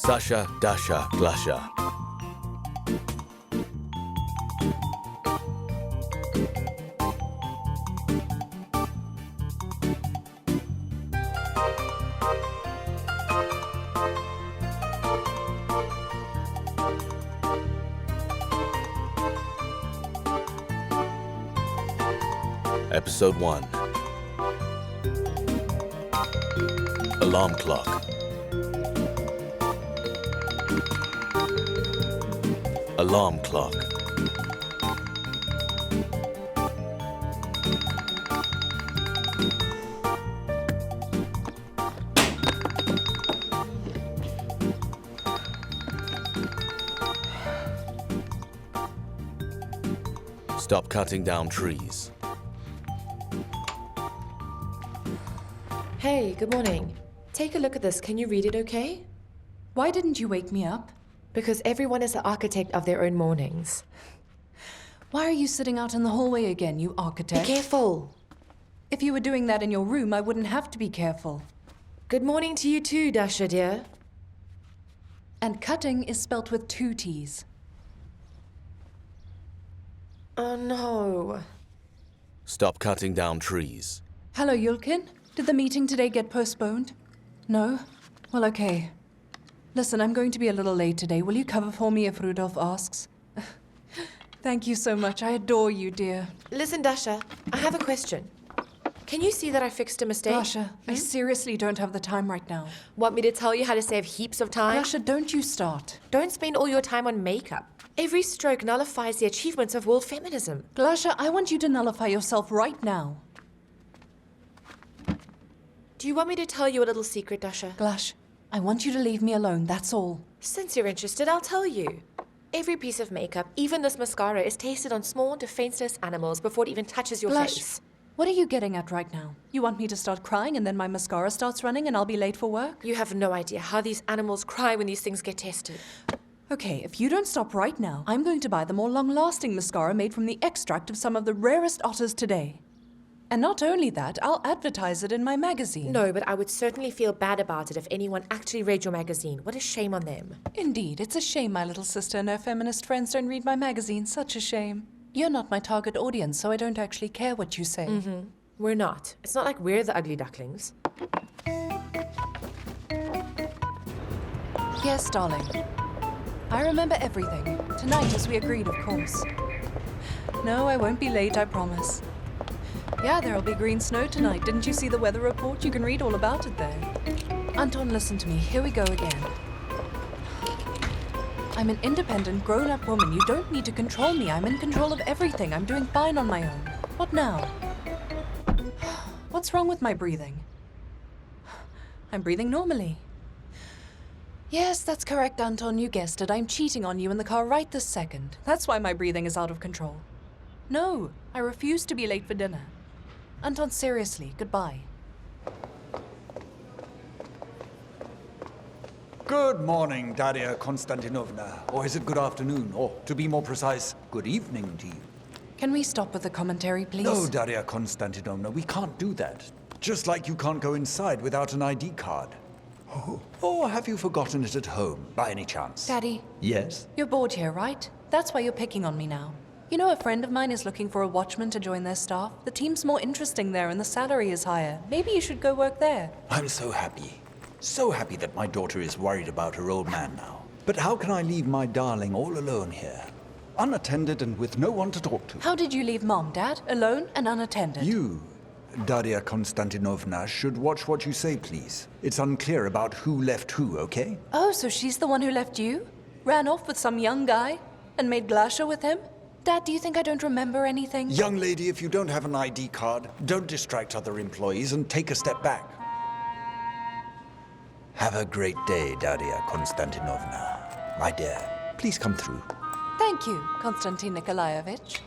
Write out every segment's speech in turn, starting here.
Sasha Dasha Glasha. Episode 1. Alarm clock. Alarm clock. Stop cutting down trees. Hey, good morning. Take a look at this. Can you read it okay? Why didn't you wake me up? Because everyone is the architect of their own mornings. Why are you sitting out in the hallway again, you Be architect? careful. If you were doing that in your room, I wouldn't have to be careful. Good morning to you too, Dasha dear. And cutting is spelt with 2 T's. Oh no. Stop cutting down trees. Hello, Yulkin. Did the meeting today get postponed? No? Well, okay. Listen, I'm going to be a little late today. Will you cover for me if Rudolph asks? Thank you so much. I adore you, dear. Listen, Dasha, I have a question. Can you see that I fixed a mistake? Dasha, I seriously don't have the time right now. Want me to tell you how to save heaps of time? Dasha, don't you start. Don't spend all your time on makeup. Every stroke nullifies the achievements of world feminism. Glasha, I want you to nullify yourself right now. Do you want me to tell you a little secret, Dasha? Glash, I want you to leave me alone, that's all. Since you're interested, I'll tell you. Every piece of makeup, even this mascara, is tasted on small, defenseless animals before it even touches your Glash, face. what are you getting at right now? You want me to start crying and then my mascara starts running and I'll be late for work? You have no idea how these animals cry when these things get tested. Okay, if you don't stop right now, I'm going to buy the more long-lasting mascara made from the extract of some of the rarest otters today. And not only that, I'll advertise it in my magazine. No, but I would certainly feel bad about it if anyone actually read your magazine. What a shame on them. Indeed, it's a shame my little sister and her feminist friends don't read my magazine. Such a shame. You're not my target audience, so I don't actually care what you say. We're not. It's not like we're the ugly ducklings. Yes, darling. I remember everything. Tonight, as we agreed, of course. No, I won't be late, I promise. Yeah, there'll be green snow tonight. Didn't you see the weather report? You can read all about it there. Anton, listen to me. Here we go again. I'm an independent, grown-up woman. You don't need to control me. I'm in control of everything. I'm doing fine on my own. What now? What's wrong with my breathing? I'm breathing normally. Yes, that's correct, Anton. You guessed it. I'm cheating on you in the car right this second. That's why my breathing is out of control. No, I refuse to be late for dinner. Anton, seriously, goodbye. Good morning, Daria Konstantinovna. Or is it good afternoon? Or, to be more precise, good evening to you. Can we stop with the commentary, please? No, Daria Konstantinovna, we can't do that. Just like you can't go inside without an ID card. Or have you forgotten it at home, by any chance? Daddy, Yes? you're bored here, right? That's why you're picking on me now. You know, a friend of mine is looking for a watchman to join their staff. The team's more interesting there and the salary is higher. Maybe you should go work there. I'm so happy. So happy that my daughter is worried about her old man now. But how can I leave my darling all alone here? Unattended and with no one to talk to. How did you leave Mom, Dad? Alone and unattended? You, Daria Konstantinovna, should watch what you say, please. It's unclear about who left who, okay? Oh, so she's the one who left you? Ran off with some young guy? And made Glasha with him? Dad, do you think I don't remember anything? Young lady, if you don't have an ID card, don't distract other employees and take a step back. Have a great day, Daria Konstantinovna. My dear, please come through. Thank you, Konstantin Nikolaevich.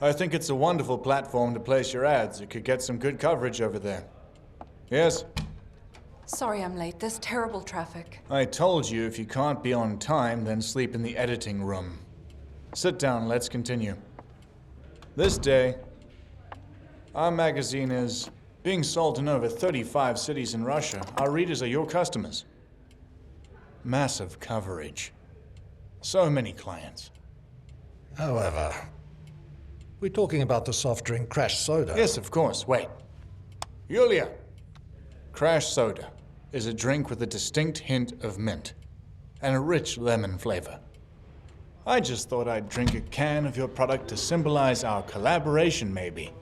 I think it's a wonderful platform to place your ads. It could get some good coverage over there. Yes? Sorry I'm late. There's terrible traffic. I told you if you can't be on time, then sleep in the editing room. Sit down, let's continue. This day, Our magazine is being sold in over 35 cities in Russia. Our readers are your customers. Massive coverage. So many clients. However, we're talking about the soft drink Crash Soda. Yes, of course. Wait. Yulia! Crash Soda is a drink with a distinct hint of mint and a rich lemon flavor. I just thought I'd drink a can of your product to symbolize our collaboration, maybe.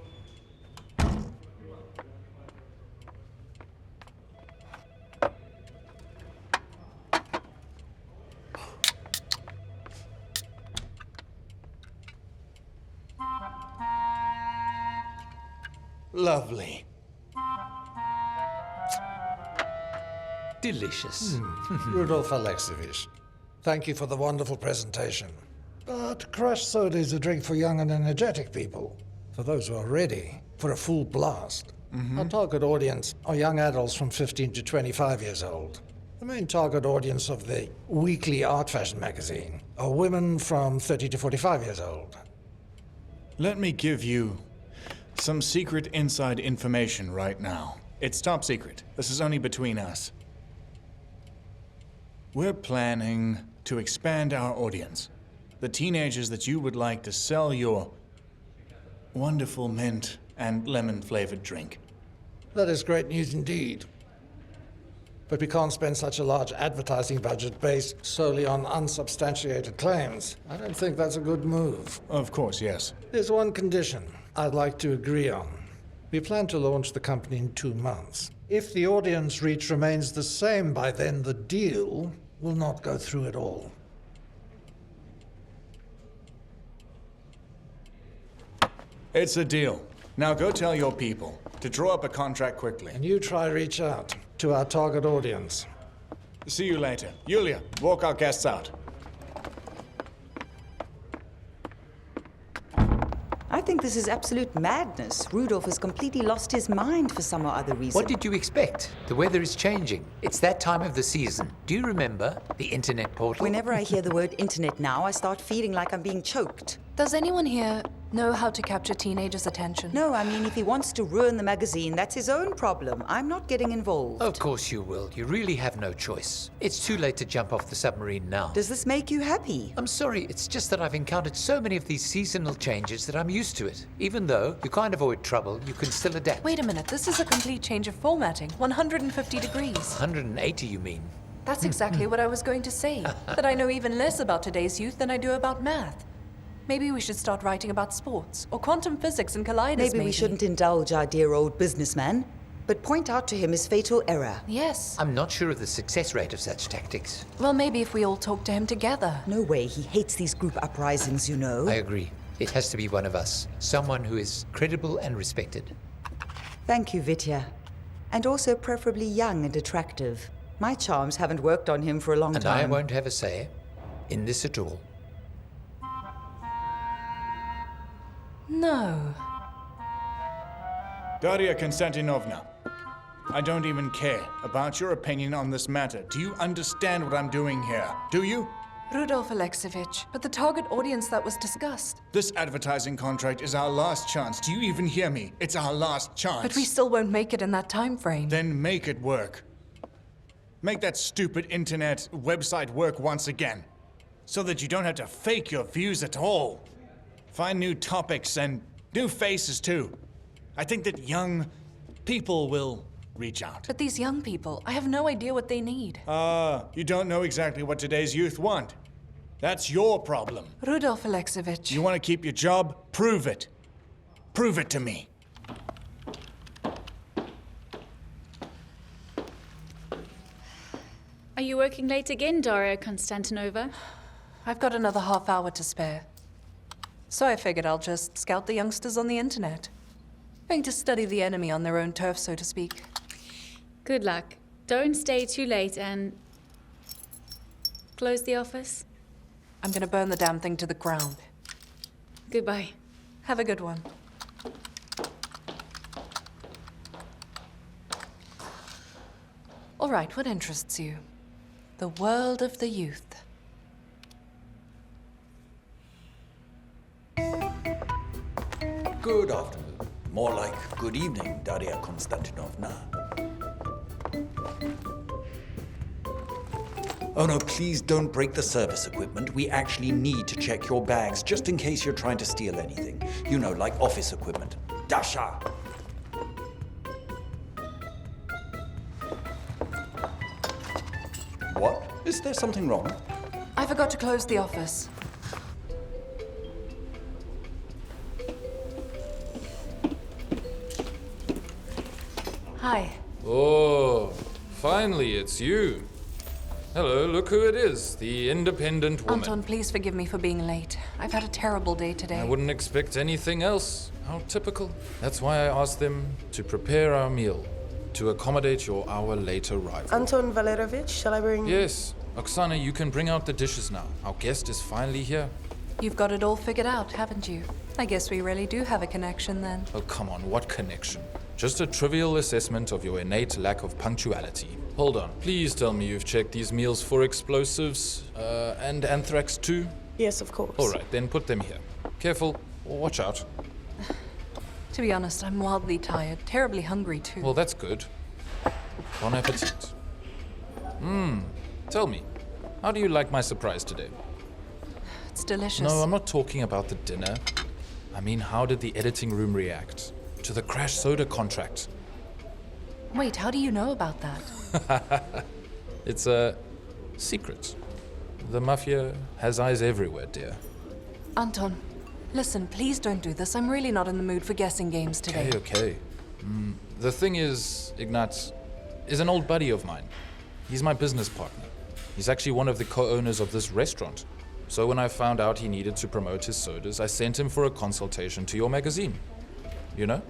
Lovely. Delicious. Rudolf Alexeyevich, thank you for the wonderful presentation. But Crash Soda is a drink for young and energetic people, for those who are ready for a full blast. Our target audience are young adults from 15 to 25 years old. The main target audience of the weekly art fashion magazine are women from 30 to 45 years old. Let me give you some secret inside information right now. It's top secret. This is only between us. We're planning to expand our audience. The teenagers that you would like to sell your wonderful mint and lemon-flavored drink. That is great news indeed. But we can't spend such a large advertising budget based solely on unsubstantiated claims. I don't think that's a good move. Of course, yes. There's one condition I'd like to agree on. We plan to launch the company in 2 months. If the audience reach remains the same by then, the deal will not go through at all. It's a deal. Now go tell your people to draw up a contract quickly. And you try reach out to our target audience. See you later. Yulia, walk our guests out. I think this is absolute madness. Rudolph has completely lost his mind for some or other reason. What did you expect? The weather is changing. It's that time of the season. Do you remember the internet portal? Whenever I hear the word internet now, I start feeling like I'm being choked. Does anyone here know how to capture teenagers' attention? No, I mean, if he wants to ruin the magazine, that's his own problem. I'm not getting involved. Of course you will. You really have no choice. It's too late to jump off the submarine now. Does this make you happy? I'm sorry, it's just that I've encountered so many of these seasonal changes that I'm used to it. Even though you can't avoid trouble, you can still adapt. Wait a minute, this is a complete change of formatting. 150 degrees. 180, you mean? That's exactly what I was going to say. That I know even less about today's youth than I do about math. Maybe we should start writing about sports, or quantum physics and colliders, Maybe we shouldn't indulge our dear old businessman, but point out to him his fatal error. Yes. I'm not sure of the success rate of such tactics. Well, maybe if we all talk to him together. No way, he hates these group uprisings, you know. I agree. It has to be one of us. Someone who is credible and respected. Thank you, Vitya. And also preferably young and attractive. My charms haven't worked on him for a long And time. I won't have a say in this at all. No. Daria Konstantinovna, I don't even care about your opinion on this matter. Do you understand what I'm doing here? Do you? Rudolf Alexeyevich, but the target audience that was discussed. This advertising contract is our last chance. Do you even hear me? It's our last chance. But we still won't make it in that time frame. Then make it work. Make that stupid internet website work once again, so that you don't have to fake your views at all. Find new topics and new faces too. I think that young people will reach out. But these young people, I have no idea what they need. You don't know exactly what today's youth want. That's your problem. Rudolf Alexeyevich. You want to keep your job? Prove it. Prove it to me. Are you working late again, Daria Konstantinova? I've got another half hour to spare. So I figured I'll just scout the youngsters on the internet. Going to study the enemy on their own turf, so to speak. Good luck. Don't stay too late and... close the office. I'm gonna burn the damn thing to the ground. Goodbye. Have a good one. All right, what interests you? The world of the youth. Good afternoon. More like good evening, Daria Konstantinovna. Oh no, please don't break the service equipment. We actually need to check your bags, just in case you're trying to steal anything. You know, like office equipment. Dasha! What? Is there something wrong? I forgot to close the office. Hi. Oh, finally it's you. Hello, look who it is, the independent woman. Anton, please forgive me for being late. I've had a terrible day today. I wouldn't expect anything else. How typical. That's why I asked them to prepare our meal, to accommodate your hour late arrival. Anton Valerovich, shall I bring... Yes. Oksana, you can bring out the dishes now. Our guest is finally here. You've got it all figured out, haven't you? I guess we really do have a connection then. Oh, come on, what connection? Just a trivial assessment of your innate lack of punctuality. Hold on, please tell me you've checked these meals for explosives, and anthrax too? Yes, of course. All right, then put them here. Careful, watch out. To be honest, I'm wildly tired, terribly hungry too. Well, that's good. Bon appetit. Tell me, how do you like my surprise today? It's delicious. No, I'm not talking about the dinner. I mean, how did the editing room react to the Crash Soda contract? Wait, how do you know about that? It's a secret. The Mafia has eyes everywhere, dear. Anton, listen, please don't do this. I'm really not in the mood for guessing games today. Okay. The thing is, Ignat is an old buddy of mine. He's my business partner. He's actually one of the co-owners of this restaurant. So when I found out he needed to promote his sodas, I sent him for a consultation to your magazine. You know?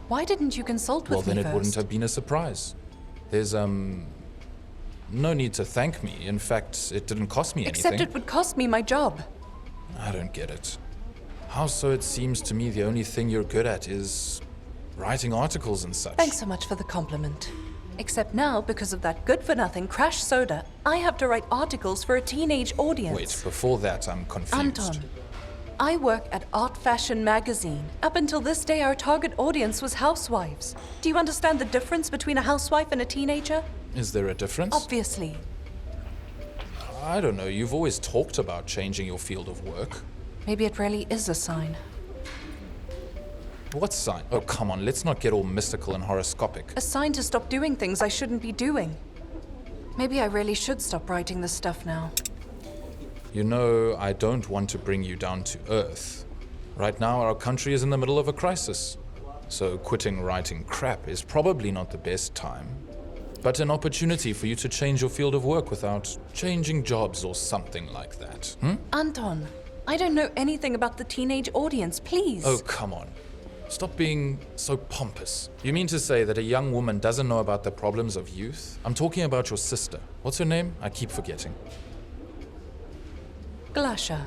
Why didn't you consult with me Well, then it first? wouldn't have been a surprise. There's, no need to thank me. In fact, it didn't cost me anything. Except it would cost me my job. I don't get it. How so it seems to me the only thing you're good at is writing articles and such. Thanks so much for the compliment. Except now, because of that good-for-nothing Crash Soda, I have to write articles for a teenage audience. Wait, before that, I'm confused. Anton, I work at Art Fashion magazine. Up until this day, our target audience was housewives. Do you understand the difference between a housewife and a teenager? Is there a difference? Obviously. I don't know. You've always talked about changing your field of work. Maybe it really is a sign. What sign? Oh, come on. Let's not get all mystical and horoscopic. A sign to stop doing things I shouldn't be doing. Maybe I really should stop writing this stuff now. You know, I don't want to bring you down to earth. Right now, our country is in the middle of a crisis. So quitting writing crap is probably not the best time. But an opportunity for you to change your field of work without changing jobs or something like that. Anton, I don't know anything about the teenage audience, please. Oh, come on. Stop being so pompous. You mean to say that a young woman doesn't know about the problems of youth? I'm talking about your sister. What's her name? I keep forgetting. Glasha.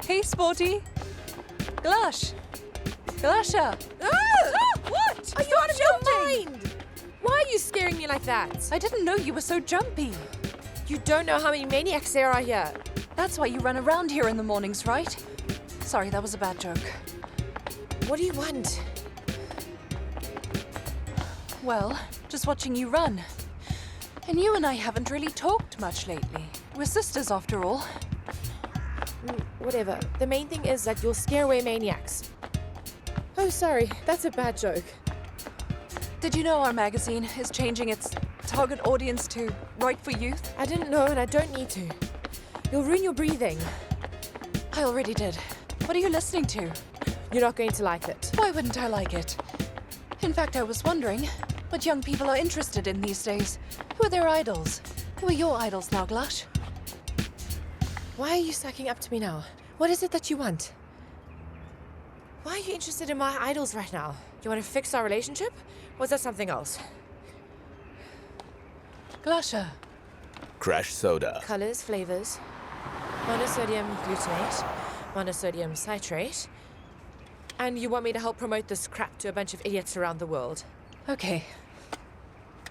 Hey, Sporty. Glash. Glasha. What? Are you out of your mind? Why are you scaring me like that? I didn't know you were so jumpy. You don't know how many maniacs there are here. That's why you run around here in the mornings, right? Sorry, that was a bad joke. What do you want? Well, just watching you run. And you and I haven't really talked much lately. We're sisters, after all. Whatever. The main thing is that you'll scare away maniacs. Oh, sorry. That's a bad joke. Did you know our magazine is changing its target audience to Right for Youth? I didn't know and I don't need to. You'll ruin your breathing. I already did. What are you listening to? You're not going to like it. Why wouldn't I like it? In fact, I was wondering what young people are interested in these days. Who are their idols? Who are your idols now, Glash? Why are you sucking up to me now? What is it that you want? Why are you interested in my idols right now? You want to fix our relationship? Or is that something else? Glasha. Crash Soda. Colors, flavors, monosodium glutamate, monosodium citrate, and you want me to help promote this crap to a bunch of idiots around the world. Okay.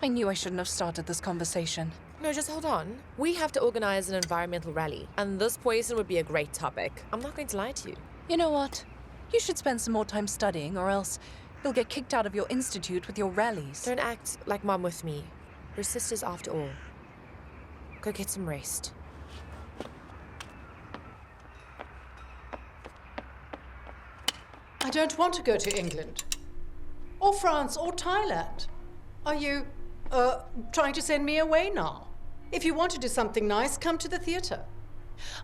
I knew I shouldn't have started this conversation. No, just hold on. We have to organize an environmental rally, and this poison would be a great topic. I'm not going to lie to you. You know what? You should spend some more time studying, or else you'll get kicked out of your institute with your rallies. Don't act like Mom with me. We're sisters after all. Go get some rest. I don't want to go to England. Or France or Thailand. Are you, trying to send me away now? If you want to do something nice, come to the theatre.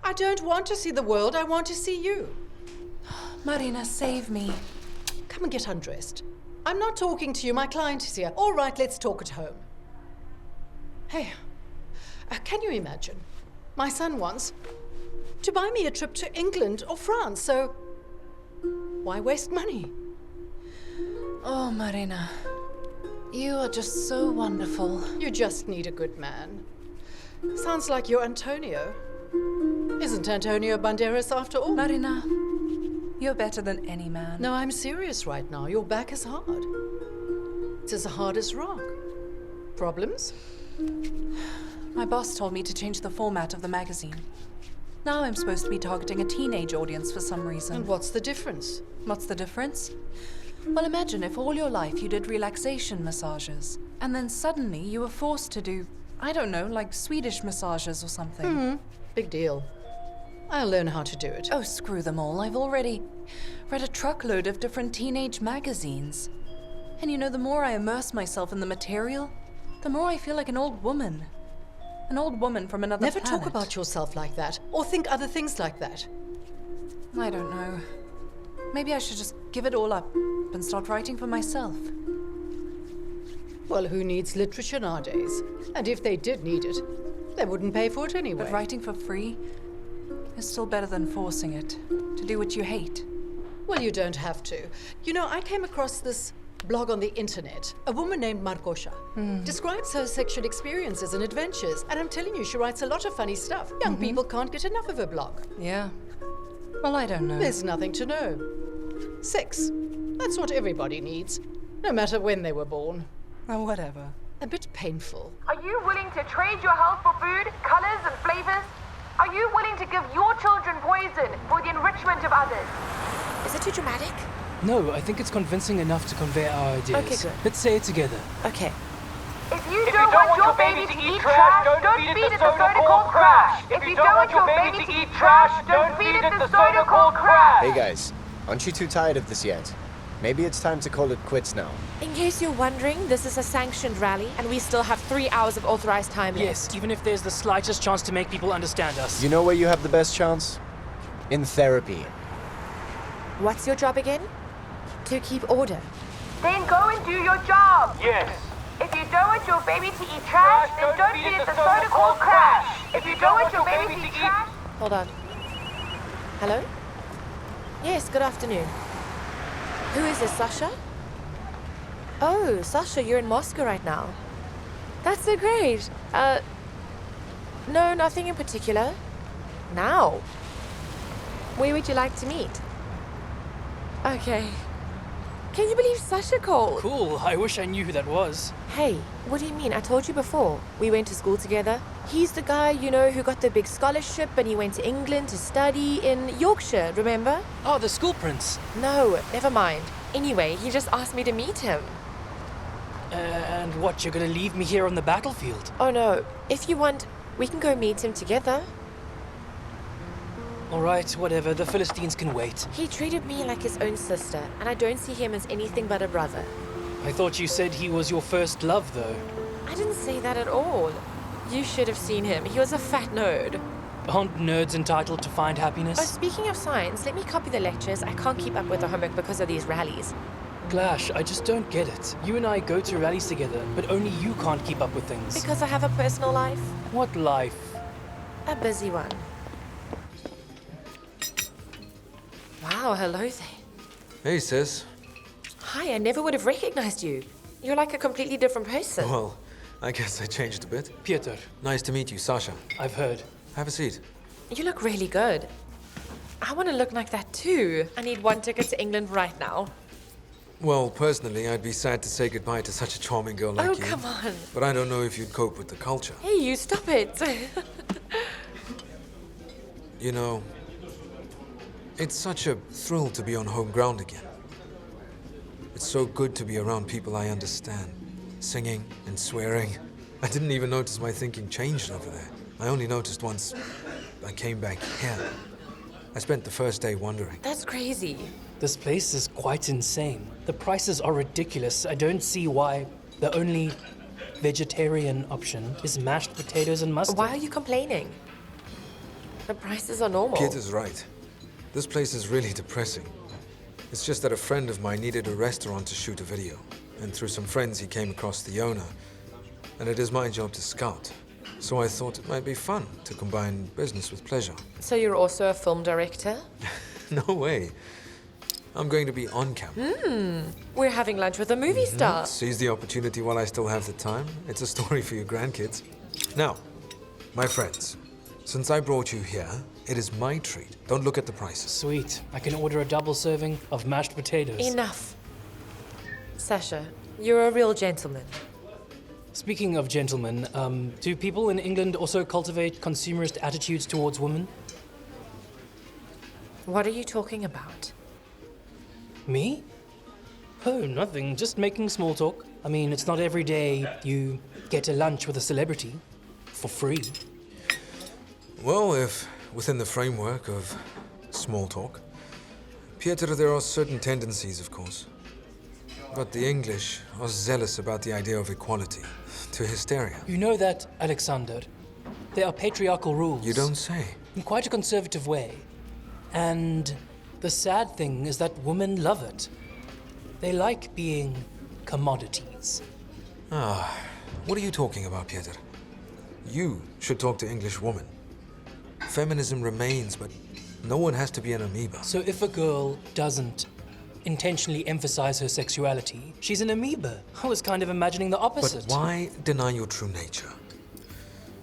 I don't want to see the world, I want to see you. Marina, save me. Come and get undressed. I'm not talking to you, my client is here. All right, let's talk at home. Hey, can you imagine? My son wants to buy me a trip to England or France, so why waste money? Oh, Marina. You are just so wonderful. You just need a good man. Sounds like you're Antonio. Isn't Antonio Banderas after all? Marina, you're better than any man. No, I'm serious right now. Your back is hard. It's as hard as rock. Problems? My boss told me to change the format of the magazine. Now I'm supposed to be targeting a teenage audience for some reason. And what's the difference? What's the difference? Well, imagine if all your life you did relaxation massages, and then suddenly you were forced to do, I don't know, like Swedish massages or something. Big deal. I'll learn how to do it. Oh, screw them all. I've already read a truckload of different teenage magazines. And you know, the more I immerse myself in the material, the more I feel like an old woman. An old woman from another Never planet. talk about yourself like that, or think other things like that. I don't know. Maybe I should just give it all up and start writing for myself. Well, who needs literature nowadays? And if they did need it, they wouldn't pay for it anyway. But writing for free is still better than forcing it to do what you hate. Well, you don't have to. You know, I came across this blog on the internet. A woman named Margosha describes her sexual experiences and adventures, and I'm telling you, she writes a lot of funny stuff. Young people can't get enough of her blog. Yeah. Well, I don't know. There's nothing to know. Sex. That's what everybody needs, no matter when they were born. Oh, whatever. A bit painful. Are you willing to trade your health for food, colors, and flavors? Are you willing to give your children poison for the enrichment of others? Is it too dramatic? No, I think it's convincing enough to convey our ideas. Okay, good. Let's say it together. Okay. If you don't want your baby to eat trash, don't feed it the soda called Crash. If you don't want your baby to eat trash, don't feed it the soda called Crash. Hey guys, aren't you too tired of this yet? Maybe it's time to call it quits now. In case you're wondering, this is a sanctioned rally, and we still have 3 hours of authorized time left. Yes, even if there's the slightest chance to make people understand us. You know where you have the best chance? In therapy. What's your job again? To keep order. Then go and do your job. Yes. If you don't want your baby to eat trash, then don't feed it the soda called Crash. If you don't want your baby to eat trash... Hold on. Hello? Yes, good afternoon. Who is this, Sasha? Oh, Sasha, you're in Moscow right now. That's so great. No, nothing in particular. Now? Where would you like to meet? Okay. Can you believe Sasha called? Cool, I wish I knew who that was. Hey, what do you mean? I told you before. We went to school together. He's the guy, you know, who got the big scholarship and he went to England to study in Yorkshire, remember? Oh, the school prince. No, never mind. Anyway, he just asked me to meet him. And what, you're gonna leave me here on the battlefield? Oh no, if you want, we can go meet him together. All right, whatever, the Philistines can wait. He treated me like his own sister, and I don't see him as anything but a brother. I thought you said he was your first love, though. I didn't say that at all. You should have seen him. He was a fat nerd. Aren't nerds entitled to find happiness? Oh, speaking of science, let me copy the lectures. I can't keep up with the homework because of these rallies. Glash, I just don't get it. You and I go to rallies together, but only you can't keep up with things. Because I have a personal life. What life? A busy one. Wow, hello there. Hey, sis. Hi, I never would have recognized you. You're like a completely different person. Well, I guess I changed a bit. Piotr. Nice to meet you, Sasha. I've heard. Have a seat. You look really good. I want to look like that too. I need 1 ticket to England right now. Well, personally, I'd be sad to say goodbye to such a charming girl like Oh, you. come on. But I don't know if you'd cope with the culture. Hey, you stop it. You know, it's such a thrill to be on home ground again. It's so good to be around people I understand, singing and swearing. I didn't even notice my thinking changed over there. I only noticed once I came back here. I spent the first day wondering. That's crazy. This place is quite insane. The prices are ridiculous. I don't see why the only vegetarian option is mashed potatoes and mustard. Why are you complaining? The prices are normal. Peter's right. This place is really depressing. It's just that a friend of mine needed a restaurant to shoot a video. And through some friends he came across the owner. And it is my job to scout. So I thought it might be fun to combine business with pleasure. So you're also a film director? No way. I'm going to be on camera. We're having lunch with a movie star. Seize the opportunity while I still have the time. It's a story for your grandkids. Now, my friends, since I brought you here, it is my treat. Don't look at the prices. Sweet. I can order a double serving of mashed potatoes. Enough. Sasha, you're a real gentleman. Speaking of gentlemen, do people in England also cultivate consumerist attitudes towards women? What are you talking about? Me? Oh, nothing. Just making small talk. I mean, it's not every day you get a lunch with a celebrity for free. Well, if within the framework of small talk. Pieter, there are certain tendencies, of course. But the English are zealous about the idea of equality, to hysteria. You know that, Alexander. There are patriarchal rules. You don't say. In quite a conservative way. And the sad thing is that women love it. They like being commodities. What are you talking about, Pieter? You should talk to English women. Feminism remains, but no one has to be an amoeba. So if a girl doesn't intentionally emphasize her sexuality, she's an amoeba. I was kind of imagining the opposite. But why deny your true nature?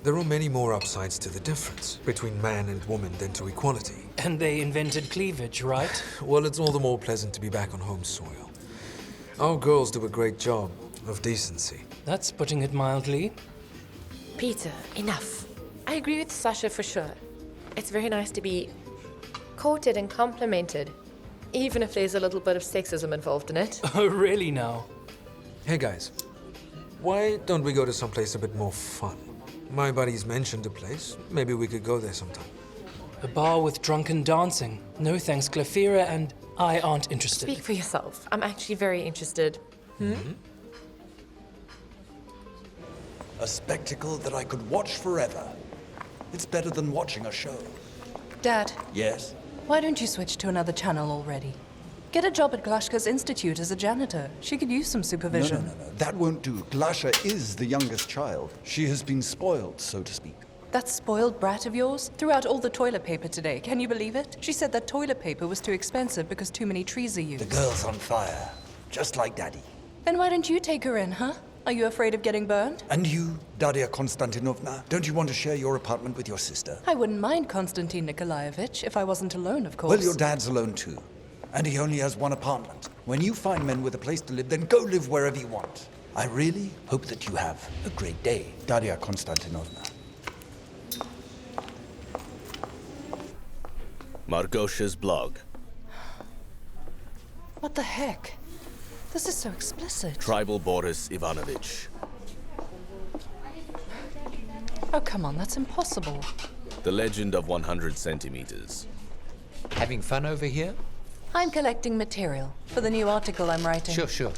There are many more upsides to the difference between man and woman than to equality. And they invented cleavage, right? Well, it's all the more pleasant to be back on home soil. Our girls do a great job of decency. That's putting it mildly. Peter, enough. I agree with Sasha for sure. It's very nice to be courted and complimented, even if there's a little bit of sexism involved in it. Oh, really now? Hey guys, why don't we go to someplace a bit more fun? My buddies mentioned a place. Maybe we could go there sometime. A bar with drunken dancing. No thanks, Clefira and I aren't interested. Speak for yourself. I'm actually very interested. A spectacle that I could watch forever. It's better than watching a show. Dad, Yes? why don't you switch to another channel already? Get a job at Glashka's Institute as a janitor. She could use some supervision. No. That won't do. Glasha is the youngest child. She has been spoiled, so to speak. That spoiled brat of yours threw out all the toilet paper today. Can you believe it? She said that toilet paper was too expensive because too many trees are used. The girl's on fire, just like Daddy. Then why don't you take her in, huh? Are you afraid of getting burned? And you, Daria Konstantinovna, don't you want to share your apartment with your sister? I wouldn't mind Konstantin Nikolaevich if I wasn't alone, of course. Well, your dad's alone too. And he only has one apartment. When you find men with a place to live, then go live wherever you want. I really hope that you have a great day, Daria Konstantinovna. Margosha's blog. What the heck? This is so explicit. Tribal Boris Ivanovich. Oh, come on, that's impossible. The Legend of 100 Centimeters. Having fun over here? I'm collecting material for the new article I'm writing. Sure.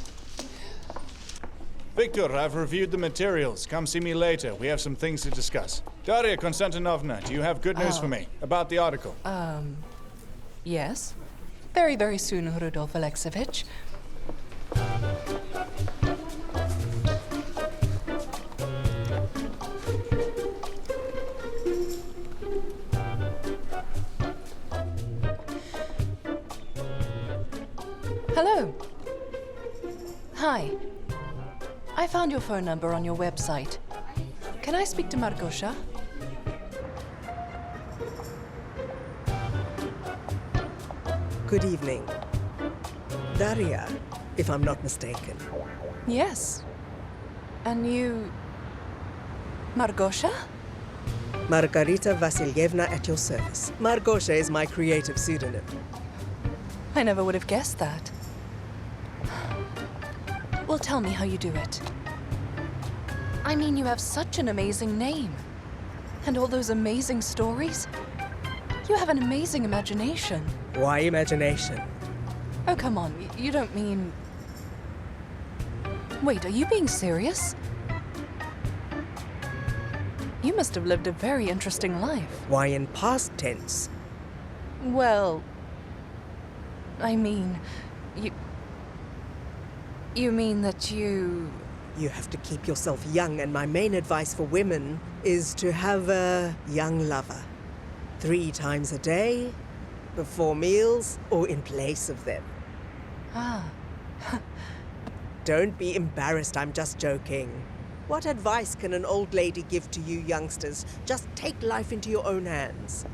Victor, I've reviewed the materials. Come see me later. We have some things to discuss. Daria Konstantinovna, do you have good news for me about the article? Yes. Very, very soon, Rudolf Alexeyevich. Hello. Hi. I found your phone number on your website. Can I speak to Margosha? Good evening. Daria, if I'm not mistaken. Yes. And you... Margosha? Margarita Vasilyevna at your service. Margosha is my creative pseudonym. I never would have guessed that. Well, tell me how you do it. I mean, you have such an amazing name. And all those amazing stories. You have an amazing imagination. Why imagination? Oh, come on. You don't mean... Wait, are you being serious? You must have lived a very interesting life. Why in past tense? Well... I mean... You mean that you... You have to keep yourself young, and my main advice for women is to have a young lover. 3 times a day, before meals, or in place of them. Ah. Don't be embarrassed, I'm just joking. What advice can an old lady give to you youngsters? Just take life into your own hands.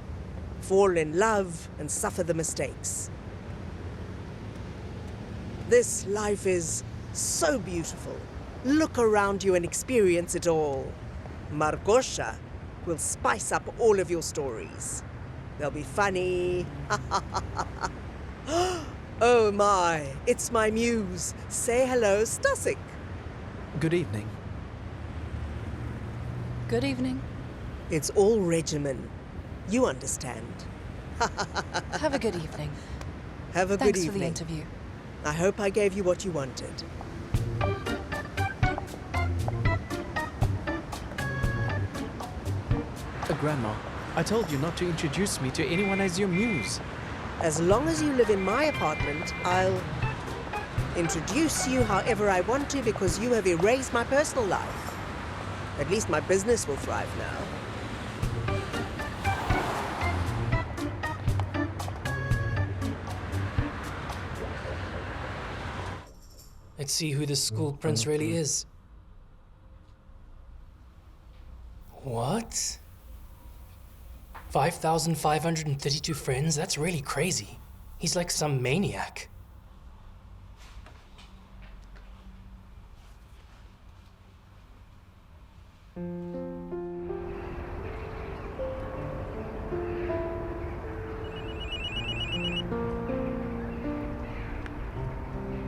Fall in love and suffer the mistakes. This life is so beautiful. Look around you and experience it all. Margosha will spice up all of your stories. They'll be funny. Oh my, it's my muse. Say hello, Stasik. Good evening. Good evening. It's all regimen. You understand. Have a good evening. Have a good Thanks evening. for the interview. I hope I gave you what you wanted. Grandma, I told you not to introduce me to anyone as your muse. As long as you live in my apartment, I'll introduce you however I want to because you have erased my personal life. At least my business will thrive now. Let's see who this school prince really is. What? 5,532 friends? That's really crazy. He's like some maniac.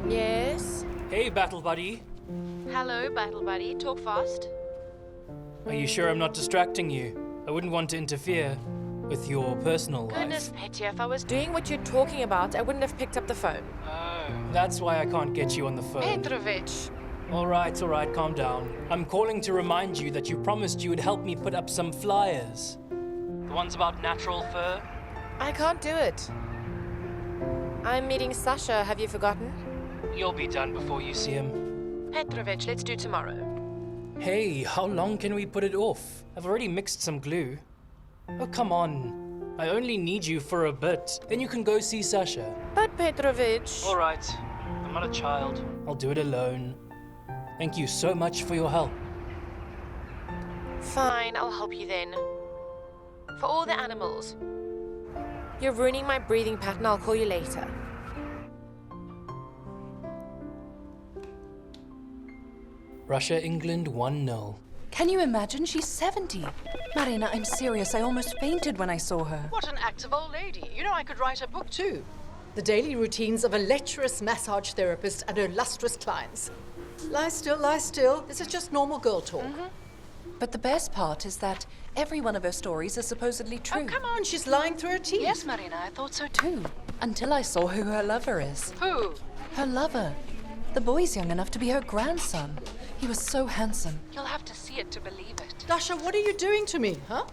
Yes? Hey, battle buddy. Hello, battle buddy. Talk fast. Are you sure I'm not distracting you? I wouldn't want to interfere with your personal life. Goodness, Petya, if I was doing what you're talking about, I wouldn't have picked up the phone. Oh, that's why I can't get you on the phone. Petrovich! All right, calm down. I'm calling to remind you that you promised you would help me put up some flyers. The ones about natural fur? I can't do it. I'm meeting Sasha, have you forgotten? You'll be done before you see him. Petrovich, let's do tomorrow. Hey, how long can we put it off? I've already mixed some glue. Oh, come on. I only need you for a bit. Then you can go see Sasha. But Petrovich... All right. I'm not a child. I'll do it alone. Thank you so much for your help. Fine, I'll help you then. For all the animals. You're ruining my breathing pattern, I'll call you later. Russia, England 1-0. Can you imagine? She's 70. Marina, I'm serious. I almost fainted when I saw her. What an active old lady. You know, I could write a book too. The daily routines of a lecherous massage therapist and her lustrous clients. Lie still, lie still. This is just normal girl talk. But the best part is that every one of her stories is supposedly true. Oh, come on, she's lying through her teeth. Yes, Marina, I thought so too. Until I saw who her lover is. Who? Her lover. The boy's young enough to be her grandson. He was so handsome. You'll have to see it to believe it. Dasha, what are you doing to me, huh?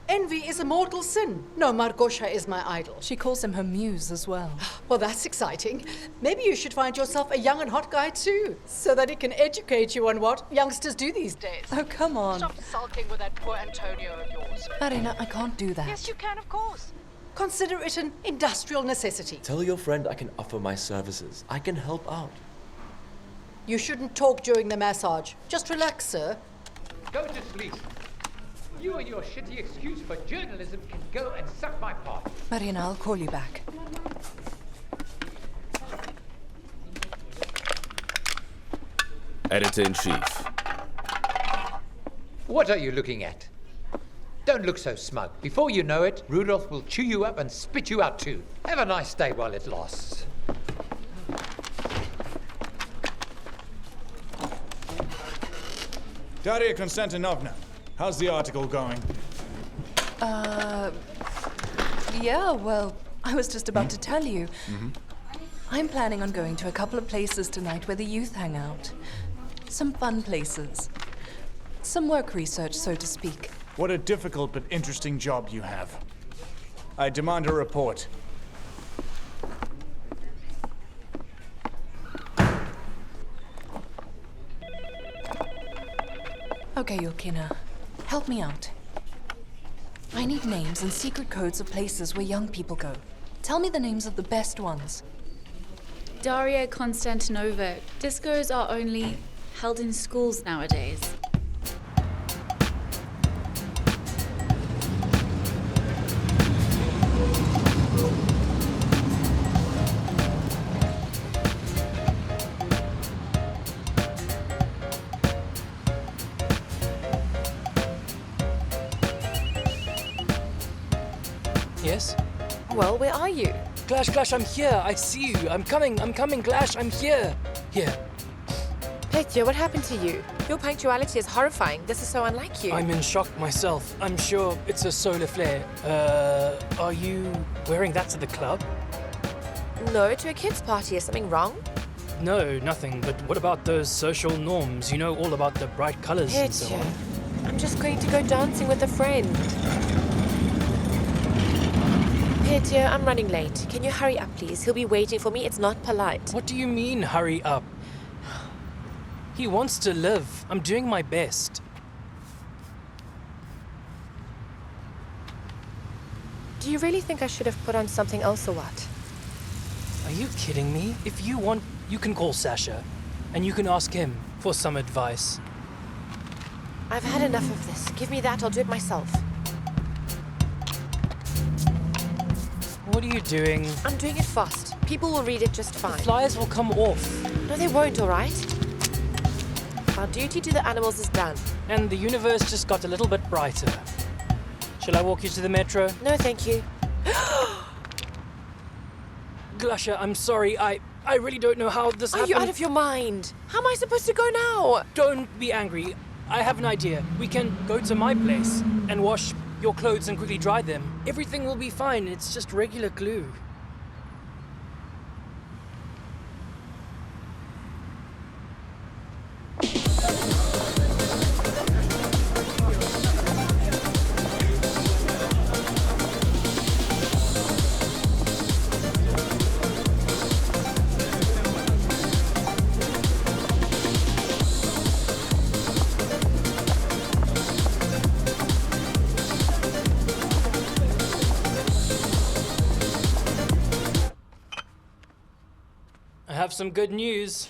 Envy is a mortal sin. No, Margosha is my idol. She calls him her muse as well. Well, that's exciting. Maybe you should find yourself a young and hot guy too, so that he can educate you on what youngsters do these days. Oh, come on. Stop sulking with that poor Antonio of yours. Marina, I can't do that. Yes, you can, of course. Consider it an industrial necessity. Tell your friend I can offer my services. I can help out. You shouldn't talk during the massage. Just relax, sir. Go to sleep. You and your shitty excuse for journalism can go and suck my part. Marina, I'll call you back. Editor-in-Chief. What are you looking at? Don't look so smug. Before you know it, Rudolph will chew you up and spit you out too. Have a nice day while it lasts. Daria Konstantinovna, how's the article going? Yeah, well, I was just about to tell you. I'm planning on going to a couple of places tonight where the youth hang out. Some fun places. Some work research, so to speak. What a difficult but interesting job you have. I demand a report. Okay, Yulkina. Help me out. I need names and secret codes of places where young people go. Tell me the names of the best ones. Daria Konstantinova. Discos are only held in schools nowadays. Yes? Well, where are you? Glash, I'm here. I see you. I'm coming, Glash, I'm here. Here. Petya, what happened to you? Your punctuality is horrifying. This is so unlike you. I'm in shock myself. I'm sure it's a solar flare. Are you wearing that to the club? No, to a kid's party. Is something wrong? No, nothing. But what about those social norms? You know all about the bright colors and so Petya, on. I'm just going to go dancing with a friend. Petya, I'm running late. Can you hurry up, please? He'll be waiting for me. It's not polite. What do you mean, hurry up? He wants to live. I'm doing my best. Do you really think I should have put on something else or what? Are you kidding me? If you want, you can call Sasha. And you can ask him for some advice. I've had enough of this. Give me that. I'll do it myself. What are you doing? I'm doing it fast. People will read it just fine. The flyers will come off. No, they won't, all right? Our duty to the animals is done. And the universe just got a little bit brighter. Shall I walk you to the metro? No, thank you. Glasha, I'm sorry. I really don't know how this happened. Are you out of your mind? How am I supposed to go now? Don't be angry. I have an idea. We can go to my place and wash your clothes and quickly dry them. Everything will be fine. It's just regular glue. I have some good news.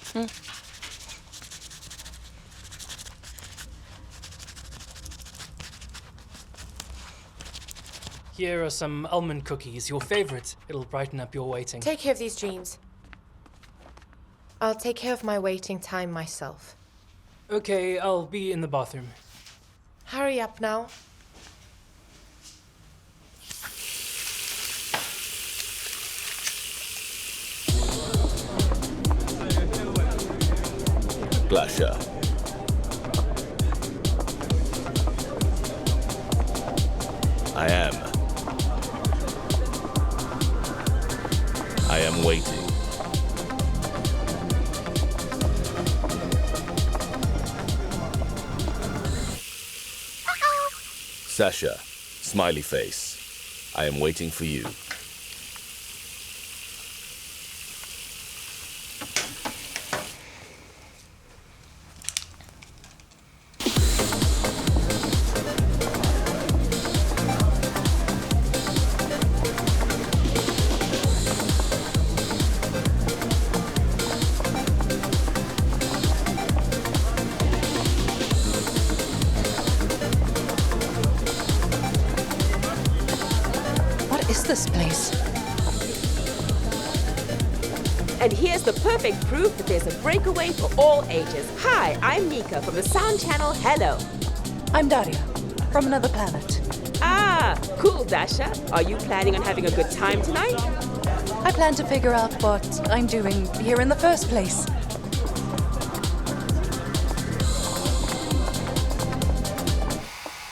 Here are some almond cookies, your favorite. It'll brighten up your waiting. Take care of these dreams. I'll take care of my waiting time myself. Okay, I'll be in the bathroom. Hurry up now. Glasha. I am waiting. Sasha, smiley face. I am waiting for you. What is this place? And here's the perfect proof that there's a breakaway for all ages. Hi, I'm Mika from the Sound Channel. Hello. I'm Daria, from another planet. Ah, cool, Dasha. Are you planning on having a good time tonight? I plan to figure out what I'm doing here in the first place.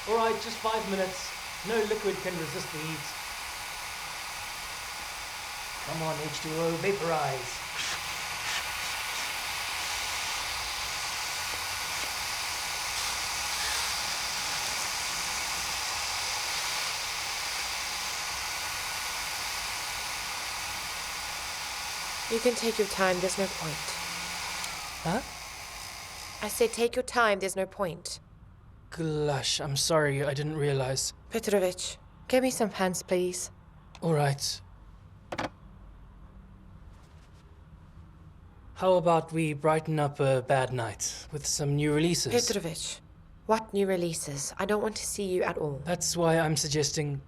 All right, just 5 minutes. No liquid can resist the heat. Come on, H2O, vaporize. You can take your time, there's no point. Huh? I said take your time, there's no point. Glash, I'm sorry, I didn't realize. Petrovich, get me some pants, please. All right. How about we brighten up a bad night with some new releases? Petrovich, what new releases? I don't want to see you at all. That's why I'm suggesting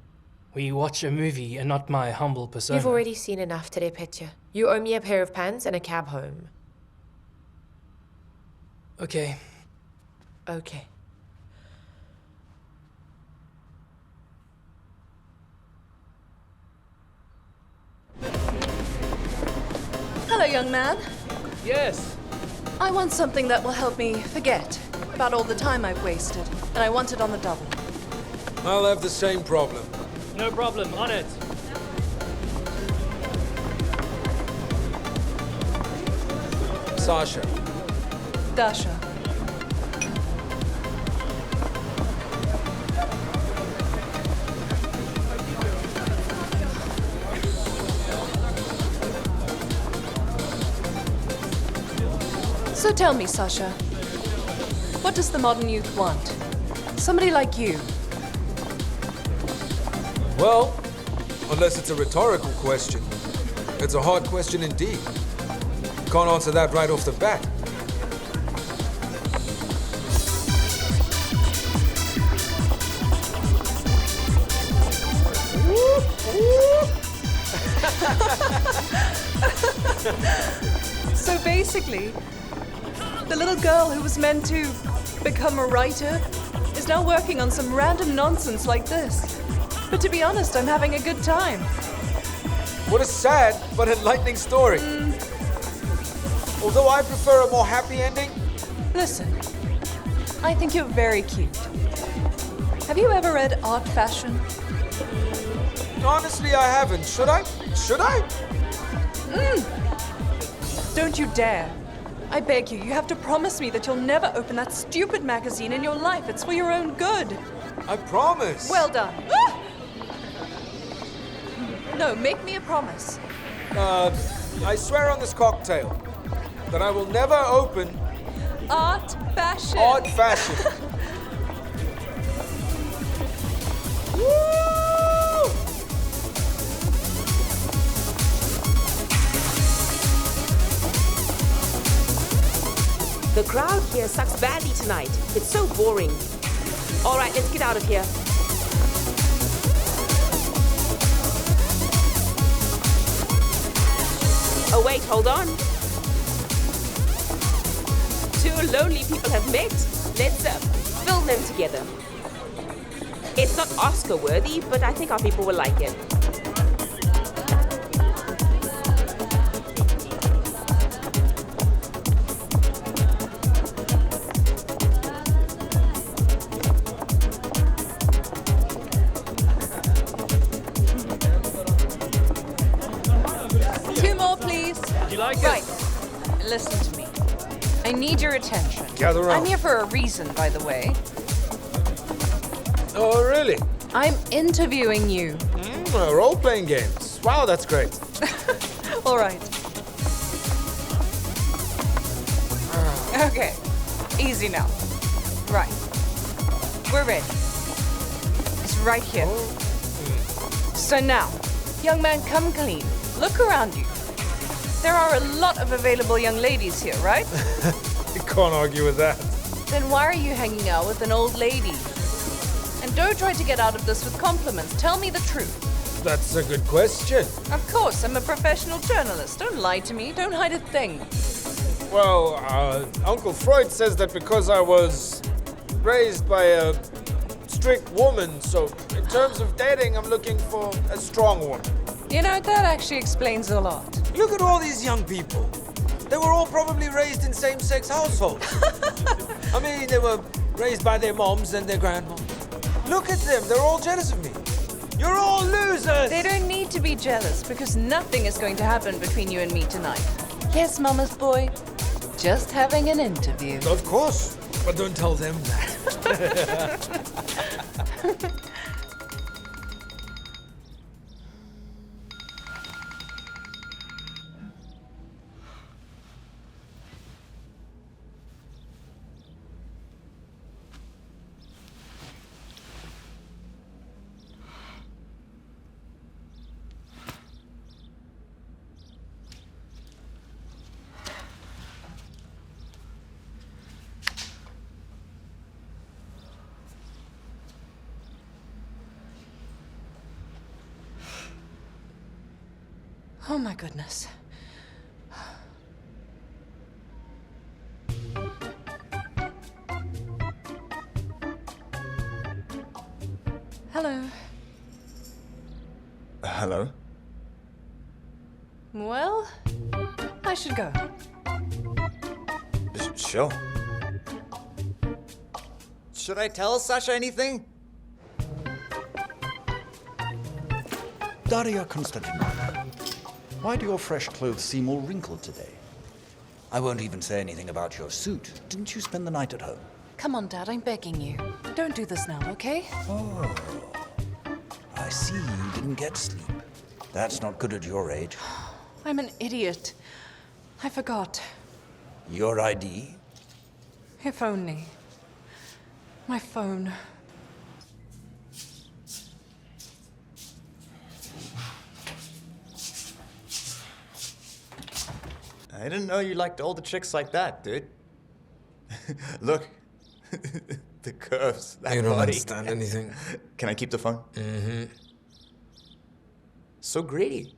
we watch a movie and not my humble persona. You've already seen enough today, Petya. You owe me a pair of pants and a cab home. Okay. Okay. Hello, young man. Yes. I want something that will help me forget about all the time I've wasted, and I want it on the double. I'll have the same problem. No problem, on it. Sasha. Dasha. So tell me, Sasha, what does the modern youth want? Somebody like you. Well, unless it's a rhetorical question. It's a hard question indeed. Can't answer that right off the bat. So basically, the little girl who was meant to become a writer is now working on some random nonsense like this. But to be honest, I'm having a good time. What a sad but enlightening story. Although I prefer a more happy ending. Listen, I think you're very cute. Have you ever read Art Fashion? Honestly, I haven't. Should I? Should I? Don't you dare. I beg you, you have to promise me that you'll never open that stupid magazine in your life. It's for your own good. I promise. Well done. No, make me a promise. I swear on this cocktail that I will never open Art Fashion. Art Fashion. The crowd here sucks badly tonight. It's so boring. All right, let's get out of here. Oh wait, hold on. Two lonely people have met. Let's film them together. It's not Oscar worthy, but I think our people will like it. Right. Listen to me. I need your attention. Gather round. I'm here for a reason, by the way. Oh, really? I'm interviewing you. Role-playing games. Wow, that's great. All right. Okay. Easy now. Right. We're ready. It's right here. So now, young man, come clean. Look around you. There are a lot of available young ladies here, right? You can't argue with that. Then why are you hanging out with an old lady? And don't try to get out of this with compliments. Tell me the truth. that's a good question. Of course, I'm a professional journalist. Don't lie to me. Don't hide a thing. Well, Uncle Freud says that because I was raised by a strict woman, so in terms of dating, I'm looking for a strong woman. You know, that actually explains a lot. Look at all these young people. They were all probably raised in same-sex households. I mean, they were raised by their moms and their grandmoms. Look at them. They're all jealous of me. You're all losers! They don't need to be jealous because nothing is going to happen between you and me tonight. Yes, Mama's boy. Just having an interview. Of course, but don't tell them that. Oh my goodness. Hello. Hello? Well, I should go. Sure. Should I tell Sasha anything? Daria Konstantinovna, why do your fresh clothes seem all wrinkled today? I won't even say anything about your suit. Didn't you spend the night at home? Come on, Dad, I'm begging you. Don't do this now, okay? Oh, I see you didn't get sleep. That's not good at your age. I'm an idiot. I forgot. Your ID? If only. My phone. I didn't know you liked older chicks like that, dude. Look. The curves, that You don't body. understand anything. Can I keep the phone? Mm-hmm. So greedy.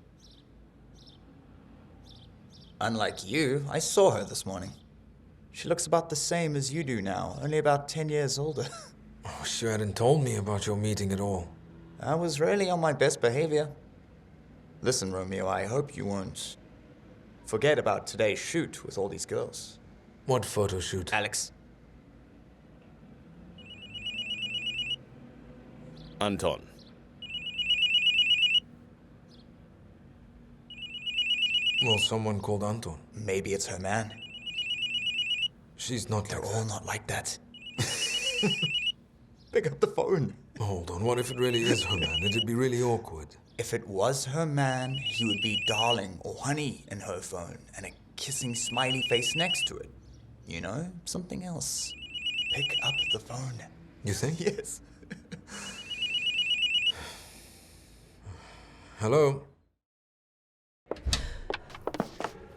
Unlike you, I saw her this morning. She looks about the same as you do now, only about 10 years older. Oh, she hadn't told me about your meeting at all. I was really on my best behavior. Listen, Romeo, I hope you won't forget about today's shoot with all these girls. What photo shoot? Alex. Anton. Well, someone called Anton. Maybe it's her man. She's not They're like all that. not like that. Pick up the phone. Hold on, what if it really is her man? It'd be really awkward. If it was her man, he would be darling or honey in her phone and a kissing smiley face next to it. You know, something else. Pick up the phone. You think? Yes. Hello?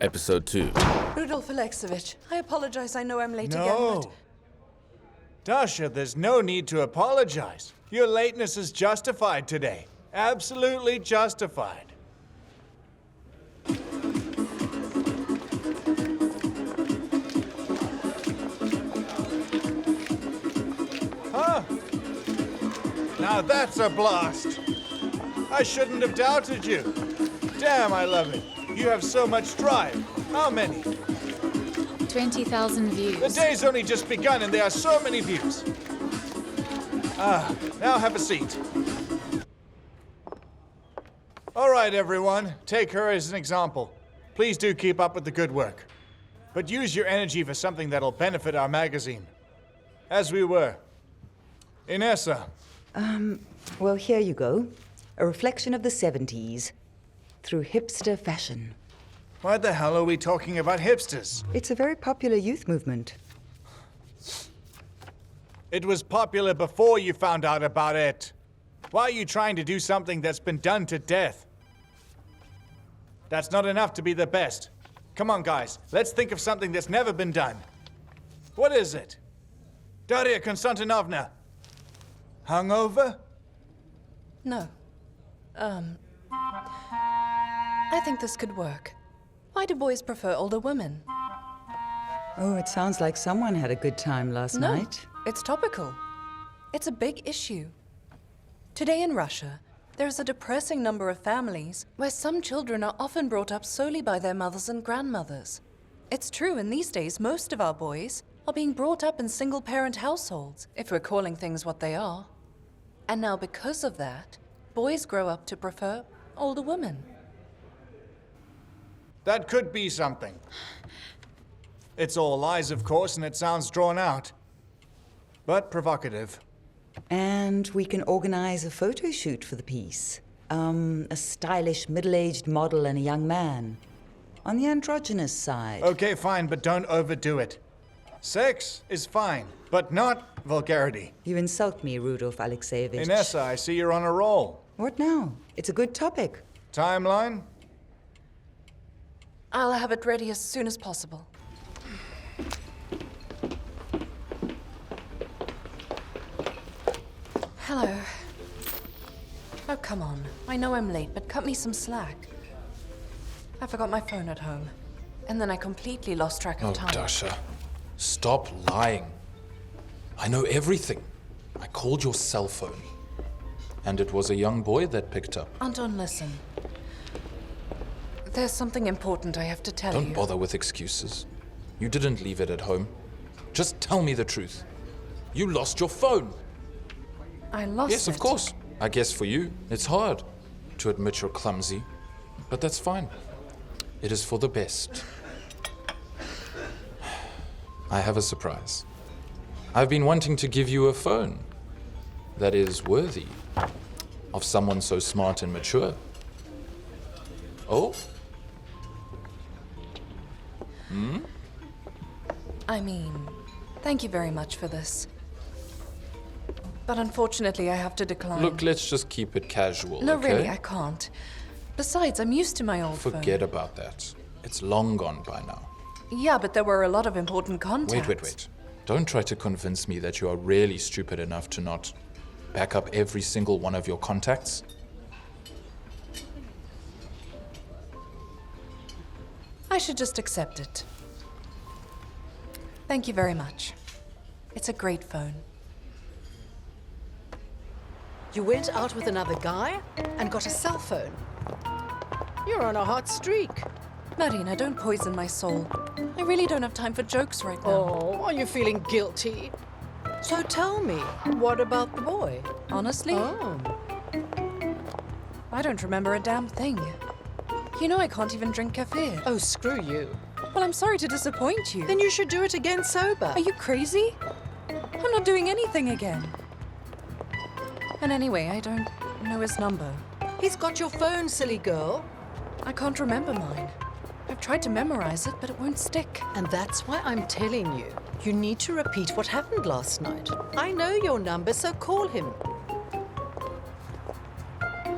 Episode 2. Rudolf Alexeyevich, I apologize. I know I'm late again, No. but... Dasha, there's no need to apologize. Your lateness is justified today. Absolutely justified. Huh? Now that's a blast. I shouldn't have doubted you. Damn, I love it. You have so much drive. How many? 20,000 views. The day's only just begun and there are so many views. Now have a seat. All right, everyone. Take her as an example. Please do keep up with the good work. But use your energy for something that'll benefit our magazine. As we were. Inessa. Well, here you go. A reflection of the 70s through hipster fashion. Why the hell are we talking about hipsters? It's a very popular youth movement. It was popular before you found out about it. Why are you trying to do something that's been done to death? That's not enough to be the best. Come on, guys. Let's think of something that's never been done. What is it? Daria Konstantinovna. Hungover? No. I think this could work. Why do boys prefer older women? Oh, it sounds like someone had a good time last night. It's topical. It's a big issue. Today in Russia, there's a depressing number of families where some children are often brought up solely by their mothers and grandmothers. It's true, in these days, most of our boys are being brought up in single-parent households, if we're calling things what they are. And now because of that, boys grow up to prefer older women. That could be something. It's all lies, of course, and it sounds drawn out. But provocative. And we can organize a photo shoot for the piece. A stylish middle-aged model and a young man. On the androgynous side. Okay, fine, but don't overdo it. Sex is fine, but not vulgarity. You insult me, Rudolf Alexeyevich. Inessa, I see you're on a roll. What now? It's a good topic. Timeline? I'll have it ready as soon as possible. Hello. Oh, come on. I know I'm late, but cut me some slack. I forgot my phone at home. And then I completely lost track of time. Oh, Dasha. Stop lying. I know everything. I called your cell phone. And it was a young boy that picked up. Anton, listen. There's something important I have to tell you. Don't bother with excuses. You didn't leave it at home. Just tell me the truth. You lost your phone. I lost it. Yes, of course. I guess for you, it's hard to admit you're clumsy. But that's fine. It is for the best. I have a surprise. I've been wanting to give you a phone that is worthy of someone so smart and mature. Oh? I mean, thank you very much for this. But unfortunately, I have to decline. Look, let's just keep it casual, No, okay? really, I can't. Besides, I'm used to my old phone. Forget about that. It's long gone by now. Yeah, but there were a lot of important contacts. Wait. Don't try to convince me that you are really stupid enough to not back up every single one of your contacts. I should just accept it. Thank you very much. It's a great phone. You went out with another guy and got a cell phone. You're on a hot streak. Marina, don't poison my soul. I really don't have time for jokes right now. Oh, are you feeling guilty? So tell me, what about the boy? Honestly? Oh. I don't remember a damn thing. You know I can't even drink kefir. Oh, screw you. Well, I'm sorry to disappoint you. Then you should do it again sober. Are you crazy? I'm not doing anything again. And anyway, I don't know his number. He's got your phone, silly girl. I can't remember mine. I've tried to memorize it, but it won't stick. And that's why I'm telling you, you need to repeat what happened last night. I know your number, so call him.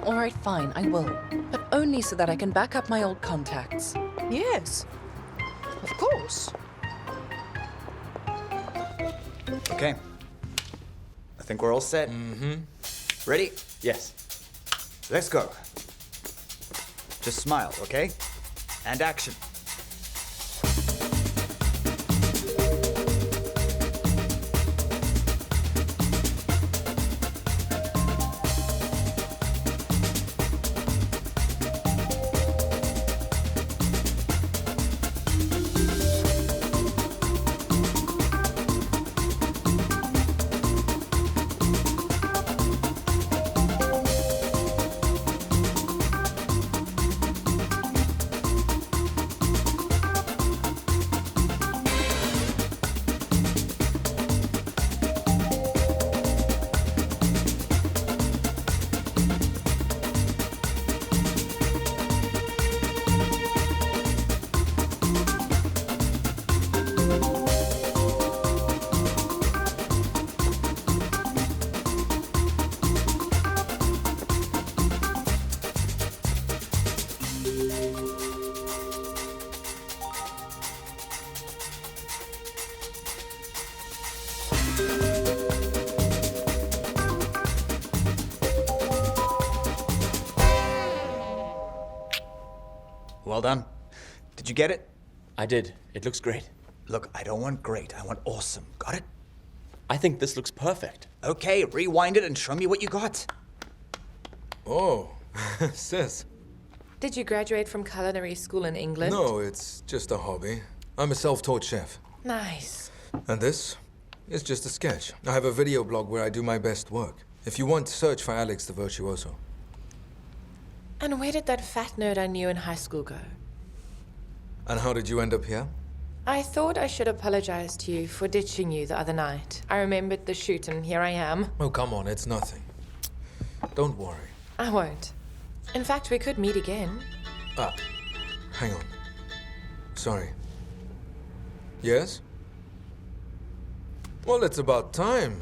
All right, fine, I will. But only so that I can back up my old contacts. Yes, of course. Okay. I think we're all set. Ready? Yes. Let's go. Just smile, okay? And action. Well done. Did you get it? I did. It looks great. Look, I don't want great. I want awesome. Got it? I think this looks perfect. Okay, rewind it and show me what you got. Oh, sis. Did you graduate from culinary school in England? No, it's just a hobby. I'm a self-taught chef. Nice. And this is just a sketch. I have a video blog where I do my best work. If you want, search for Alex the Virtuoso. And where did that fat nerd I knew in high school go? And how did you end up here? I thought I should apologize to you for ditching you the other night. I remembered the shoot and here I am. Oh, come on, it's nothing. Don't worry. I won't. In fact, we could meet again. Ah, hang on. Sorry. Yes? Well, it's about time.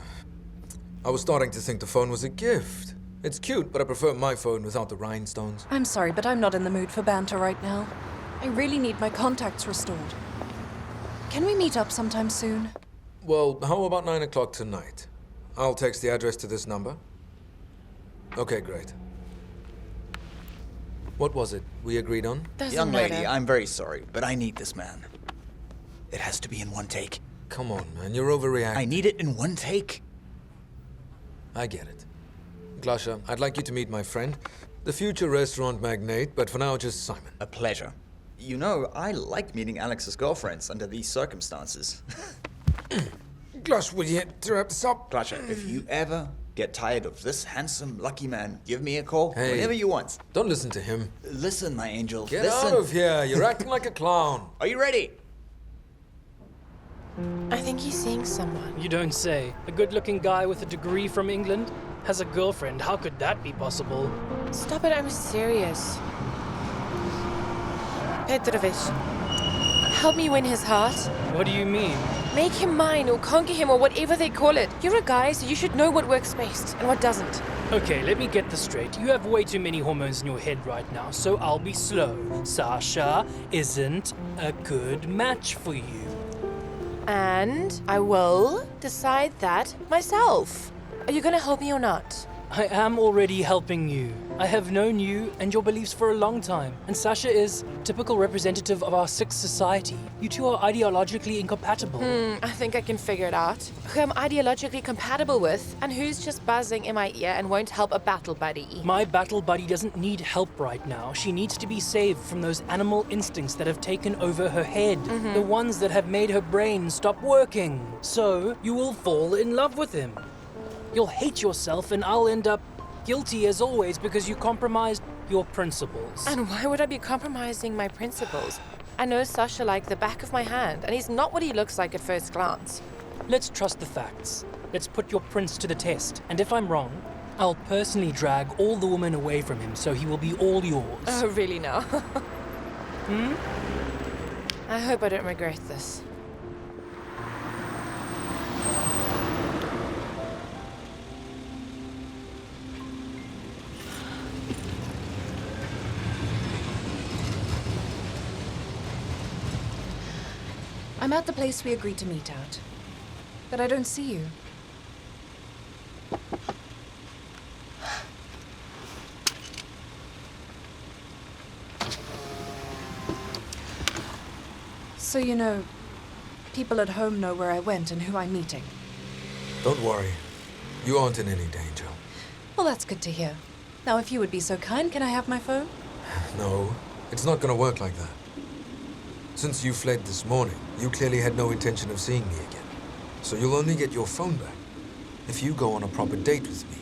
I was starting to think the phone was a gift. It's cute, but I prefer my phone without the rhinestones. I'm sorry, but I'm not in the mood for banter right now. I really need my contacts restored. Can we meet up sometime soon? Well, how about 9 o'clock tonight? I'll text the address to this number. Okay, great. What was it we agreed on? Young lady, I'm very sorry, but I need this man. It has to be in one take. Come on, man, you're overreacting. I need it in one take. I get it. Glasha, I'd like you to meet my friend, the future restaurant magnate, but for now, just Simon. A pleasure. You know, I like meeting Alex's girlfriends under these circumstances. Glash, will you interrupt us up? Glasha, if you ever get tired of this handsome, lucky man, give me a call Hey, whenever you want. Don't listen to him. Listen, my angel. Get listen. out of here. You're acting like a clown. Are you ready? I think he's seeing someone. You don't say. A good-looking guy with a degree from England has a girlfriend. How could that be possible? Stop it, I'm serious. Petrovich, help me win his heart. What do you mean? Make him mine or conquer him or whatever they call it. You're a guy, so you should know what works best and what doesn't. Okay, let me get this straight. You have way too many hormones in your head right now, so I'll be slow. Sasha isn't a good match for you. And I will decide that myself. Are you gonna help me or not? I am already helping you. I have known you and your beliefs for a long time, and Sasha is typical representative of our sick society. You two are ideologically incompatible. I think I can figure it out. Who I'm ideologically compatible with, and who's just buzzing in my ear and won't help a battle buddy. My battle buddy doesn't need help right now. She needs to be saved from those animal instincts that have taken over her head. The ones that have made her brain stop working. So, you will fall in love with him. You'll hate yourself and I'll end up guilty as always because you compromised your principles. And why would I be compromising my principles? I know Sasha like the back of my hand, and he's not what he looks like at first glance. Let's trust the facts. Let's put your prince to the test. And if I'm wrong, I'll personally drag all the women away from him so he will be all yours. Oh, really now? I hope I don't regret this. I'm at the place we agreed to meet at, but I don't see you. So you know, people at home know where I went and who I'm meeting. Don't worry. You aren't in any danger. Well, that's good to hear. Now, if you would be so kind, can I have my phone? No, it's not gonna work like that. Since you fled this morning, you clearly had no intention of seeing me again. So you'll only get your phone back if you go on a proper date with me.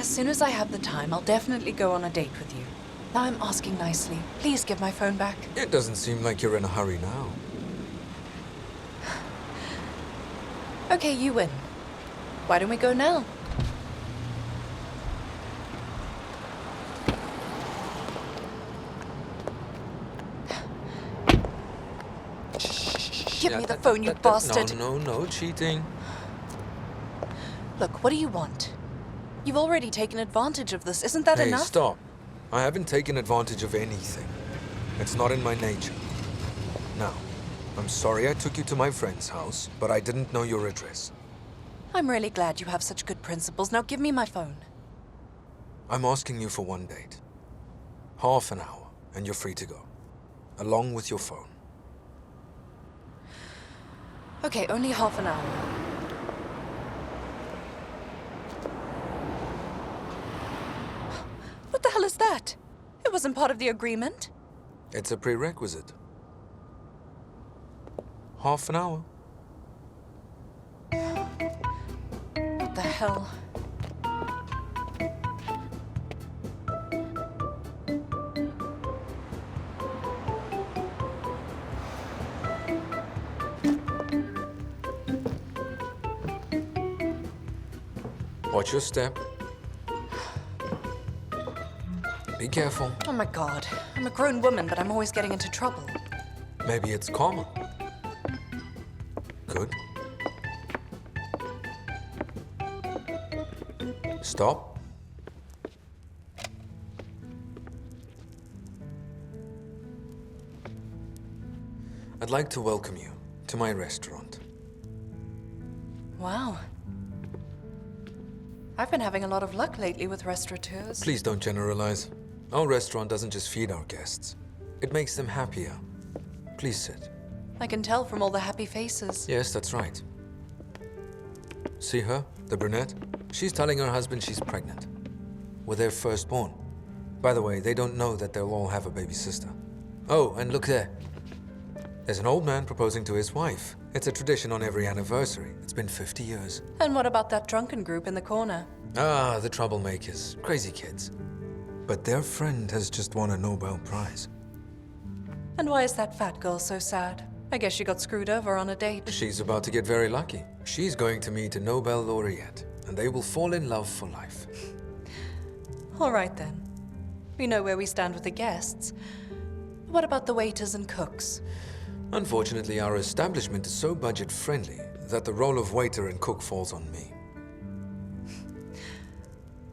As soon as I have the time, I'll definitely go on a date with you. Now I'm asking nicely. Please give my phone back. It doesn't seem like you're in a hurry now. Okay, you win. Why don't we go now? Give me the phone, you bastard! No, cheating. Look, what do you want? You've already taken advantage of this. Isn't that enough? Hey, stop. I haven't taken advantage of anything. It's not in my nature. Now, I'm sorry I took you to my friend's house, but I didn't know your address. I'm really glad you have such good principles. Now give me my phone. I'm asking you for one date. Half an hour, and you're free to go. Along with your phone. Okay, only half an hour. What the hell is that? It wasn't part of the agreement. It's a prerequisite. Half an hour. What the hell? Watch your step. Be careful. Oh my god. I'm a grown woman, but I'm always getting into trouble. Maybe it's karma. Good. Stop. I'd like to welcome you to my restaurant. Wow. I've been having a lot of luck lately with restaurateurs. Please don't generalize. Our restaurant doesn't just feed our guests. It makes them happier. Please sit. I can tell from all the happy faces. Yes, that's right. See her, the brunette? She's telling her husband she's pregnant with their firstborn. By the way, they don't know that they'll all have a baby sister. Oh, and look there. There's an old man proposing to his wife. It's a tradition on every anniversary. It's been 50 years. And what about that drunken group in the corner? Ah, the troublemakers. Crazy kids. But their friend has just won a Nobel Prize. And why is that fat girl so sad? I guess she got screwed over on a date. She's about to get very lucky. She's going to meet a Nobel laureate, and they will fall in love for life. All right then. We know where we stand with the guests. What about the waiters and cooks? Unfortunately, our establishment is so budget-friendly that the role of waiter and cook falls on me.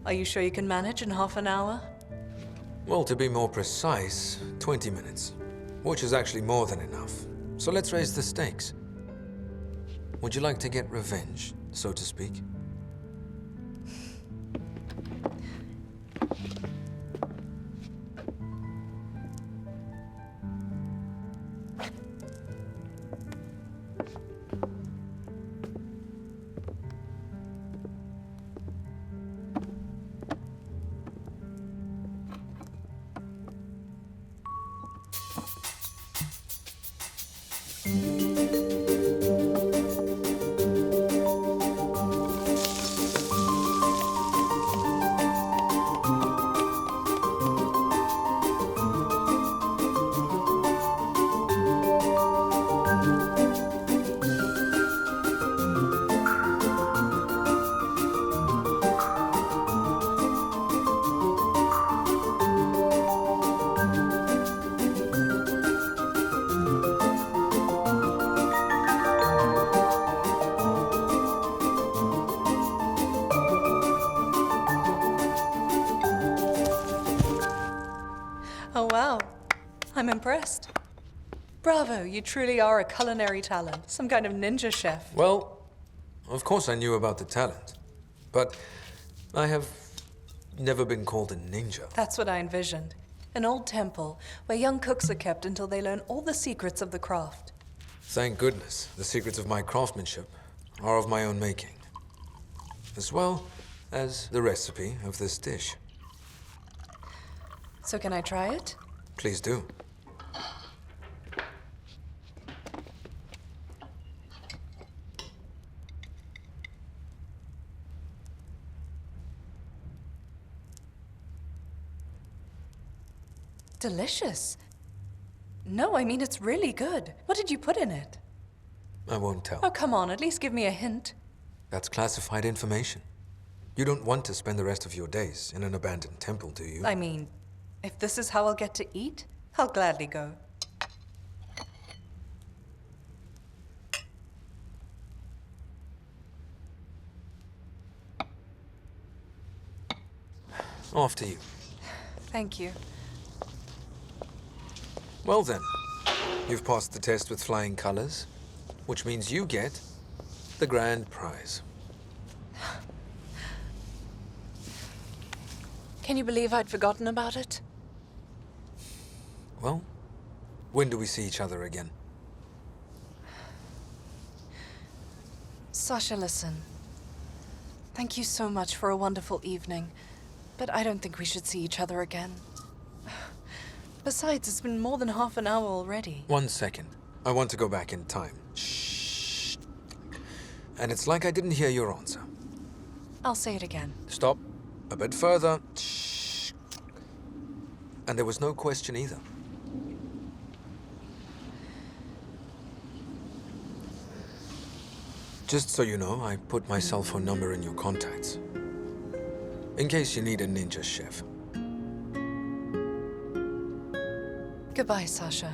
Are you sure you can manage in half an hour? Well, to be more precise, 20 minutes. Which is actually more than enough. So let's raise the stakes. Would you like to get revenge, so to speak? Oh wow, I'm impressed. Bravo, you truly are a culinary talent. Some kind of ninja chef. Well, of course I knew about the talent. But I have never been called a ninja. That's what I envisioned. An old temple where young cooks are kept until they learn all the secrets of the craft. Thank goodness, the secrets of my craftsmanship are of my own making. As well as the recipe of this dish. So can I try it? Please do. Delicious. No, I mean it's really good. What did you put in it? I won't tell. Oh, come on, at least give me a hint. That's classified information. You don't want to spend the rest of your days in an abandoned temple, do you? I mean, if this is how I'll get to eat, I'll gladly go. After you. Thank you. Well then, you've passed the test with flying colors, which means you get the grand prize. Can you believe I'd forgotten about it? Well, when do we see each other again? Sasha, listen. Thank you so much for a wonderful evening, but I don't think we should see each other again. Besides, it's been more than half an hour already. 1 second. I want to go back in time. Shh. And it's like I didn't hear your answer. I'll say it again. Stop. A bit further. Shh. And there was no question either. Just so you know, I put my cell phone number in your contacts. In case you need a ninja chef. Goodbye, Sasha.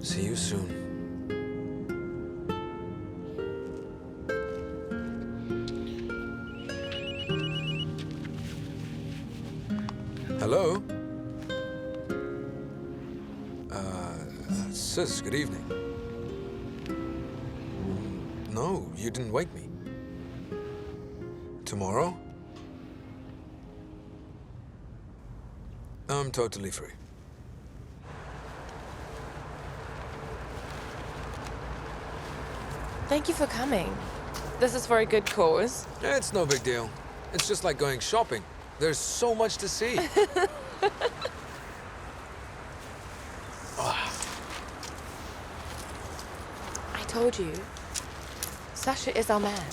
See you soon. Hello? Sis, good evening. No, you didn't wake me. Tomorrow? I'm totally free. Thank you for coming. This is for a good cause. It's no big deal. It's just like going shopping. There's so much to see. I told you. Sasha is our man.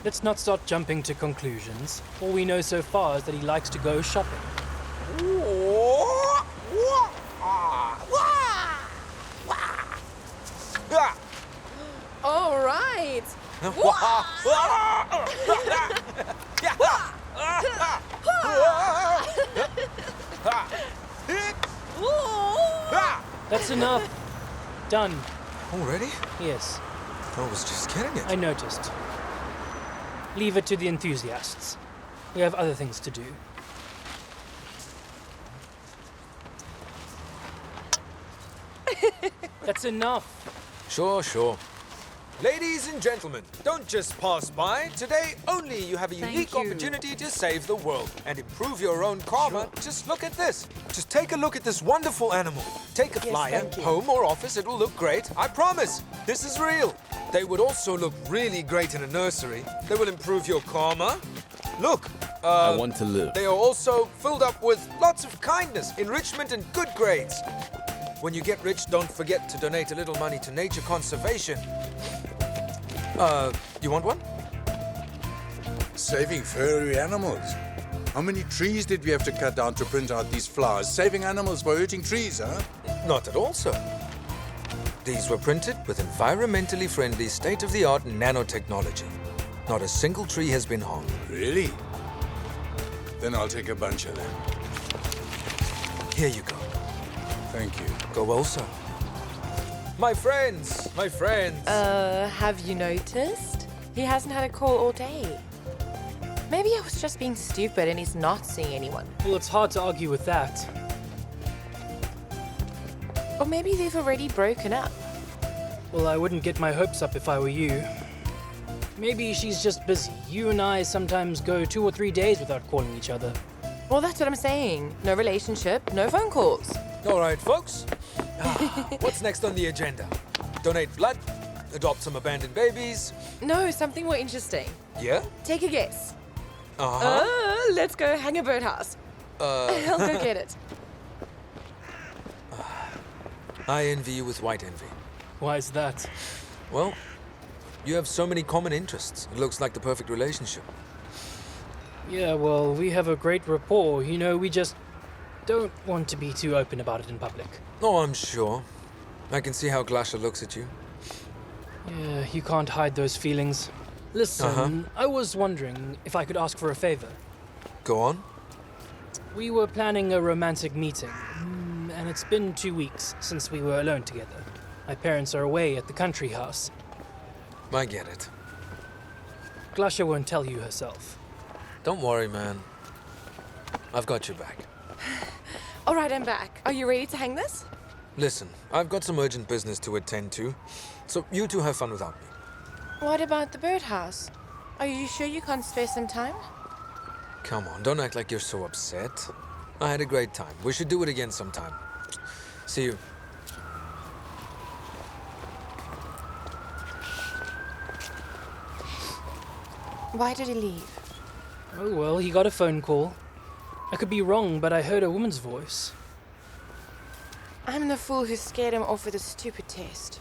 Let's not start jumping to conclusions. All we know so far is that he likes to go shopping. All right. That's enough. Done. Already? Yes. I was just getting it. I noticed. Leave it to the enthusiasts. We have other things to do. That's enough. Sure. Ladies and gentlemen, don't just pass by. Today, only you have a unique opportunity to save the world and improve your own karma. Just look at this. Just take a look at this wonderful animal. Take a flyer, home or office, it will look great. I promise. This is real. They would also look really great in a nursery. They will improve your karma. Look. I want to live. They are also filled up with lots of kindness, enrichment, and good grades. When you get rich, don't forget to donate a little money to nature conservation. You want one? Saving furry animals. How many trees did we have to cut down to print out these flowers? Saving animals by hurting trees, huh? Not at all, sir. These were printed with environmentally friendly, state-of-the-art nanotechnology. Not a single tree has been harmed. Really? Then I'll take a bunch of them. Here you go. Thank you. Go well, sir. My friends! Have you noticed? He hasn't had a call all day. Maybe I was just being stupid and he's not seeing anyone. Well, it's hard to argue with that. Or maybe they've already broken up. Well, I wouldn't get my hopes up if I were you. Maybe she's just busy. You and I sometimes go 2 or 3 days without calling each other. Well, that's what I'm saying. No relationship, no phone calls. All right, folks. What's next on the agenda? Donate blood? Adopt some abandoned babies? No, something more interesting. Yeah? Take a guess. Uh-huh. Let's go hang a birdhouse. I'll go get it. I envy you with white envy. Why is that? Well, you have so many common interests. It looks like the perfect relationship. Yeah, well, we have a great rapport. You know, we just don't want to be too open about it in public. Oh, I'm sure. I can see how Glasha looks at you. Yeah, you can't hide those feelings. Listen, I was wondering if I could ask for a favor. Go on. We were planning a romantic meeting, and it's been 2 weeks since we were alone together. My parents are away at the country house. I get it. Glasha won't tell you herself. Don't worry, man. I've got your back. All right, I'm back. Are you ready to hang this? Listen, I've got some urgent business to attend to, so you two have fun without me. What about the birdhouse? Are you sure you can't spare some time? Come on, don't act like you're so upset. I had a great time. We should do it again sometime. See you. Why did he leave? Oh well, he got a phone call. I could be wrong, but I heard a woman's voice. I'm the fool who scared him off with a stupid test.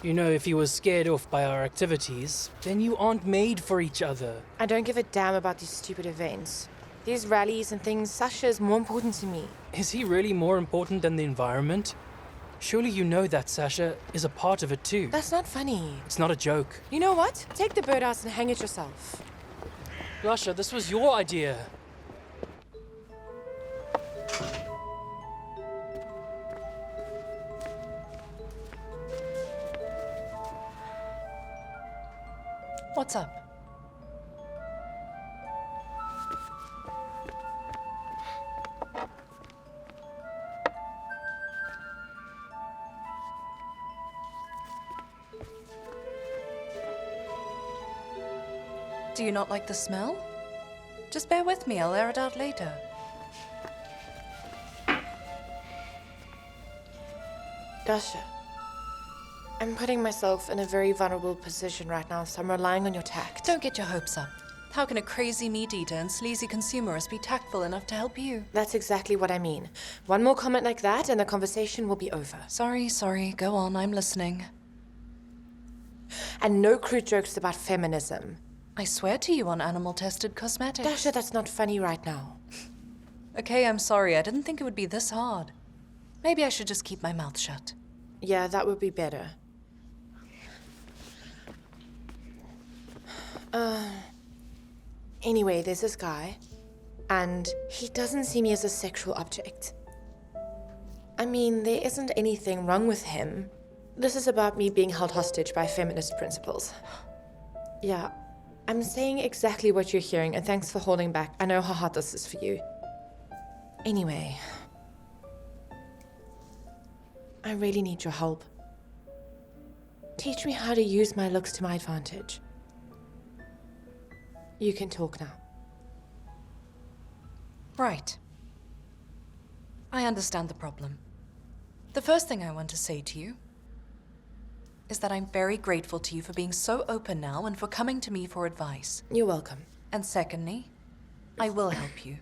You know, if he was scared off by our activities, then you aren't made for each other. I don't give a damn about these stupid events. These rallies and things, Sasha is more important to me. Is he really more important than the environment? Surely you know that Sasha is a part of it too. That's not funny. It's not a joke. You know what? Take the birdhouse and hang it yourself. Glasha, this was your idea. What's up? Do you not like the smell? Just bear with me, I'll air it out later. Dasha, I'm putting myself in a very vulnerable position right now, so I'm relying on your tact. Don't get your hopes up. How can a crazy meat-eater and sleazy consumerist be tactful enough to help you? That's exactly what I mean. One more comment like that and the conversation will be over. Sorry, go on, I'm listening. And no crude jokes about feminism. I swear to you on animal-tested cosmetics. Dasha, that's not funny right now. Okay, I'm sorry, I didn't think it would be this hard. Maybe I should just keep my mouth shut. Yeah, that would be better. Anyway, there's this guy, and he doesn't see me as a sexual object. I mean, there isn't anything wrong with him. This is about me being held hostage by feminist principles. Yeah, I'm saying exactly what you're hearing, and thanks for holding back. I know how hard this is for you. Anyway, I really need your help. Teach me how to use my looks to my advantage. You can talk now. Right. I understand the problem. The first thing I want to say to you is that I'm very grateful to you for being so open now and for coming to me for advice. You're welcome. And secondly, I will help you.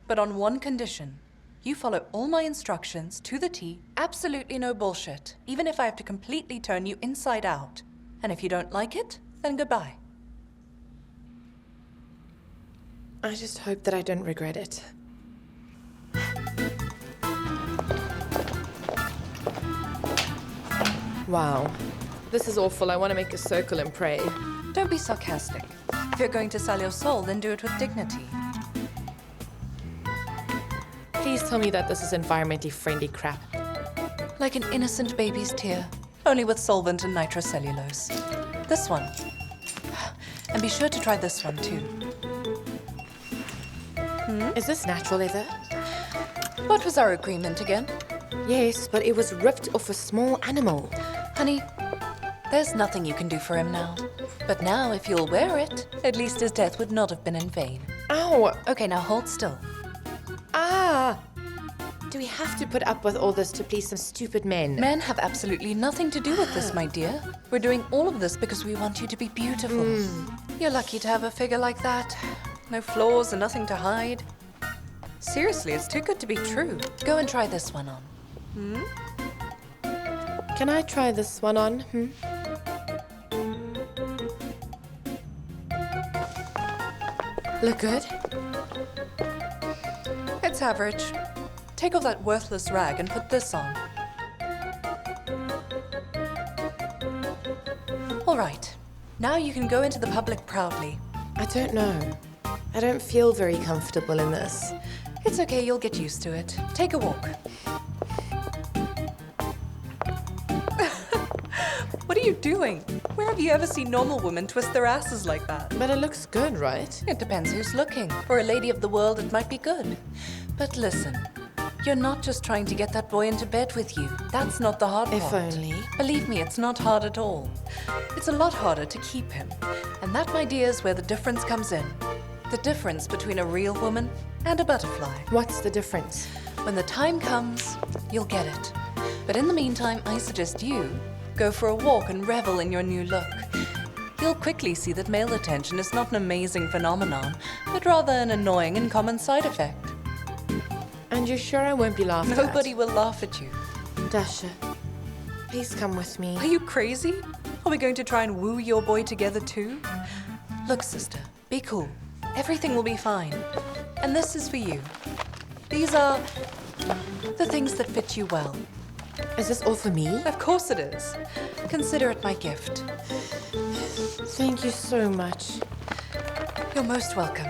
But on one condition. You follow all my instructions to the T, absolutely no bullshit, even if I have to completely turn you inside out. And if you don't like it, then goodbye. I just hope that I don't regret it. Wow. This is awful. I want to make a circle and pray. Don't be sarcastic. If you're going to sell your soul, then do it with dignity. Please tell me that this is environmentally friendly crap. Like an innocent baby's tear, only with solvent and nitrocellulose. This one. And be sure to try this one too. Is this natural leather? What was our agreement again? Yes, but it was ripped off a small animal. Honey, there's nothing you can do for him now. But now, if you'll wear it, at least his death would not have been in vain. Ow! Okay, now hold still. Ah! Do we have to put up with all this to please some stupid men? Men have absolutely nothing to do with this, my dear. We're doing all of this because we want you to be beautiful. You're lucky to have a figure like that. No flaws and nothing to hide. Seriously, it's too good to be true. Go and try this one on. Can I try this one on? Look good? It's average. Take off that worthless rag and put this on. All right. Now you can go into the public proudly. I don't know. I don't feel very comfortable in this. It's okay, you'll get used to it. Take a walk. What are you doing? Where have you ever seen normal women twist their asses like that? But it looks good, right? It depends who's looking. For a lady of the world, it might be good. But listen, you're not just trying to get that boy into bed with you. That's not the hard part. If only. Believe me, it's not hard at all. It's a lot harder to keep him. And that, my dear, is where the difference comes in. The difference between a real woman and a butterfly. What's the difference? When the time comes, you'll get it. But in the meantime, I suggest you go for a walk and revel in your new look. You'll quickly see that male attention is not an amazing phenomenon, but rather an annoying and common side effect. And you're sure I won't be laughed at? Nobody will laugh at you. Dasha, please come with me. Are you crazy? Are we going to try and woo your boy together too? Look, sister, be cool. Everything will be fine. And this is for you. These are the things that fit you well. Is this all for me? Of course it is. Consider it my gift. Thank you so much. You're most welcome.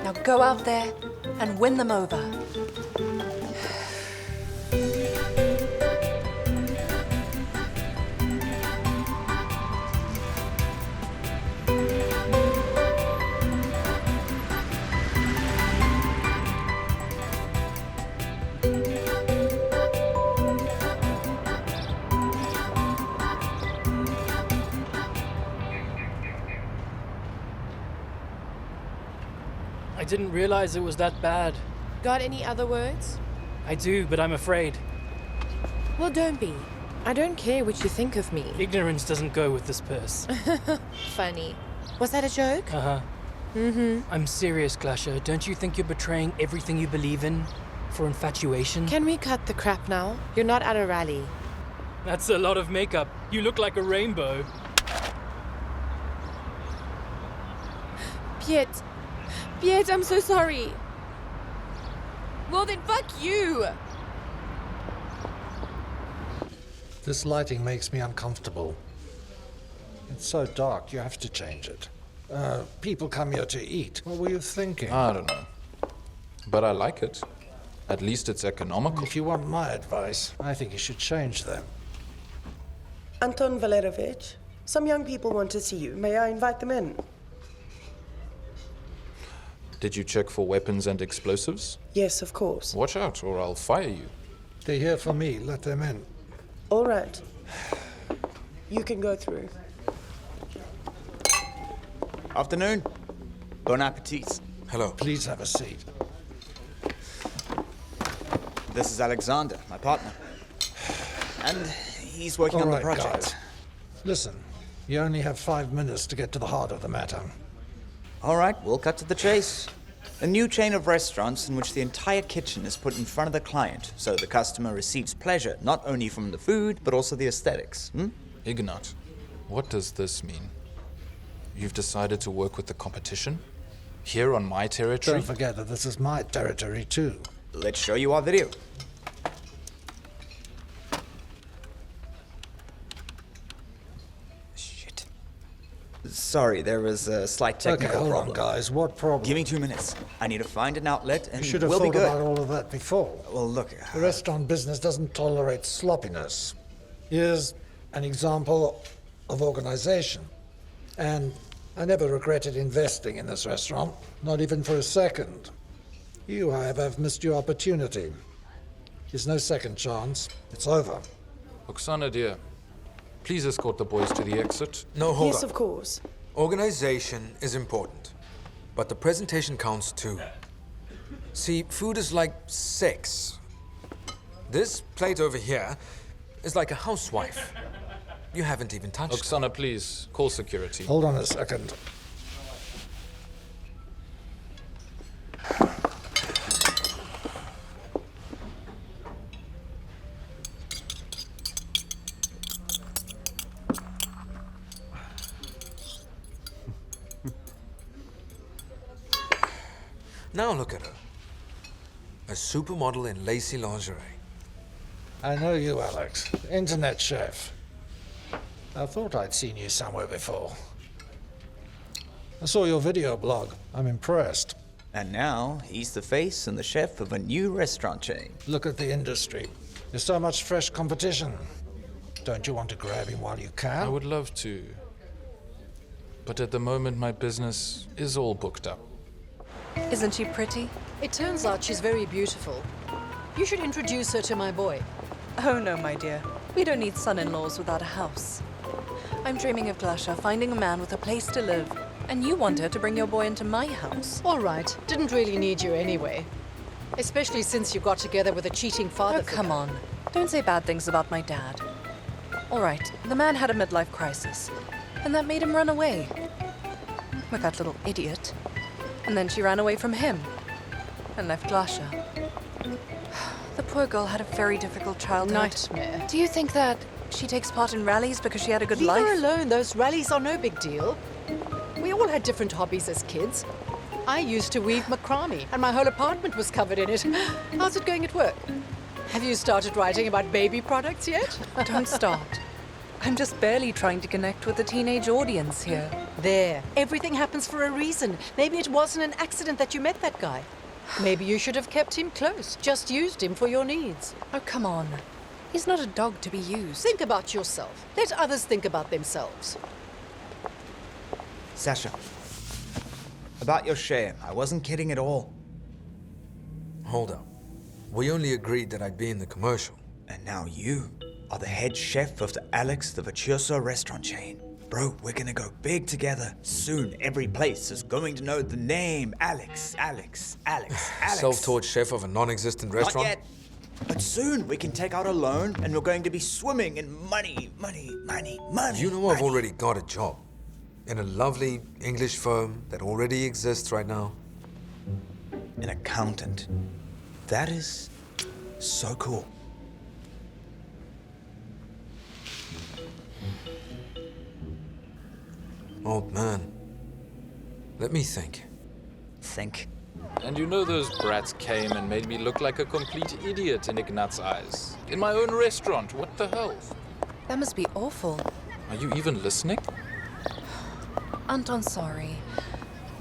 Now go out there and win them over. I didn't realize it was that bad. Got any other words? I do, but I'm afraid. Well, don't be. I don't care what you think of me. Ignorance doesn't go with this purse. Funny. Was that a joke? Uh-huh. Mm-hmm. I'm serious, Glasha. Don't you think you're betraying everything you believe in for infatuation? Can we cut the crap now? You're not at a rally. That's a lot of makeup. You look like a rainbow. Piet, I'm so sorry. Well then, fuck you! This lighting makes me uncomfortable. It's so dark, you have to change it. People come here to eat. What were you thinking? I don't know. But I like it. At least it's economical. If you want my advice, I think you should change them. Anton Valerovich, some young people want to see you. May I invite them in? Did you check for weapons and explosives? Yes, of course. Watch out, or I'll fire you. They're here for me. Let them in. All right. You can go through. Afternoon. Bon appetit. Hello. Please have a seat. This is Alexander, my partner. And he's working on the project. Guys. Listen, you only have 5 minutes to get to the heart of the matter. All right, we'll cut to the chase. A new chain of restaurants in which the entire kitchen is put in front of the client, so the customer receives pleasure not only from the food, but also the aesthetics. Ignat, what does this mean? You've decided to work with the competition? Here on my territory? Don't forget that this is my territory too. Let's show you our video. Shit. Sorry, there was a slight technical problem. Okay, hold on, guys. What problem? Give me 2 minutes. I need to find an outlet, and You should have we'll be thought good. about all of that before. Well, look. The restaurant business doesn't tolerate sloppiness. Here's an example of organization. And I never regretted investing in this restaurant, not even for a second. You, however, have missed your opportunity. There's no second chance. It's over. Oksana, dear, please escort the boys to the exit. No, hold Yes, on. of course. Organization is important, but the presentation counts too. See, food is like sex. This plate over here is like a housewife. You haven't even touched it. Oksana, please, call security. Hold on a second. Now look at her. A supermodel in lacy lingerie. I know you, Alex. Internet chef. I thought I'd seen you somewhere before. I saw your video blog. I'm impressed. And now, he's the face and the chef of a new restaurant chain. Look at the industry. There's so much fresh competition. Don't you want to grab him while you can? I would love to. But at the moment, my business is all booked up. Isn't she pretty? It turns out she's very beautiful. You should introduce her to my boy. Oh no, my dear. We don't need son-in-laws without a house. I'm dreaming of Glasha finding a man with a place to live And you want her to bring your boy into my house. All right, didn't really need you anyway. Especially since you got together with a cheating father. Oh, come on. Don't say bad things about my dad. All right, the man had a midlife crisis, and that made him run away. With that little idiot. And then she ran away from him, and left Glasha. The poor girl had a very difficult childhood. Nightmare. Do you think that she takes part in rallies because she had a good life? Leave her alone. Those rallies are no big deal. We all had different hobbies as kids. I used to weave macrame, and my whole apartment was covered in it. How's it going at work? Have you started writing about baby products yet? Don't start. I'm just barely trying to connect with the teenage audience here. There. Everything happens for a reason. Maybe it wasn't an accident that you met that guy. Maybe you should have kept him close. Just used him for your needs. Oh, come on. He's not a dog to be used. Think about yourself. Let others think about themselves. Sasha, about your share, I wasn't kidding at all. Hold up. We only agreed that I'd be in the commercial. And now you are the head chef of the Alex the Virtuoso restaurant chain. Bro, we're gonna go big together. Soon, every place is going to know the name Alex. Self-taught chef of a non-existent restaurant? Not yet. But soon, we can take out a loan and we're going to be swimming in money. You know I've already got a job. In a lovely English firm that already exists right now. An accountant. That is so cool. Old man. Let me think. Think? And you know those brats came and made me look like a complete idiot in Ignat's eyes. In my own restaurant, what the hell? That must be awful. Are you even listening? Anton, sorry.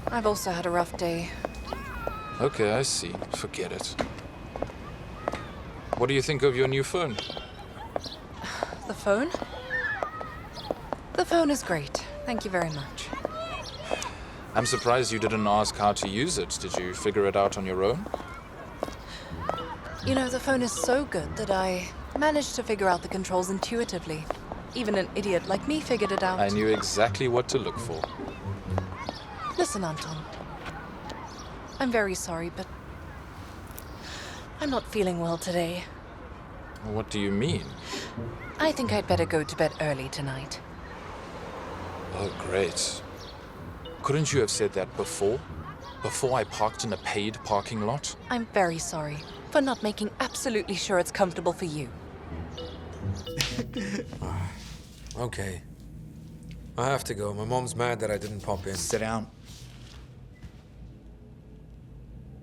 I've also had a rough day. Okay, I see. Forget it. What do you think of your new phone? The phone? The phone is great. Thank you very much. I'm surprised you didn't ask how to use it. Did you figure it out on your own? You know, the phone is so good that I managed to figure out the controls intuitively. Even an idiot like me figured it out. I knew exactly what to look for. Listen, Anton. I'm very sorry, but I'm not feeling well today. What do you mean? I think I'd better go to bed early tonight. Oh, great. Couldn't you have said that before? Before I parked in a paid parking lot? I'm very sorry for not making absolutely sure it's comfortable for you. Okay. I have to go. My mom's mad that I didn't pop in. Sit down.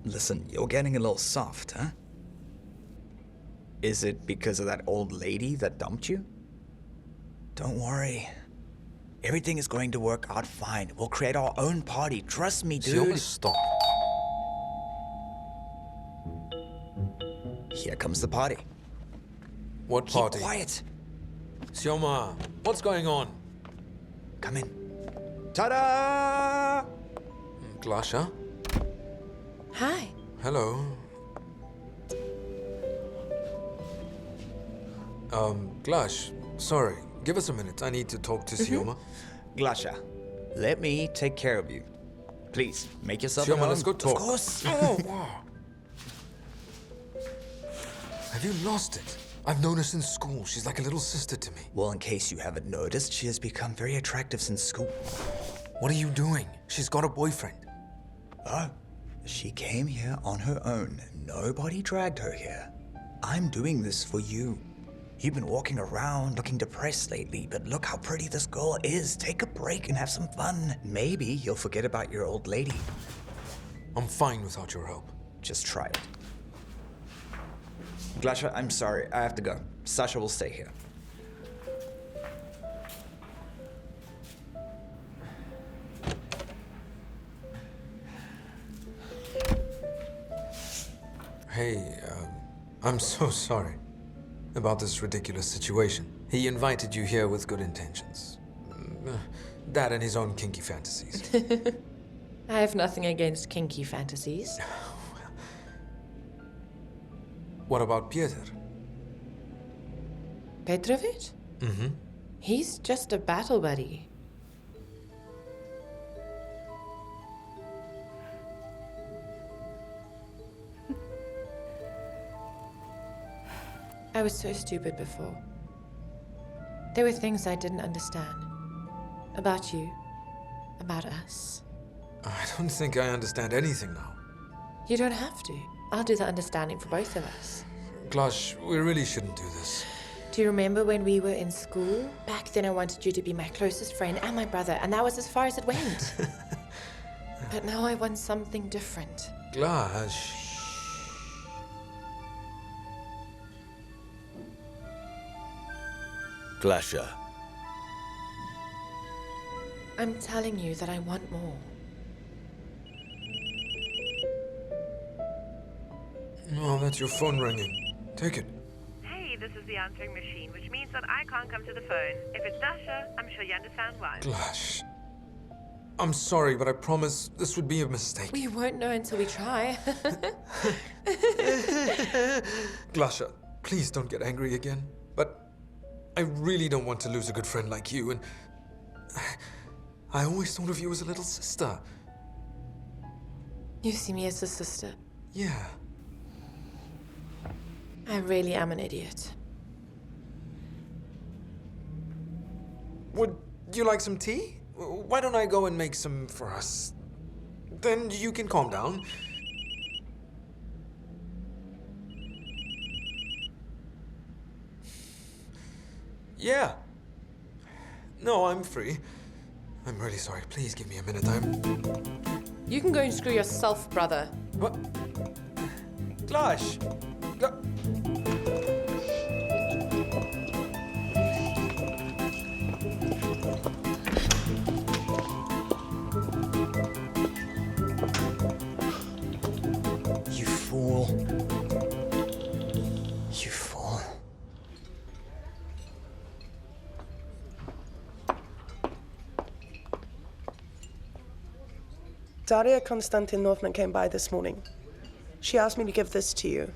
Listen, you're getting a little soft, huh? Is it because of that old lady that dumped you? Don't worry. Everything is going to work out fine. We'll create our own party. Trust me, dude. Sioma, stop. Here comes the party. What party? Keep quiet. Sioma, what's going on? Come in. Ta-da! Glasha? Hi. Hello. Glash, sorry. Give us a minute. I need to talk to Sioma. Glasha, let me take care of you. Please, make yourself Sioma, at home. let's go talk. Of course. Oh, wow. Have you lost it? I've known her since school. She's like a little sister to me. Well, in case you haven't noticed, she has become very attractive since school. What are you doing? She's got a boyfriend. Oh, she came here on her own. Nobody dragged her here. I'm doing this for you. You've been walking around looking depressed lately, but look how pretty this girl is. Take a break and have some fun. Maybe you'll forget about your old lady. I'm fine without your help. Just try it. Glasha, I'm sorry. I have to go. Sasha will stay here. Hey, I'm so sorry about this ridiculous situation. He invited you here with good intentions. That and his own kinky fantasies. I have nothing against kinky fantasies. What about Peter? Petrovich? Mm-hmm. He's just a battle buddy. I was so stupid before. There were things I didn't understand. About you. About us. I don't think I understand anything now. You don't have to. I'll do the understanding for both of us. Glash, we really shouldn't do this. Do you remember when we were in school? Back then I wanted you to be my closest friend and my brother, and that was as far as it went. But now I want something different. Glash. Glasha. I'm telling you that I want more. Oh, that's your phone ringing. Take it. Hey, this is the answering machine, which means that I can't come to the phone. If it's Dasha, I'm sure you understand why. Glash. I'm sorry, but I promise this would be a mistake. We won't know until we try. Glasha, please don't get angry again. But I really don't want to lose a good friend like you, and I always thought of you as a little sister. You see me as a sister? Yeah. I really am an idiot. Would you like some tea? Why don't I go and make some for us? Then you can calm down. Yeah. No, I'm free. I'm really sorry. Please give me a minute. You can go and screw yourself, brother. What? Glash! You fool. You fool. Daria Konstantinovna came by this morning. She asked me to give this to you.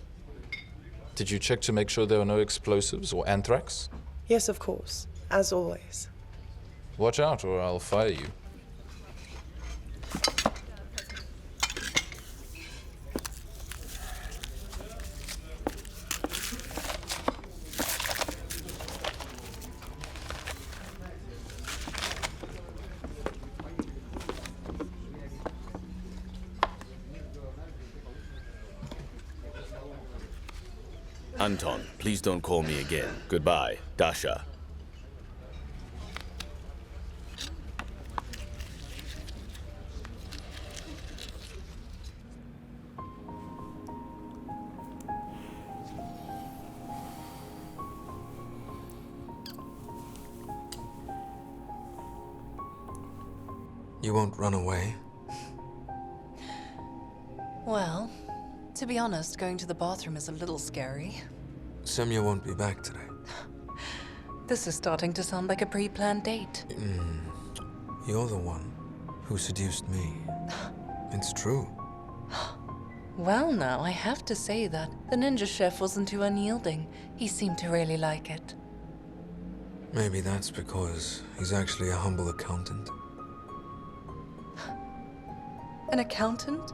Did you check to make sure there were no explosives or anthrax? Yes, of course. As always. Watch out or I'll fire you. Anton, please don't call me again. Goodbye, Dasha. You won't run away? Well, to be honest, going to the bathroom is a little scary. Semya won't be back today. This is starting to sound like a pre-planned date. You're the one who seduced me. It's true. Well now, I have to say that the ninja chef wasn't too unyielding. He seemed to really like it. Maybe that's because he's actually a humble accountant. An accountant?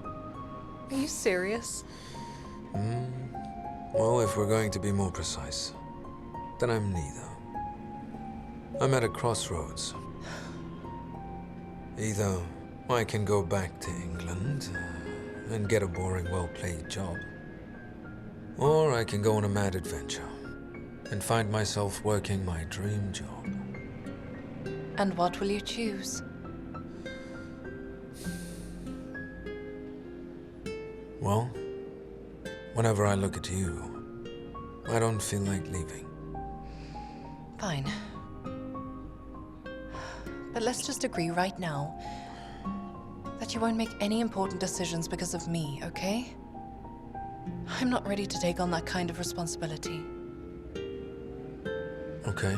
Are you serious? Well, if we're going to be more precise, then I'm neither. I'm at a crossroads. Either I can go back to England and get a boring, well-paid job, or I can go on a mad adventure and find myself working my dream job. And what will you choose? Well, whenever I look at you, I don't feel like leaving. Fine. But let's just agree right now that you won't make any important decisions because of me, okay? I'm not ready to take on that kind of responsibility. Okay.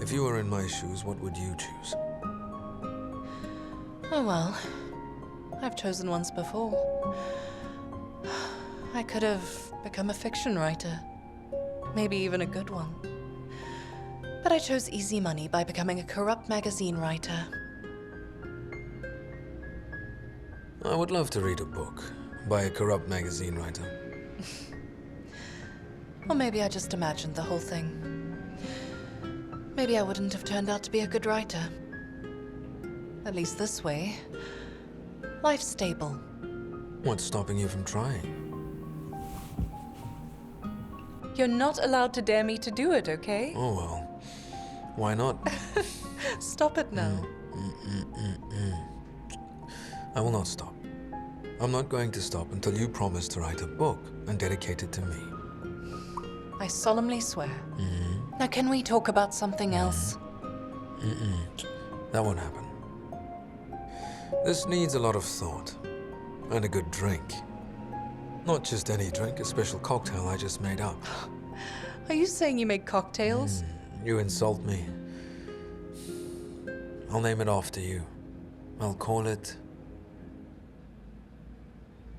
If you were in my shoes, what would you choose? Oh well, I've chosen once before. I could have become a fiction writer. Maybe even a good one. But I chose easy money by becoming a corrupt magazine writer. I would love to read a book by a corrupt magazine writer. Or maybe I just imagined the whole thing. Maybe I wouldn't have turned out to be a good writer. At least this way, life's stable. What's stopping you from trying? You're not allowed to dare me to do it, okay? Oh well. Why not? Stop it now. I will not stop. I'm not going to stop until you promise to write a book and dedicate it to me. I solemnly swear. Now can we talk about something else? That won't happen. This needs a lot of thought. And a good drink. Not just any drink, a special cocktail I just made up. Are you saying you make cocktails? You insult me. I'll name it after you. I'll call it...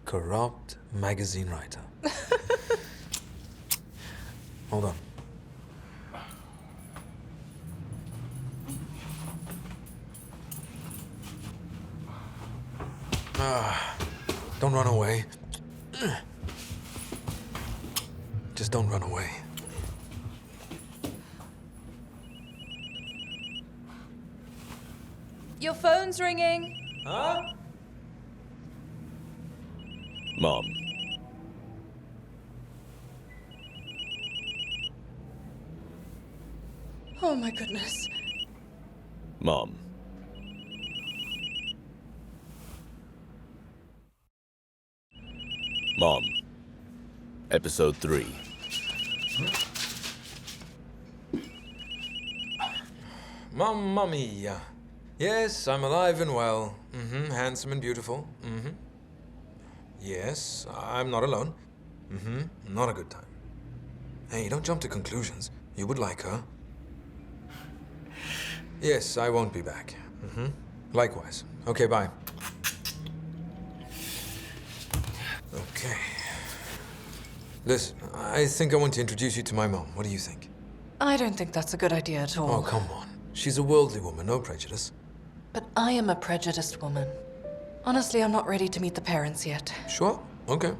Corrupt Magazine Writer. Hold on. Don't run away. Just don't run away. Your phone's ringing. Huh? Mom. Oh my goodness. Mom. Mom. Episode 3. Mamma mia. Yes, I'm alive and well. Handsome and beautiful. Yes, I'm not alone. Not a good time. Hey, don't jump to conclusions. You would like her. Yes, I won't be back. Likewise. Okay, bye. Okay. Listen, I think I want to introduce you to my mom. What do you think? I don't think that's a good idea at all. Oh, come on. She's a worldly woman, no prejudice. But I am a prejudiced woman. Honestly, I'm not ready to meet the parents yet. Sure, okay.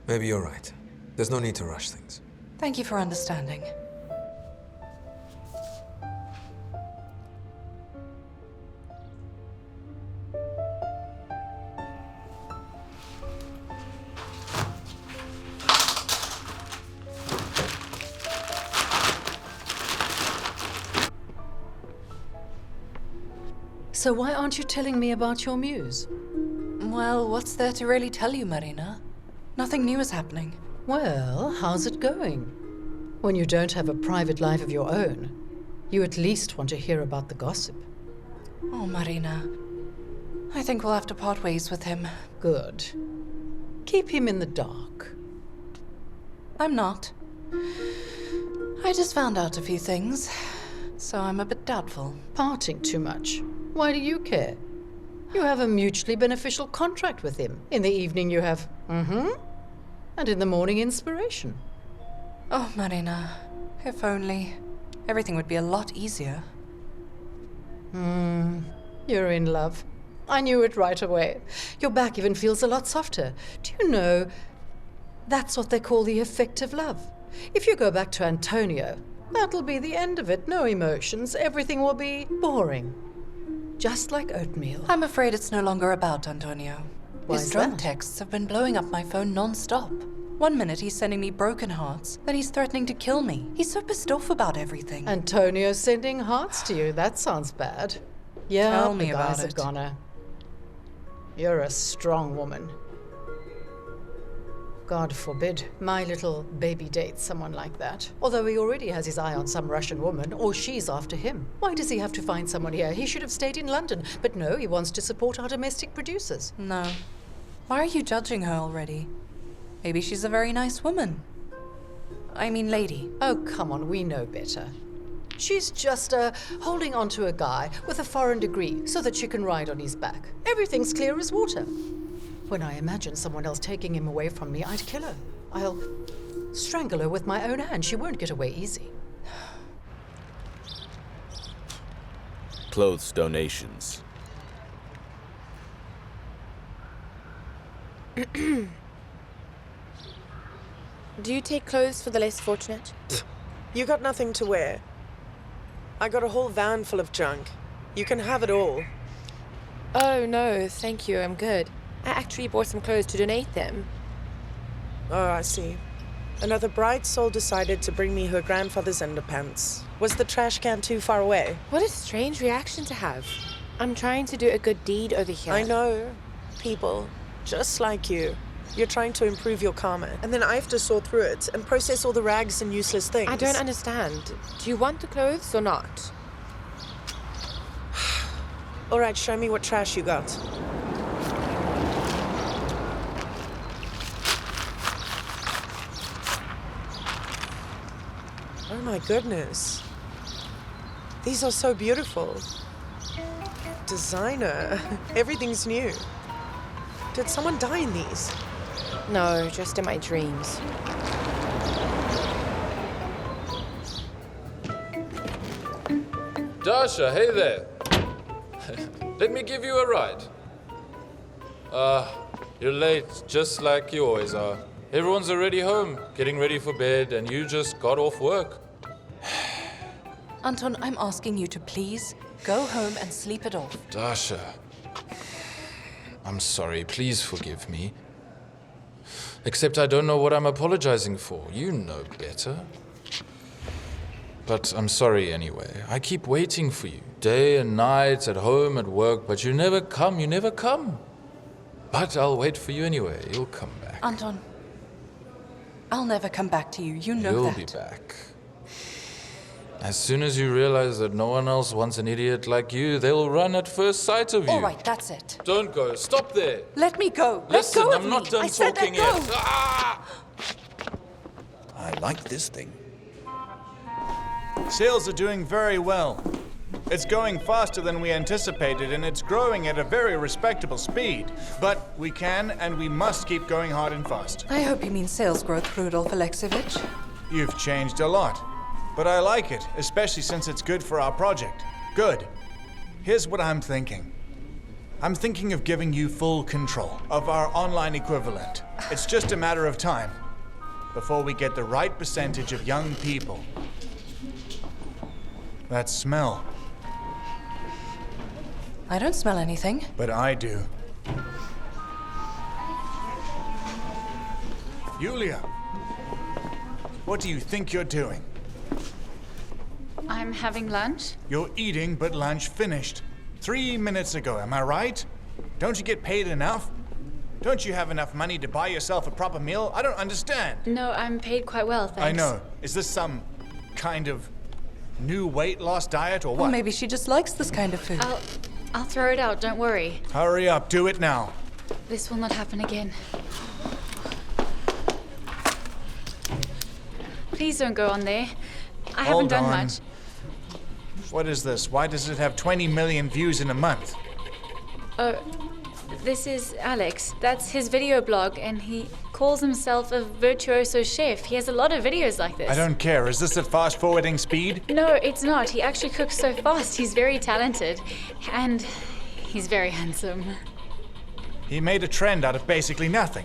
Maybe you're right. There's no need to rush things. Thank you for understanding. So why aren't you telling me about your muse? Well, what's there to really tell you, Marina? Nothing new is happening. Well, how's it going? When you don't have a private life of your own, you at least want to hear about the gossip. Oh, Marina. I think we'll have to part ways with him. Good. Keep him in the dark. I'm not. I just found out a few things, so I'm a bit doubtful. Parting too much. Why do you care? You have a mutually beneficial contract with him. In the evening you have and in the morning inspiration. Oh, Marina, if only everything would be a lot easier. You're in love. I knew it right away. Your back even feels a lot softer. Do you know, that's what they call the effect of love. If you go back to Antonio, that'll be the end of it. No emotions. Everything will be boring. Just like oatmeal. I'm afraid it's no longer about Antonio. Why His is drunk that? texts have been blowing up my phone non-stop. One minute he's sending me broken hearts, then he's threatening to kill me. He's so pissed off about everything. Antonio's sending hearts to you. That sounds bad. Yeah, Tell me the about guys are it. gonna. You're a strong woman. God forbid my little baby dates someone like that. Although he already has his eye on some Russian woman, or she's after him. Why does he have to find someone here? He should have stayed in London. But no, he wants to support our domestic producers. No. Why are you judging her already? Maybe she's a very nice woman. I mean, lady. Oh, come on, we know better. She's just holding on to a guy with a foreign degree so that she can ride on his back. Everything's clear as water. When I imagine someone else taking him away from me, I'd kill her. I'll strangle her with my own hand. She won't get away easy. Clothes donations. Do you take clothes for the less fortunate? You got nothing to wear. I got a whole van full of junk. You can have it all. Oh, no, thank you, I'm good. I actually bought some clothes to donate them. Oh, I see. Another bright soul decided to bring me her grandfather's underpants. Was the trash can too far away? What a strange reaction to have. I'm trying to do a good deed over here. I know. People, just like you. You're trying to improve your karma, and then I have to sort through it and process all the rags and useless things. I don't understand. Do you want the clothes or not? All right, show me what trash you got. Oh my goodness. These are so beautiful. Designer. Everything's new. Did someone die in these? No, just in my dreams. Dasha, hey there. Let me give you a ride. You're late, just like you always are. Everyone's already home, getting ready for bed, and you just got off work. Anton, I'm asking you to please go home and sleep it off. Dasha, I'm sorry, please forgive me. Except I don't know what I'm apologizing for. You know better. But I'm sorry anyway. I keep waiting for you. Day and night, at home, at work, but you never come. But I'll wait for you anyway. You'll come back. Anton, I'll never come back to you. You know You'll that. be back. As soon as you realize that no one else wants an idiot like you, they'll run at first sight of you. All right, that's it. Don't go. Stop there. Let me go. Listen, let go of I'm not me. done I said talking let go. yet. Ah! I like this thing. Sales are doing very well. It's going faster than we anticipated, and it's growing at a very respectable speed. But we can and we must keep going hard and fast. I hope you mean sales growth, Rudolf Alexeyevich. You've changed a lot. But I like it, especially since it's good for our project. Good. Here's what I'm thinking. I'm thinking of giving you full control of our online equivalent. It's just a matter of time before we get the right percentage of young people. That smell. I don't smell anything. But I do. Yulia, what do you think you're doing? I'm having lunch. You're eating, but lunch finished 3 minutes ago, am I right? Don't you get paid enough? Don't you have enough money to buy yourself a proper meal? I don't understand. No, I'm paid quite well, thanks. I know. Is this some kind of new weight loss diet or what? Or maybe she just likes this kind of food. I'll throw it out, don't worry. Hurry up, do it now. This will not happen again. Please don't go on there. I haven't done much. What is this? Why does it have 20 million views in a month? Oh, this is Alex. That's his video blog, and he calls himself a virtuoso chef. He has a lot of videos like this. I don't care. Is this at fast forwarding speed? No, it's not. He actually cooks so fast. He's very talented. And he's very handsome. He made a trend out of basically nothing.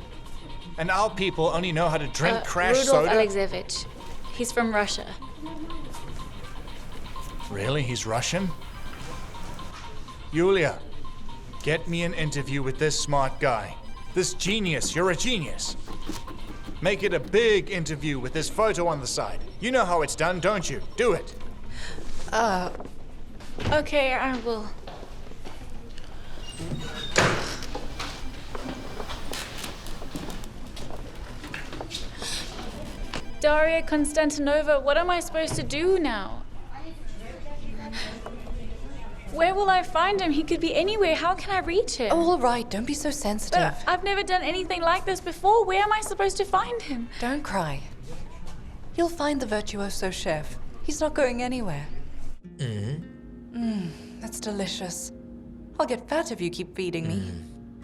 And our people only know how to drink crash Rudolf soda. Alexeyevich. He's from Russia. Really? He's Russian? Yulia, get me an interview with this smart guy. This genius. You're a genius. Make it a big interview with this photo on the side. You know how it's done, don't you? Do it. Okay, I will. Daria Konstantinova, what am I supposed to do now? Where will I find him? He could be anywhere. How can I reach him? Oh, all right, don't be so sensitive. But I've never done anything like this before. Where am I supposed to find him? Don't cry. You'll find the virtuoso chef. He's not going anywhere. That's delicious. I'll get fat if you keep feeding me.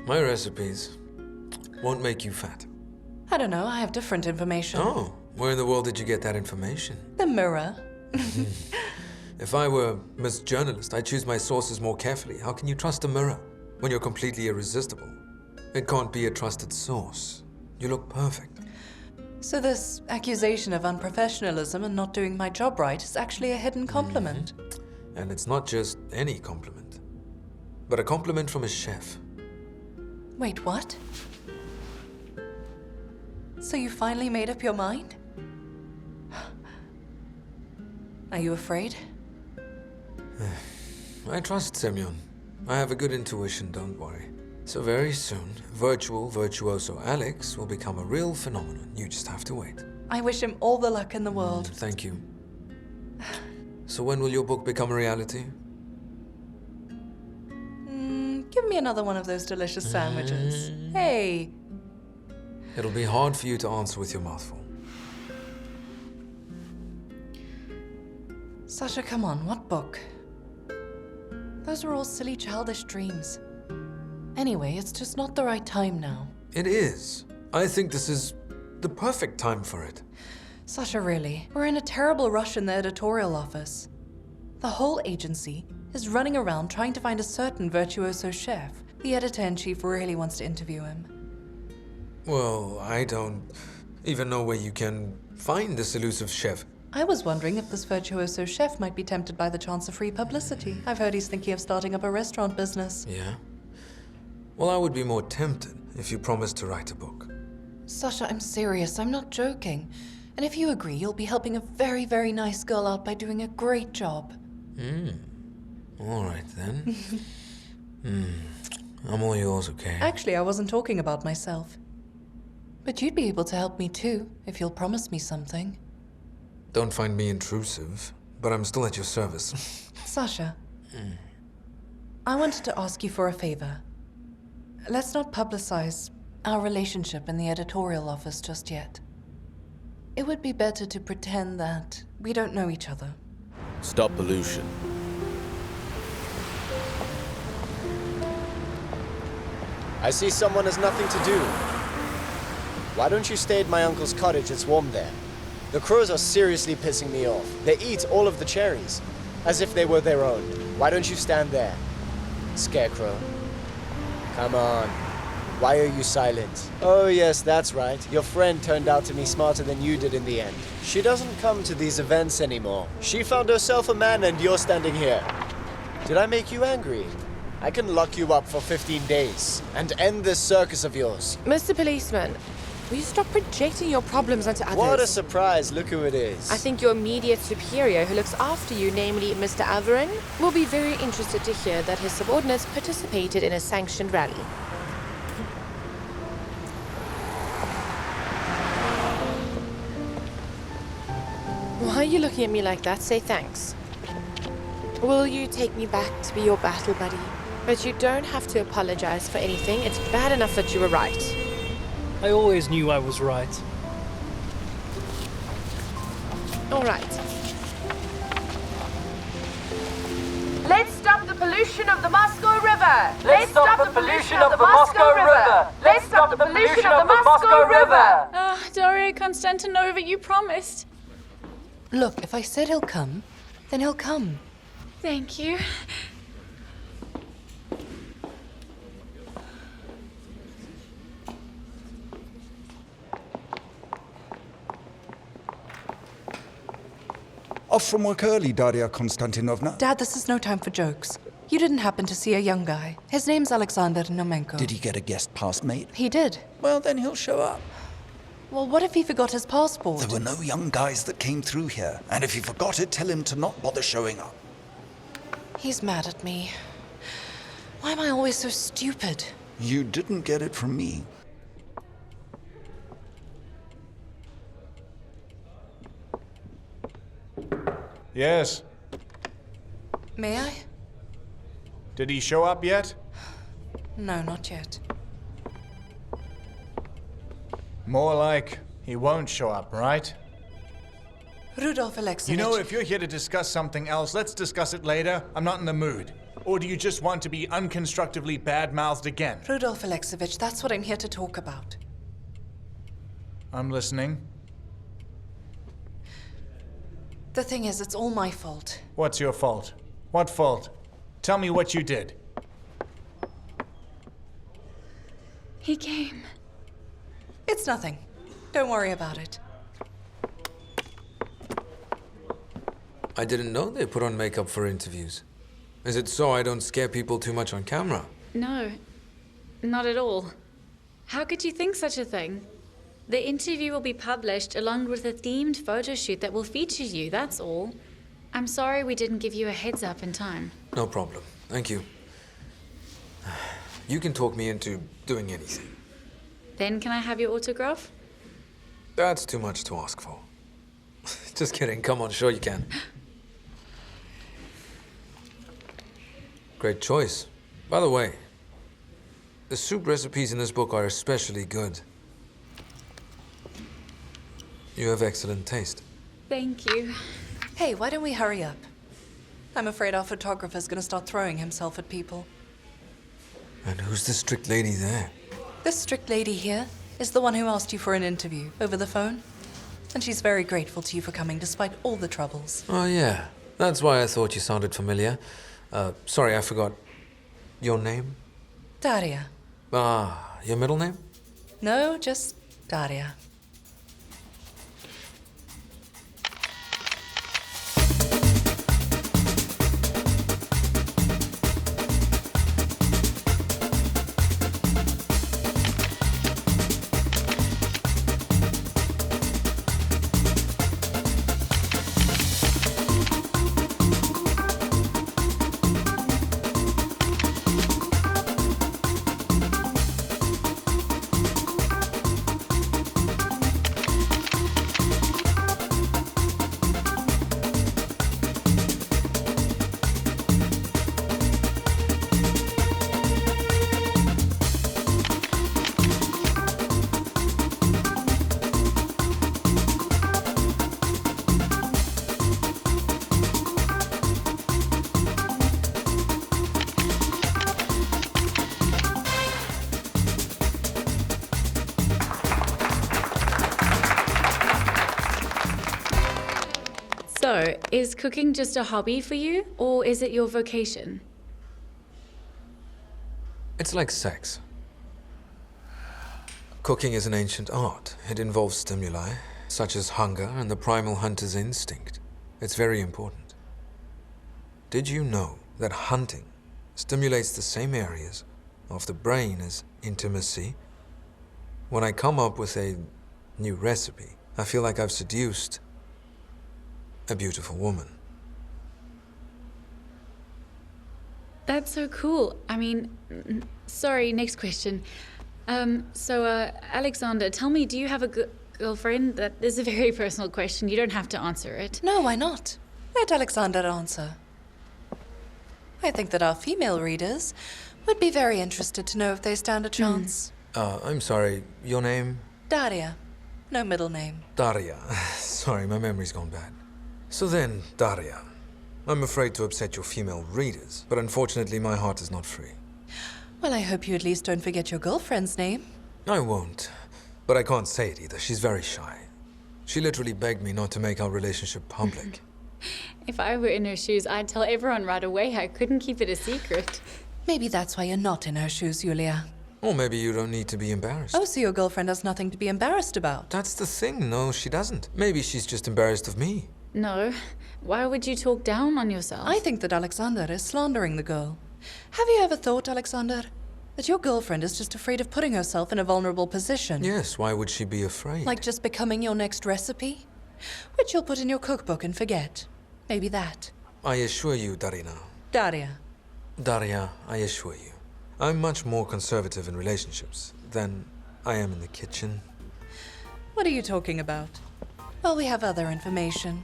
My recipes won't make you fat. I don't know, I have different information. Oh, where in the world did you get that information? The Mirror. If I were Miss Journalist, I'd choose my sources more carefully. How can you trust a mirror when you're completely irresistible? It can't be a trusted source. You look perfect. So this accusation of unprofessionalism and not doing my job right is actually a hidden compliment. And it's not just any compliment, but a compliment from a chef. Wait, what? So you finally made up your mind? Are you afraid? I trust Semyon. I have a good intuition, don't worry. So very soon, virtual virtuoso Alex will become a real phenomenon. You just have to wait. I wish him all the luck in the world. Thank you. So when will your book become a reality? Give me another one of those delicious sandwiches. Hey! It'll be hard for you to answer with your mouth full. Sasha, come on, what book? Those are all silly, childish dreams. Anyway, it's just not the right time now. It is. I think this is the perfect time for it. Sasha, really, we're in a terrible rush in the editorial office. The whole agency is running around trying to find a certain virtuoso chef. The editor-in-chief really wants to interview him. Well, I don't even know where you can find this elusive chef. I was wondering if this virtuoso chef might be tempted by the chance of free publicity. I've heard he's thinking of starting up a restaurant business. Yeah? Well, I would be more tempted if you promised to write a book. Sasha, I'm serious. I'm not joking. And if you agree, you'll be helping a very, very nice girl out by doing a great job. All right, then. I'm all yours, okay? Actually, I wasn't talking about myself. But you'd be able to help me too, if you'll promise me something. Don't find me intrusive, but I'm still at your service. Sasha, I wanted to ask you for a favor. Let's not publicize our relationship in the editorial office just yet. It would be better to pretend that we don't know each other. Stop pollution. I see someone has nothing to do. Why don't you stay at my uncle's cottage? It's warm there. The crows are seriously pissing me off. They eat all of the cherries, as if they were their own. Why don't you stand there? Scarecrow. Come on. Why are you silent? Oh yes, that's right. Your friend turned out to be smarter than you did in the end. She doesn't come to these events anymore. She found herself a man and you're standing here. Did I make you angry? I can lock you up for 15 days and end this circus of yours. Mr. Policeman, will you stop projecting your problems onto others? What a surprise. Look who it is. I think your immediate superior who looks after you, namely Mr. Averin, will be very interested to hear that his subordinates participated in a sanctioned rally. Why are you looking at me like that? Say thanks. Will you take me back to be your battle buddy? But you don't have to apologize for anything. It's bad enough that you were right. I always knew I was right. All right. Let's stop the pollution of the Moscow River! Let's stop the pollution of the Moscow River! Let's stop the pollution of the Moscow River! Ah, Daria Konstantinova, you promised. Look, if I said he'll come, then he'll come. Thank you. Off from work early, Daria Konstantinovna. Dad, this is no time for jokes. You didn't happen to see a young guy. His name's Alexander Nomenko. Did he get a guest pass, mate? He did. Well, then he'll show up. Well, what if he forgot his passport? There were no young guys that came through here. And if he forgot it, tell him to not bother showing up. He's mad at me. Why am I always so stupid? You didn't get it from me. Yes. May I? Did he show up yet? No, not yet. More like he won't show up, right? Rudolf Alexeyevich. You know, if you're here to discuss something else, let's discuss it later. I'm not in the mood. Or do you just want to be unconstructively bad-mouthed again? Rudolf Alexeyevich, that's what I'm here to talk about. I'm listening. The thing is, it's all my fault. What's your fault? What fault? Tell me what you did. He came. It's nothing. Don't worry about it. I didn't know they put on makeup for interviews. Is it so I don't scare people too much on camera? No, not at all. How could you think such a thing? The interview will be published along with a themed photo shoot that will feature you, that's all. I'm sorry we didn't give you a heads up in time. No problem. Thank you. You can talk me into doing anything. Then can I have your autograph? That's too much to ask for. Just kidding. Come on, sure you can. Great choice. By the way, the soup recipes in this book are especially good. You have excellent taste. Thank you. Hey, why don't we hurry up? I'm afraid our photographer's gonna start throwing himself at people. And who's the strict lady there? This strict lady here is the one who asked you for an interview over the phone. And she's very grateful to you for coming despite all the troubles. Oh, yeah. That's why I thought you sounded familiar. Sorry, I forgot. Your name? Daria. Ah, your middle name? No, just Daria. So, is cooking just a hobby for you, or is it your vocation? It's like sex. Cooking is an ancient art. It involves stimuli, such as hunger and the primal hunter's instinct. It's very important. Did you know that hunting stimulates the same areas of the brain as intimacy? When I come up with a new recipe, I feel like I've seduced a beautiful woman. That's so cool. I mean, sorry, next question. Alexander, tell me, do you have a girlfriend? That is a very personal question. You don't have to answer it. No, why not? Let Alexander answer. I think that our female readers would be very interested to know if they stand a chance. I'm sorry, your name? Daria. No middle name. Daria. Sorry, my memory's gone bad. So then, Daria, I'm afraid to upset your female readers, but unfortunately my heart is not free. Well, I hope you at least don't forget your girlfriend's name. I won't, but I can't say it either. She's very shy. She literally begged me not to make our relationship public. If I were in her shoes, I'd tell everyone right away. I couldn't keep it a secret. Maybe that's why you're not in her shoes, Julia. Or maybe you don't need to be embarrassed. Oh, so your girlfriend has nothing to be embarrassed about? That's the thing. No, she doesn't. Maybe she's just embarrassed of me. No. Why would you talk down on yourself? I think that Alexander is slandering the girl. Have you ever thought, Alexander, that your girlfriend is just afraid of putting herself in a vulnerable position? Yes, why would she be afraid? Like just becoming your next recipe? Which you'll put in your cookbook and forget. Maybe that. I assure you, Daria, I assure you, I'm much more conservative in relationships than I am in the kitchen. What are you talking about? Well, we have other information.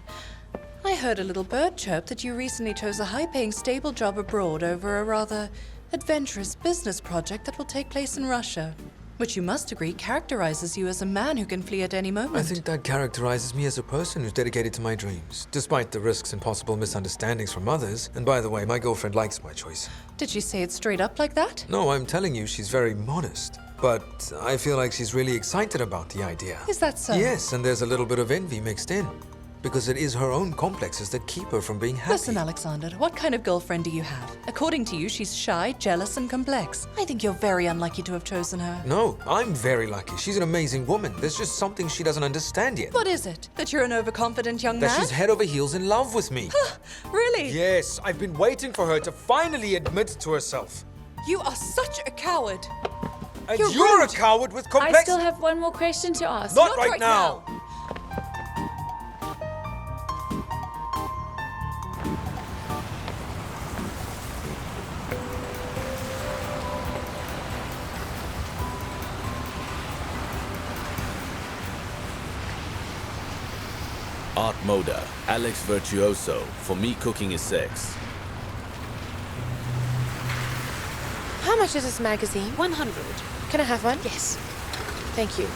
I heard a little bird chirp that you recently chose a high-paying, stable job abroad over a rather adventurous business project that will take place in Russia, which you must agree characterizes you as a man who can flee at any moment. I think that characterizes me as a person who's dedicated to my dreams, despite the risks and possible misunderstandings from others. And by the way, my girlfriend likes my choice. Did she say it straight up like that? No, I'm telling you, she's very modest. But I feel like she's really excited about the idea. Is that so? Yes, and there's a little bit of envy mixed in. because it is her own complexes that keep her from being happy. Listen, Alexander, what kind of girlfriend do you have? According to you, she's shy, jealous, and complex. I think you're very unlucky to have chosen her. No, I'm very lucky. She's an amazing woman. There's just something she doesn't understand yet. What is it? That you're an overconfident young man? That she's head over heels in love with me. Really? Yes, I've been waiting for her to finally admit to herself. You are such a coward. And You're you're rude. a coward with I complex... still have one more question to ask. Not right now. Art Moda, Alex Virtuoso. For me, cooking is sex. How much is this magazine? 100. Can I have one? Yes. Thank you.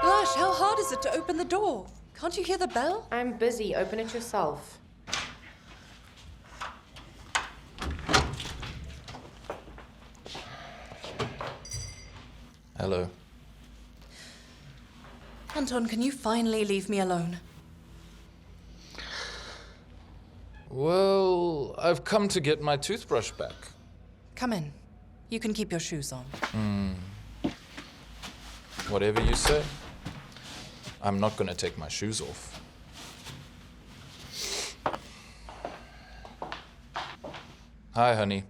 Gosh, how hard is it to open the door? Can't you hear the bell? I'm busy. Open it yourself. Hello. Anton, can you finally leave me alone? Well, I've come to get my toothbrush back. Come in. You can keep your shoes on. Whatever you say. I'm not gonna take my shoes off. Hi, honey.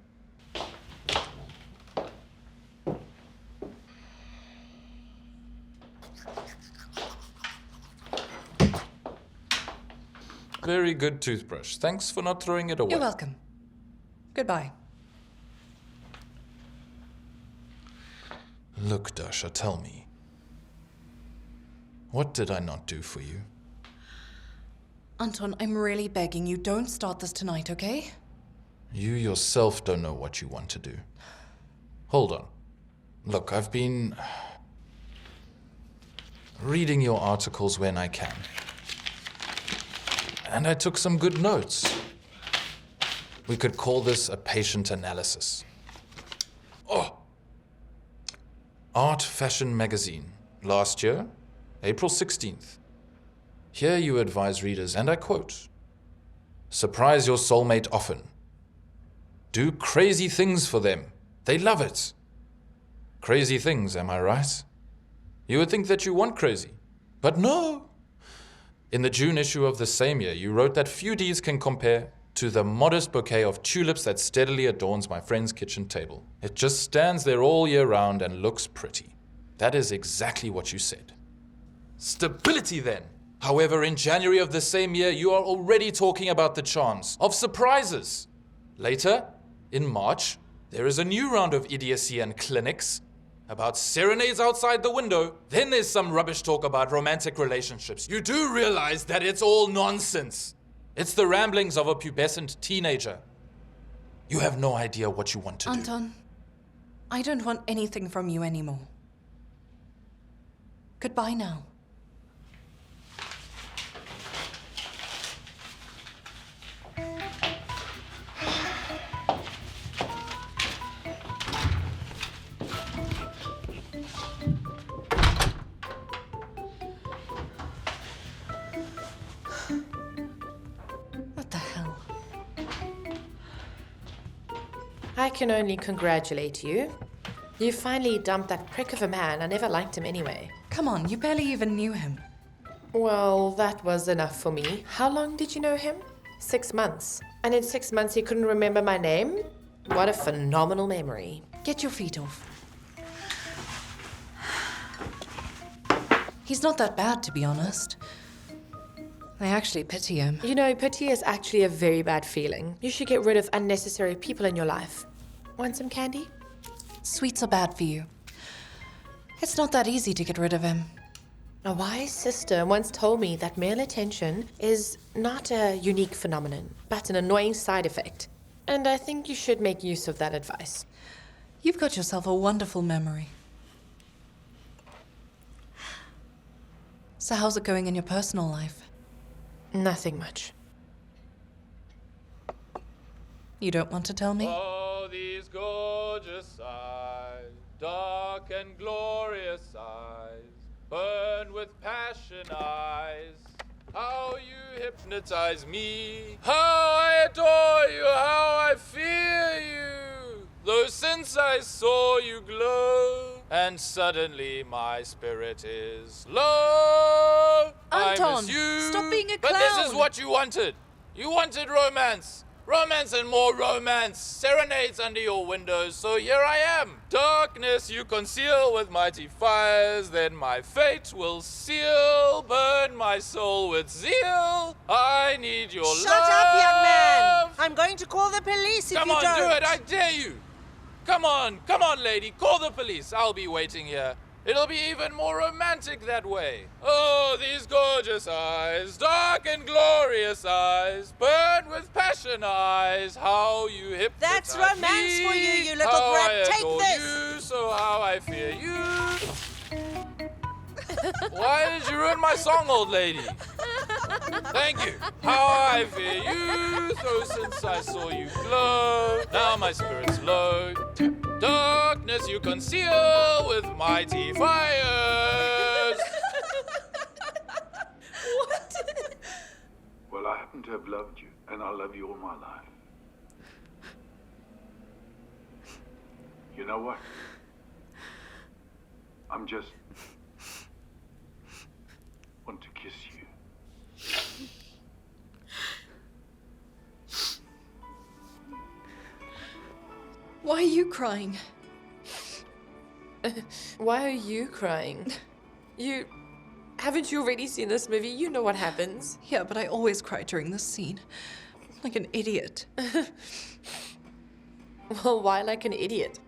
Very good toothbrush. Thanks for not throwing it away. You're welcome. Goodbye. Look, Dasha, tell me. What did I not do for you? Anton, I'm really begging you, don't start this tonight, okay? You yourself don't know what you want to do. Hold on. Look, I've been reading your articles when I can. And I took some good notes. We could call this a patient analysis. Oh! Art Fashion Magazine, last year, April 16th. Here you advise readers, and I quote, "Surprise your soulmate often. Do crazy things for them. They love it." Crazy things, am I right? You would think that you want crazy, but no. In the June issue of the same year, you wrote that few deeds can compare to the modest bouquet of tulips that steadily adorns my friend's kitchen table. It just stands there all year round and looks pretty. That is exactly what you said. Stability, then. However, in January of the same year, you are already talking about the charms of surprises. Later, in March, there is a new round of idiocy and clinics about serenades outside the window. Then there's some rubbish talk about romantic relationships. You do realize that it's all nonsense. It's the ramblings of a pubescent teenager. You have no idea what you want to do. Anton, I don't want anything from you anymore. Goodbye now. What the hell? I can only congratulate you. You finally dumped that prick of a man. I never liked him anyway. Come on, you barely even knew him. Well, that was enough for me. How long did you know him? 6 months. And in 6 months he couldn't remember my name? What a phenomenal memory. Get your feet off. He's not that bad, to be honest. I actually pity him. You know, pity is actually a very bad feeling. You should get rid of unnecessary people in your life. Want some candy? Sweets are bad for you. It's not that easy to get rid of him. A wise sister once told me that male attention is not a unique phenomenon, but an annoying side effect. And I think you should make use of that advice. You've got yourself a wonderful memory. So how's it going in your personal life? Nothing much. You don't want to tell me? Oh, these gorgeous eyes, dark and glorious eyes, burn with passion eyes. How you hypnotize me, how I adore you, how I fear you. Though since I saw you glow, and suddenly my spirit is low. I Anton, miss you. stop being a But clown. this is what you wanted. You wanted romance. Romance and more romance. Serenades under your windows, so here I am. Darkness you conceal with mighty fires, then my fate will seal. Burn my soul with zeal. I need your love. Shut up, young man! I'm going to call the police if Come you on, don't. do it, I dare you. Come on, lady, call the police. I'll be waiting here. It'll be even more romantic that way. Oh, these gorgeous eyes, dark and glorious eyes, burn with passion eyes, how you hypnotize That's romance me, for you little how brat. I Take adore this. you, so how I fear you. Why did you ruin my song, old lady? Thank you. How I fear you, so since I saw you glow, now my spirit's low. Darkness you conceal with mighty fires. Well, I happen to have loved you, and I'll love you all my life. You know what? I'm just want to kiss you. Why are you crying? Why are you crying? Haven't you already seen this movie? You know what happens. Yeah, but I always cry during this scene. Like an idiot. Well, why like an idiot?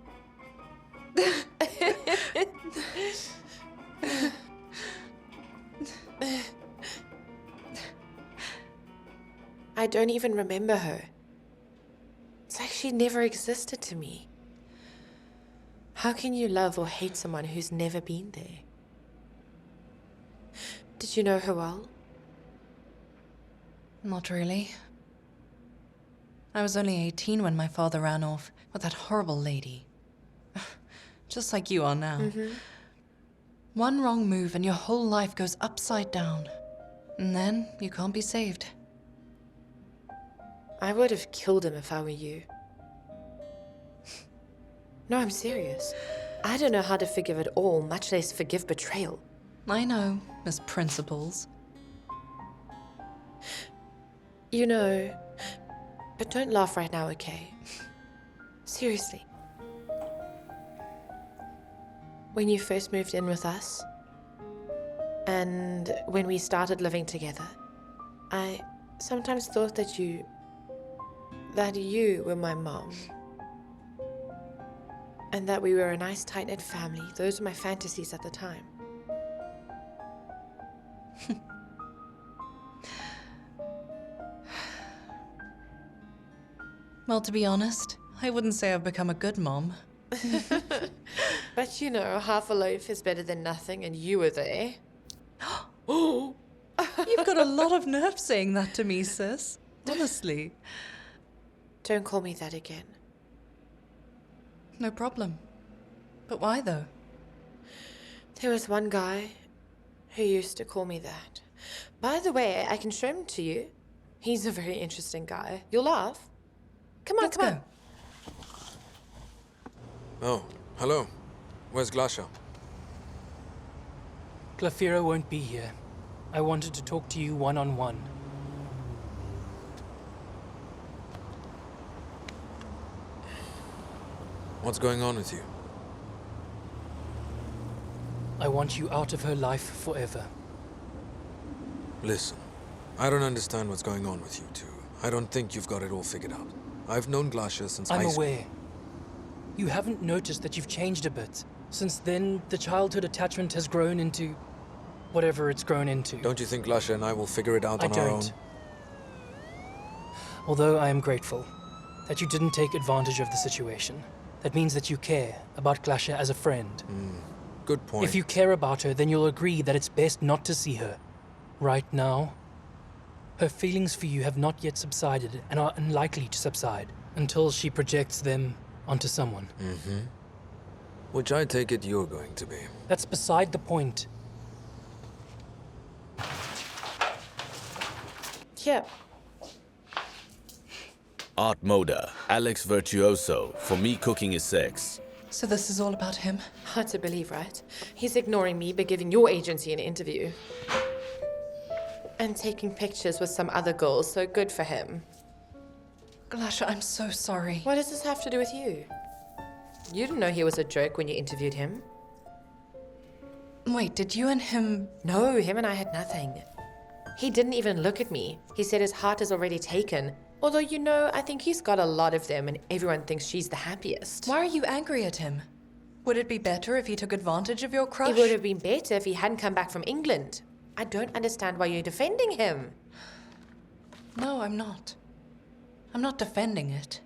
I don't even remember her. It's like she never existed to me. How can you love or hate someone who's never been there? Did you know her well? Not really. I was only 18 when my father ran off with that horrible lady. Just like you are now. Mm-hmm. One wrong move and your whole life goes upside down. And then you can't be saved. I would have killed him if I were you. No, I'm serious. I don't know how to forgive at all, much less forgive betrayal. I know, Miss Principles. You know, but don't laugh right now, okay? Seriously. When you first moved in with us, and when we started living together, I sometimes thought that you were my mom. And that we were a nice, tight-knit family. Those were my fantasies at the time. Well, to be honest, I wouldn't say I've become a good mom. But you know, half a loaf is better than nothing, and you were there. Oh! You've got a lot of nerve saying that to me, sis. Honestly. Don't call me that again. No problem. But why, though? There was one guy who used to call me that. By the way, I can show him to you. He's a very interesting guy. You'll laugh. Come on, come on. Oh, hello. Where's Glasha? Glafira won't be here. I wanted to talk to you one-on-one. What's going on with you? I want you out of her life forever. Listen, I don't understand what's going on with you two. I don't think you've got it all figured out. I've known Glasha since I'm high school. aware. You haven't noticed that you've changed a bit. Since then, the childhood attachment has grown into whatever it's grown into. Don't you think Glasha and I will figure it out on our own? Although I am grateful that you didn't take advantage of the situation. That means that you care about Glasha as a friend. Good point. If you care about her, then you'll agree that it's best not to see her. Right now, her feelings for you have not yet subsided and are unlikely to subside Until she projects them onto someone. Mm-hmm. Which I take it you're going to be. That's beside the point. Here. Art Moda, Alex Virtuoso. For me, cooking is sex. So this is all about him? Hard to believe, right? He's ignoring me but giving your agency an interview. And taking pictures with some other girls, so good for him. Glasha, I'm so sorry. What does this have to do with you? You didn't know he was a joke when you interviewed him. Wait, did you and him... No, him and I had nothing. He didn't even look at me. He said his heart is already taken. Although, you know, I think he's got a lot of them and everyone thinks she's the happiest. Why are you angry at him? Would it be better if he took advantage of your crush? It would have been better if he hadn't come back from England. I don't understand why you're defending him. No, I'm not. I'm not defending it.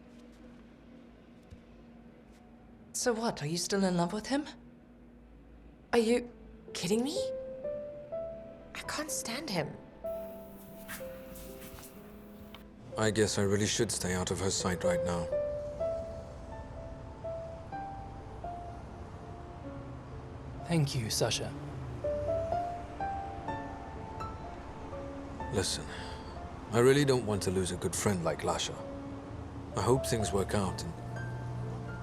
So what, are you still in love with him? Are you kidding me? I can't stand him. I guess I really should stay out of her sight right now. Thank you, Sasha. Listen, I really don't want to lose a good friend like Lasha. I hope things work out and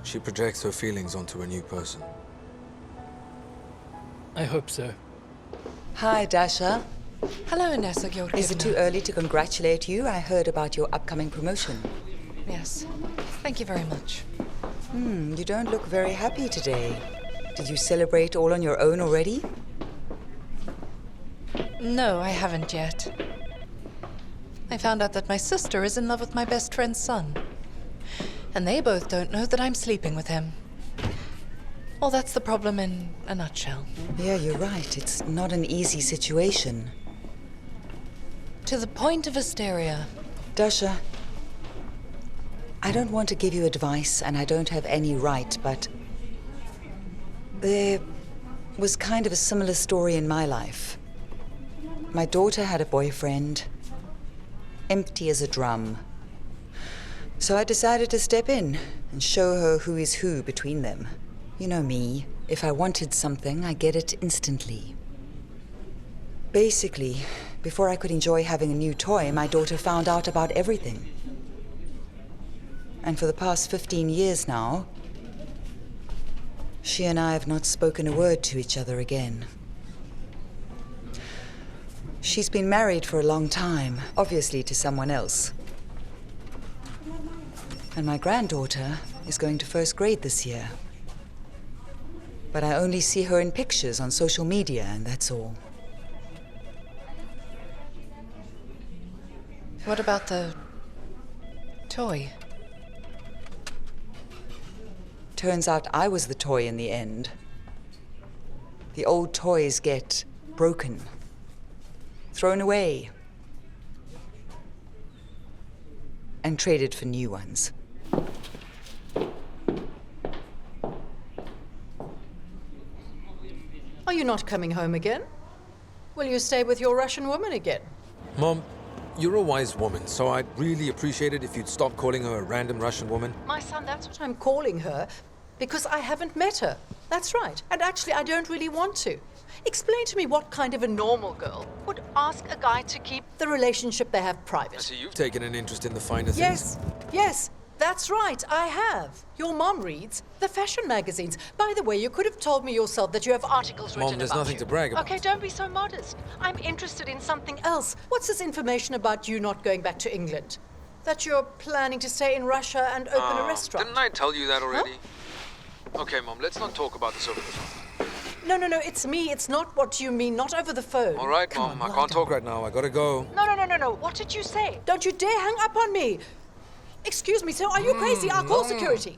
she projects her feelings onto a new person. I hope so. Hi, Dasha. Hello, Inessa Georgievna. Is it too early to congratulate you? I heard about your upcoming promotion. Yes. Thank you very much. You don't look very happy today. Did you celebrate all on your own already? No, I haven't yet. I found out that my sister is in love with my best friend's son. And they both don't know that I'm sleeping with him. Well, that's the problem in a nutshell. Yeah, you're right. It's not an easy situation. To the point of hysteria. Dasha, I don't want to give you advice, and I don't have any right, but there was kind of a similar story in my life. My daughter had a boyfriend, empty as a drum. So I decided to step in and show her who is who between them. You know me. If I wanted something, I get it instantly. Basically, before I could enjoy having a new toy, my daughter found out about everything. And for the past 15 years now, she and I have not spoken a word to each other again. She's been married for a long time, obviously to someone else. And my granddaughter is going to first grade this year. But I only see her in pictures on social media, and that's all. What about the toy? Turns out I was the toy in the end. The old toys get broken, thrown away, and traded for new ones. Are you not coming home again? Will you stay with your Russian woman again? Mom, you're a wise woman, so I'd really appreciate it if you'd stop calling her a random Russian woman. My son, that's what I'm calling her, because I haven't met her. That's right. And actually, I don't really want to. Explain to me what kind of a normal girl would ask a guy to keep the relationship they have private. I see you've taken an interest in the finer Yes, things. yes, that's right, I have. Your mom reads the fashion magazines. By the way, you could have told me yourself that you have articles written about you. Mom, there's nothing to brag about. Okay, don't be so modest. I'm interested in something else. What's this information about you not going back to England? That you're planning to stay in Russia and open a restaurant? Didn't I tell you that already? Huh? Okay, Mom, let's not talk about this over the phone. No, it's me. It's not what you mean, not over the phone. All right, Mom, I can't talk right now. I gotta go. No. What did you say? Don't you dare hang up on me. Excuse me, sir, are you crazy? I'll call security.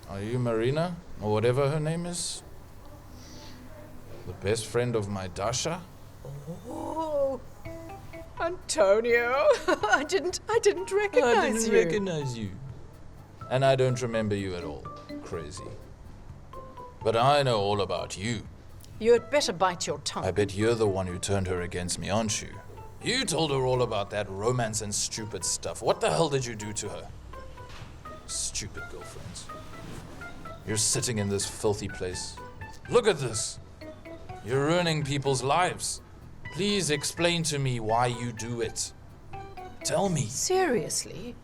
Are you Marina, or whatever her name is? The best friend of my Dasha? Oh, Antonio, I didn't recognize you. Recognize you. And I don't remember you at all. Crazy. But I know all about you. You had better bite your tongue. I bet you're the one who turned her against me, aren't you? You told her all about that romance and stupid stuff. What the hell did you do to her? Stupid girlfriends. You're sitting in this filthy place. Look at this. You're ruining people's lives. Please explain to me why you do it. Tell me. Seriously?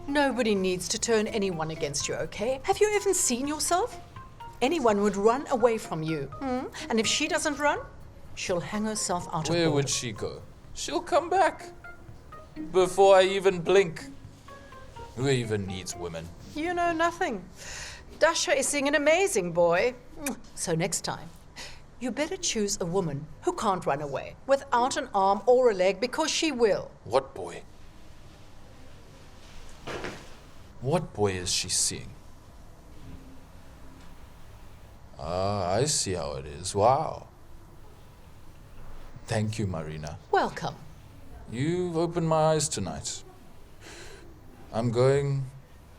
Nobody needs to turn anyone against you, okay? Have you even seen yourself? Anyone would run away from you. And if she doesn't run, she'll hang herself out of Where order. would she go? She'll come back. Before I even blink. Who even needs women? You know nothing. Dasha is seeing an amazing boy. So next time, you better choose a woman who can't run away without an arm or a leg, because she will. What boy? What boy is she seeing? Ah, I see how it is. Wow. Thank you, Marina. Welcome. You've opened my eyes tonight. I'm going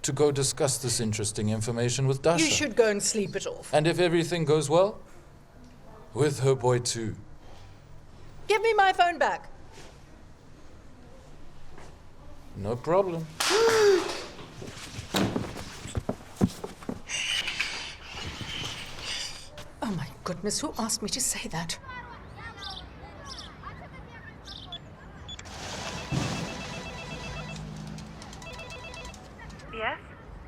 to go discuss this interesting information with Dasha. You should go and sleep it off. And if everything goes well, with her boy too. Give me my phone back. No problem. Oh my goodness, who asked me to say that? Yes?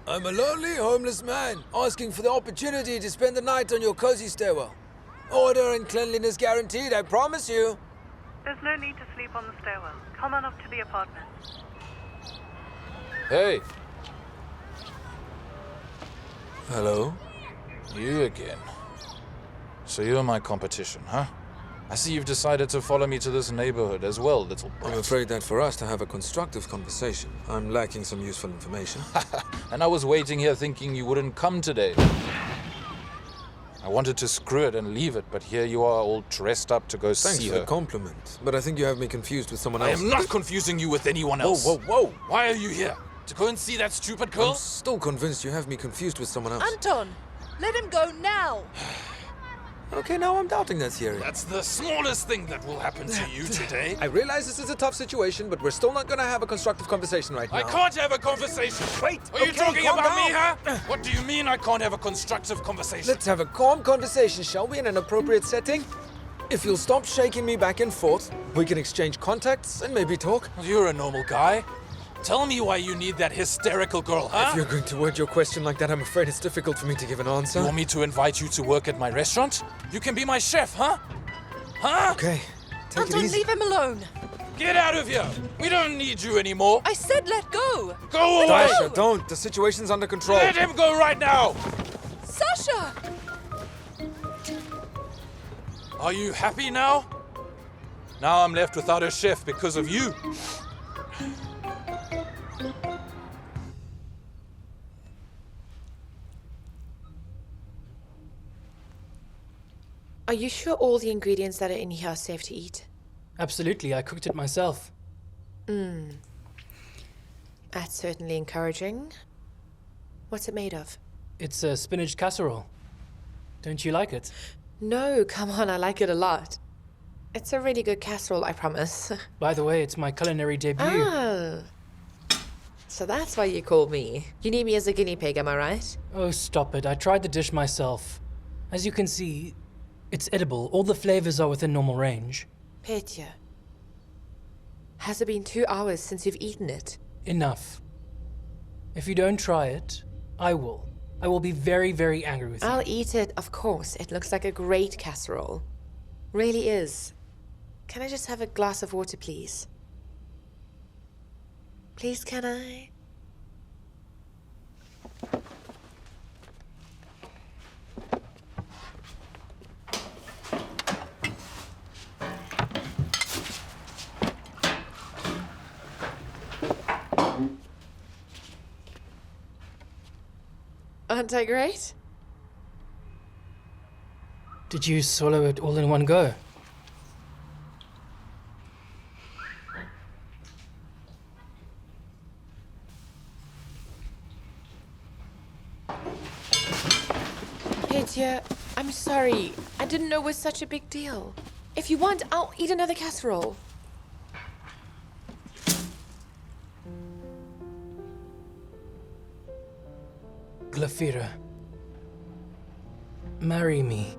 I'm a lonely, homeless man, asking for the opportunity to spend the night on your cozy stairwell. Order and cleanliness guaranteed, I promise you. There's no need to sleep on the stairwell. Come on up to the apartment. Hey. Hello? You again. So you're my competition, huh? I see you've decided to follow me to this neighborhood as well, little brat. I'm afraid that for us to have a constructive conversation, I'm lacking some useful information. And I was waiting here thinking you wouldn't come today. I wanted to screw it and leave it, but here you are all dressed up to go Thanks see for her. the compliment, but I think you have me confused with someone else. I am not confusing you with anyone else. Whoa, whoa, whoa! Why are you here? To go and see that stupid girl? I'm still convinced you have me confused with someone else. Anton, let him go now. Okay, now I'm doubting that theory. That's the smallest thing that will happen to you today. I realize this is a tough situation, but we're still not gonna have a constructive conversation right now. I can't have a conversation. Wait, Are you okay, talking calm about me, down. huh? What do you mean I can't have a constructive conversation? Let's have a calm conversation, shall we, in an appropriate setting? If you'll stop shaking me back and forth, we can exchange contacts and maybe talk. You're a normal guy. Tell me why you need that hysterical girl, huh? If you're going to word your question like that, I'm afraid it's difficult for me to give an answer. You want me to invite you to work at my restaurant? You can be my chef, huh? Huh? Okay, take Anton, it easy. leave him alone. Get out of here! We don't need you anymore! I said let go. Go away! Dasha, don't. The situation's under control. Let him go right now! Sasha! Are you happy now? Now I'm left without a chef because of you. Are you sure all the ingredients that are in here are safe to eat? Absolutely, I cooked it myself. That's certainly encouraging. What's it made of? It's a spinach casserole. Don't you like it? No, come on, I like it a lot. It's a really good casserole, I promise. By the way, it's my culinary debut. Oh. So that's why you called me. You need me as a guinea pig, am I right? Oh, stop it. I tried the dish myself. As you can see, it's edible. All the flavors are within normal range. Petya. Has it been 2 hours since you've eaten it? Enough. If you don't try it, I will. I will be very, very angry with you. I'll eat it, of course. It looks like a great casserole. Really is. Can I just have a glass of water, please? Please, can I? Aren't I great? Did you swallow it all in one go? Petya, I'm sorry. I didn't know it was such a big deal. If you want, I'll eat another casserole. Glafira, marry me.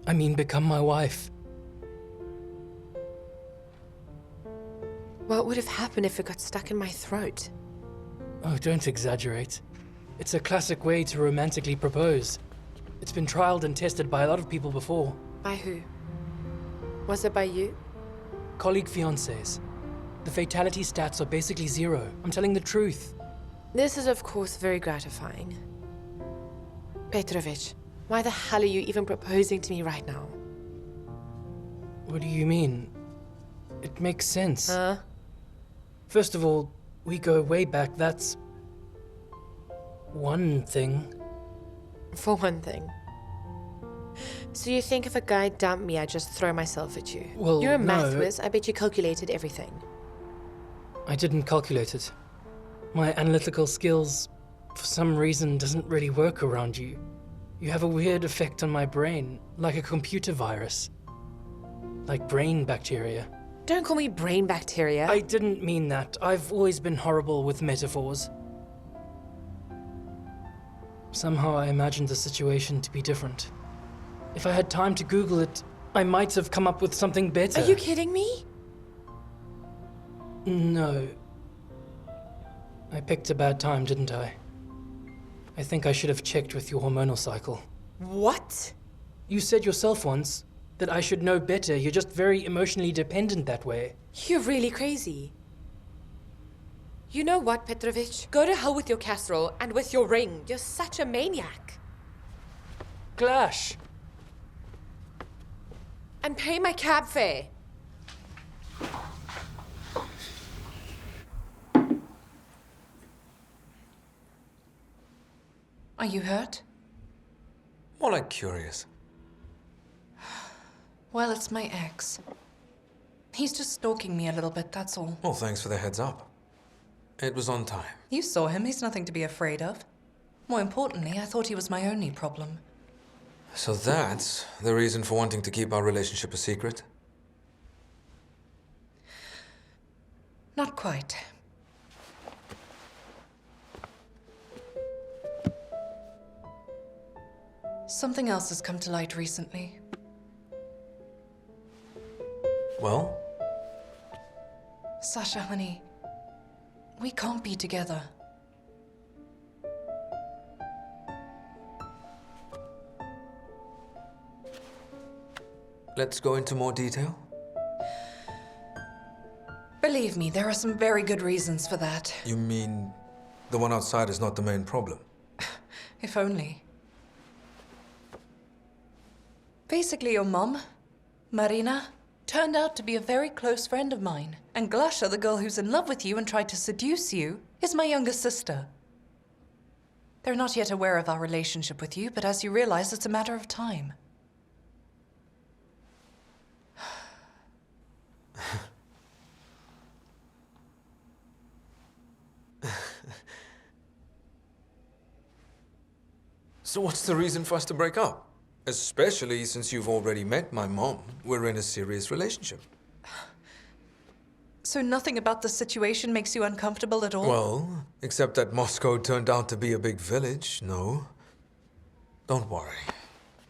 I mean, become my wife. What would have happened if it got stuck in my throat? Oh, don't exaggerate. It's a classic way to romantically propose. It's been trialed and tested by a lot of people before. By who? Was it by you? Colleague fiancés. The fatality stats are basically zero. I'm telling the truth. This is, of course, very gratifying. Petrovich, why the hell are you even proposing to me right now? What do you mean? It makes sense. Huh? First of all, we go way back. That's one thing. For one thing. So you think if a guy dumped me, I'd just throw myself at you? Well, You're a no. math whiz. I bet you calculated everything. I didn't calculate it. My analytical skills, for some reason, doesn't really work around you. You have a weird effect on my brain, like a computer virus. Like brain bacteria. Don't call me brain bacteria. I didn't mean that. I've always been horrible with metaphors. Somehow I imagined the situation to be different. If I had time to Google it, I might have come up with something better. Are you kidding me? No. I picked a bad time, didn't I? I think I should have checked with your hormonal cycle. What? You said yourself once that I should know better. You're just very emotionally dependent that way. You're really crazy. You know what, Petrovich? Go to hell with your casserole and with your ring. You're such a maniac. Glash! And pay my cab fare. Are you hurt? More like curious. Well, it's my ex. He's just stalking me a little bit, that's all. Well, thanks for the heads up. It was on time. You saw him, he's nothing to be afraid of. More importantly, I thought he was my only problem. So that's the reason for wanting to keep our relationship a secret? Not quite. Something else has come to light recently. Well? Sasha, honey, we can't be together. Let's go into more detail. Believe me, there are some very good reasons for that. You mean the one outside is not the main problem? If only. Basically, your mom, Marina, turned out to be a very close friend of mine. And Glasha, the girl who's in love with you and tried to seduce you, is my younger sister. They're not yet aware of our relationship with you, but as you realize, it's a matter of time. So what's the reason for us to break up? Especially since you've already met my mom. We're in a serious relationship. So nothing about the situation makes you uncomfortable at all? Well, except that Moscow turned out to be a big village, no. Don't worry.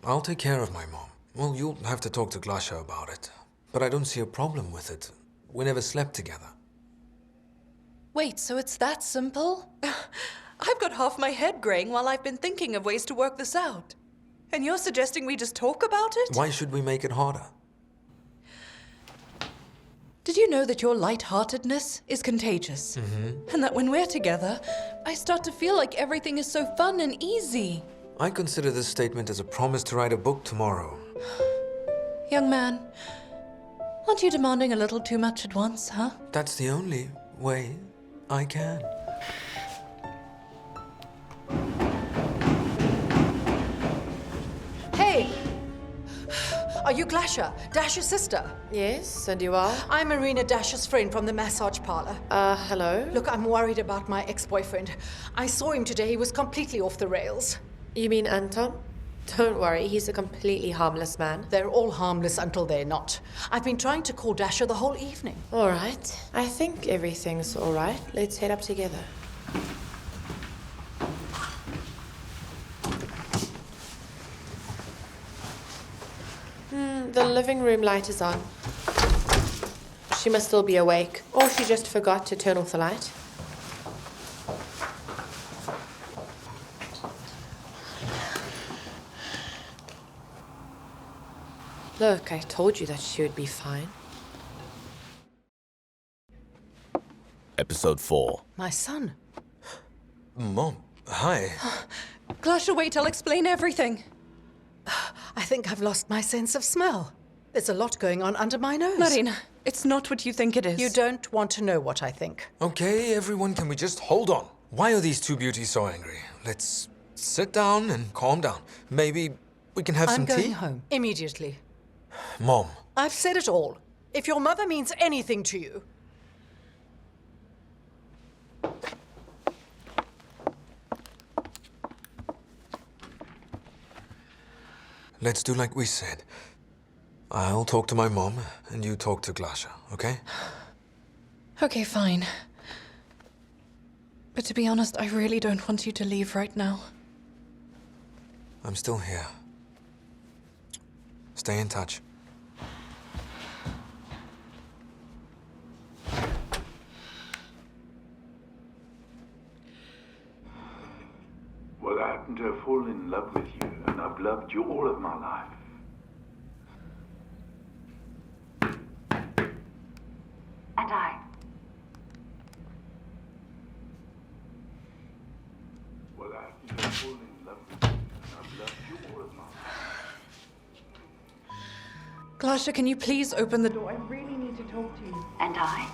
I'll take care of my mom. Well, you'll have to talk to Glasha about it. But I don't see a problem with it. We never slept together. Wait, so it's that simple? I've got half my head graying while I've been thinking of ways to work this out. And you're suggesting we just talk about it? Why should we make it harder? Did you know that your lightheartedness is contagious? Mm-hmm. And that when we're together, I start to feel like everything is so fun and easy. I consider this statement as a promise to write a book tomorrow. Young man, aren't you demanding a little too much at once, huh? That's the only way I can. Hey! Are you Glasha, Dasha's sister? Yes, and you are? I'm Marina, Dasha's friend from the massage parlor. Hello? Look, I'm worried about my ex-boyfriend. I saw him today. He was completely off the rails. You mean Anton? Don't worry, he's a completely harmless man. They're all harmless until they're not. I've been trying to call Dasha the whole evening. All right. I think everything's all right. Let's head up together. The living room light is on. She must still be awake, or she just forgot to turn off the light. Look, I told you that she would be fine. Episode 4. My son. Mom, hi. Glasha, wait, I'll explain everything. I think I've lost my sense of smell. There's a lot going on under my nose. Marina, it's not what you think it is. You don't want to know what I think. Okay, everyone, can we just hold on? Why are these two beauties so angry? Let's sit down and calm down. Maybe we can have some tea? I'm going home. Immediately. Mom. I've said it all. If your mother means anything to you... Let's do like we said. I'll talk to my mom, and you talk to Glasha, okay? Okay, fine. But to be honest, I really don't want you to leave right now. I'm still here. Stay in touch. Well, I happen to have fallen in love with you, and I've loved you all of my life. And I. Well, I happen to have fallen in love with you, and I've loved you all of my life. Glasha, can you please open the door? I really need to talk to you. And I.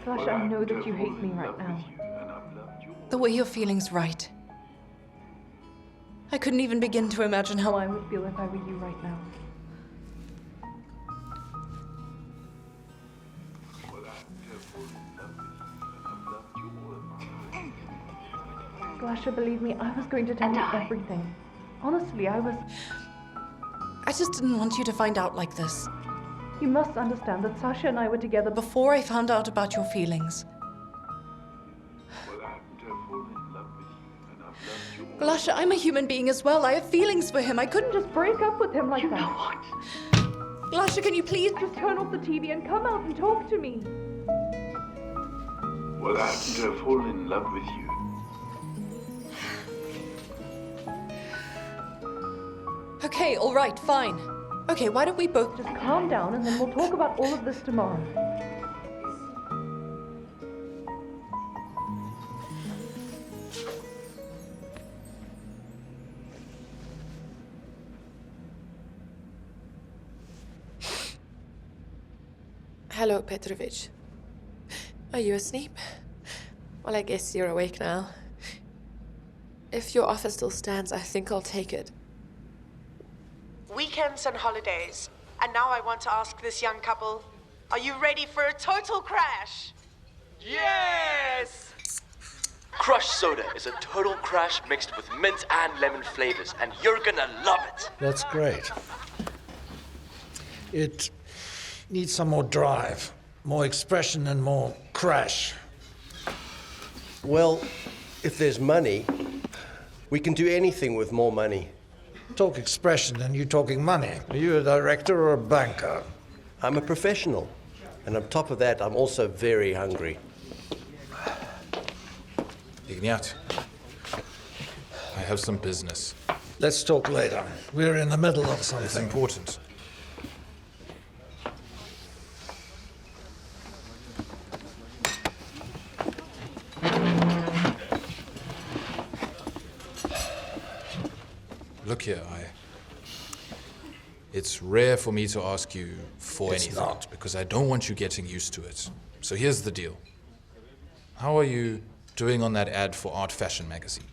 Glasha, I know that you hate me right now. The way you're feeling's right. I couldn't even begin to imagine how I would feel if I were you right now. Glasha, believe me, I was going to tell you everything. Honestly, I just didn't want you to find out like this. You must understand that Sasha and I were together before I found out about your feelings. Glasha, I'm a human being as well. I have feelings for him. I couldn't just break up with him like that. You know what? Glasha, can you please just turn off the TV and come out and talk to me? Well, I happen to have fallen in love with you. Okay, all right, fine. Okay, why don't we both just calm down and then we'll talk about all of this tomorrow. Hello, Petrovich. Are you asleep? Well, I guess you're awake now. If your offer still stands, I think I'll take it. Weekends and holidays. And now I want to ask this young couple, are you ready for a total crash? Yes! Crush soda is a total crash mixed with mint and lemon flavors, and you're gonna love it. That's great. It needs some more drive, more expression, and more crash. Well, if there's money, we can do anything with more money. Talk expression and you talking money. Are you a director or a banker? I'm a professional. And on top of that, I'm also very hungry. Ignat, I have some business. Let's talk later. We're in the middle of something. It's important. Look here, it's rare for me to ask you for anything, because I don't want you getting used to it. So here's the deal. How are you doing on that ad for Art Fashion magazine?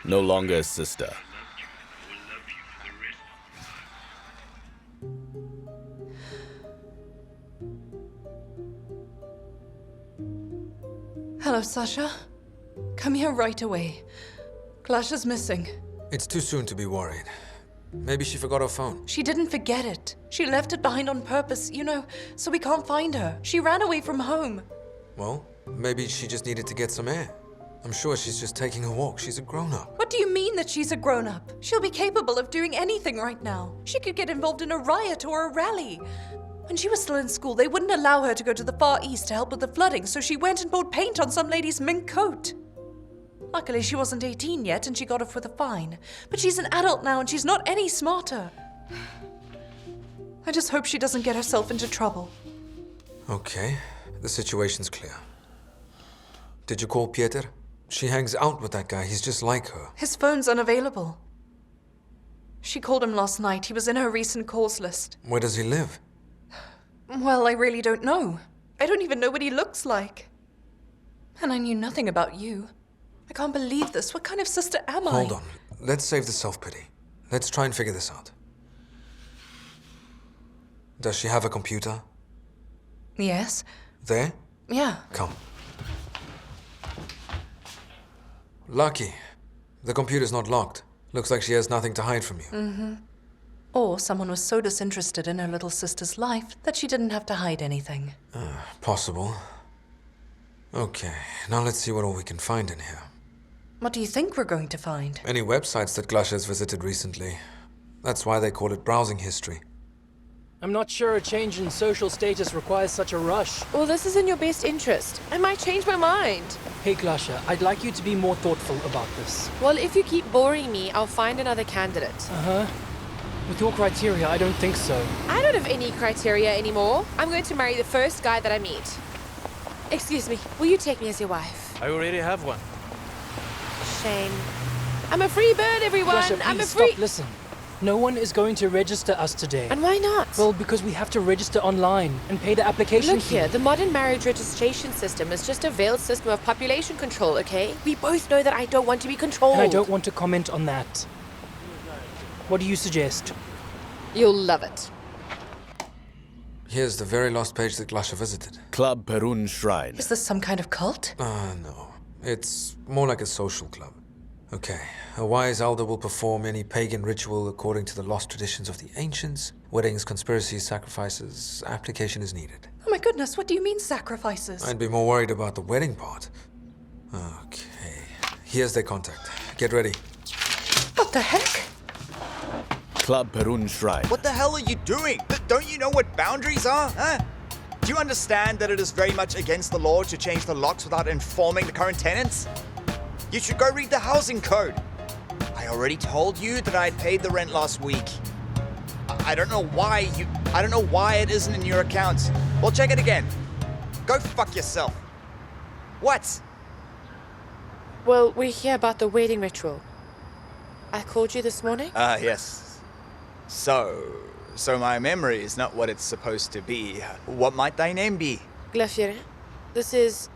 No longer a sister. Hello, Sasha. Come here right away. Glasha's missing. It's too soon to be worried. Maybe she forgot her phone. She didn't forget it. She left it behind on purpose, you know, so we can't find her. She ran away from home. Well, maybe she just needed to get some air. I'm sure she's just taking a walk. She's a grown-up. What do you mean that she's a grown-up? She'll be capable of doing anything right now. She could get involved in a riot or a rally. When she was still in school, they wouldn't allow her to go to the Far East to help with the flooding, so she went and poured paint on some lady's mink coat. Luckily, she wasn't 18 yet, and she got off with a fine. But she's an adult now, and she's not any smarter. I just hope she doesn't get herself into trouble. Okay, the situation's clear. Did you call Pieter? She hangs out with that guy. He's just like her. His phone's unavailable. She called him last night. He was in her recent calls list. Where does he live? Well, I really don't know. I don't even know what he looks like. And I knew nothing about you. I can't believe this. What kind of sister am I? Hold on. Let's save the self-pity. Let's try and figure this out. Does she have a computer? Yes. There? Yeah. Come. Lucky. The computer's not locked. Looks like she has nothing to hide from you. Mm-hmm. Or someone was so disinterested in her little sister's life that she didn't have to hide anything. Possible. Okay, now let's see what all we can find in here. What do you think we're going to find? Any websites that Glasha has visited recently. That's why they call it browsing history. I'm not sure a change in social status requires such a rush. Well, this is in your best interest. I might change my mind. Hey, Glasha, I'd like you to be more thoughtful about this. Well, if you keep boring me, I'll find another candidate. Uh-huh. With your criteria, I don't think so. I don't have any criteria anymore. I'm going to marry the first guy that I meet. Excuse me, will you take me as your wife? I already have one. Shame. I'm a free bird, everyone! Glasha, I'm a please free... stop, listen. No one is going to register us today. And why not? Well, because we have to register online and pay the application Look fee. here, the modern marriage registration system is just a veiled system of population control, okay? We both know that I don't want to be controlled. And I don't want to comment on that. What do you suggest? You'll love it. Here's the very last page that Glasha visited. Club Perun Shrine. Is this some kind of cult? No. It's more like a social club. Okay. A wise elder will perform any pagan ritual according to the lost traditions of the ancients. Weddings, conspiracies, sacrifices. Application is needed. Oh my goodness, what do you mean sacrifices? I'd be more worried about the wedding part. Okay. Here's their contact. Get ready. What the heck? Club Perun Shrine. What the hell are you doing? Don't you know what boundaries are, huh? Do you understand that it is very much against the law to change the locks without informing the current tenants? You should go read the housing code. I already told you that I paid the rent last week. I don't know why it isn't in your account. Well, check it again. Go fuck yourself. What? Well, we're here about the wedding ritual. I called you this morning? Yes. So my memory is not what it's supposed to be. What might thy name be? Glafira. This is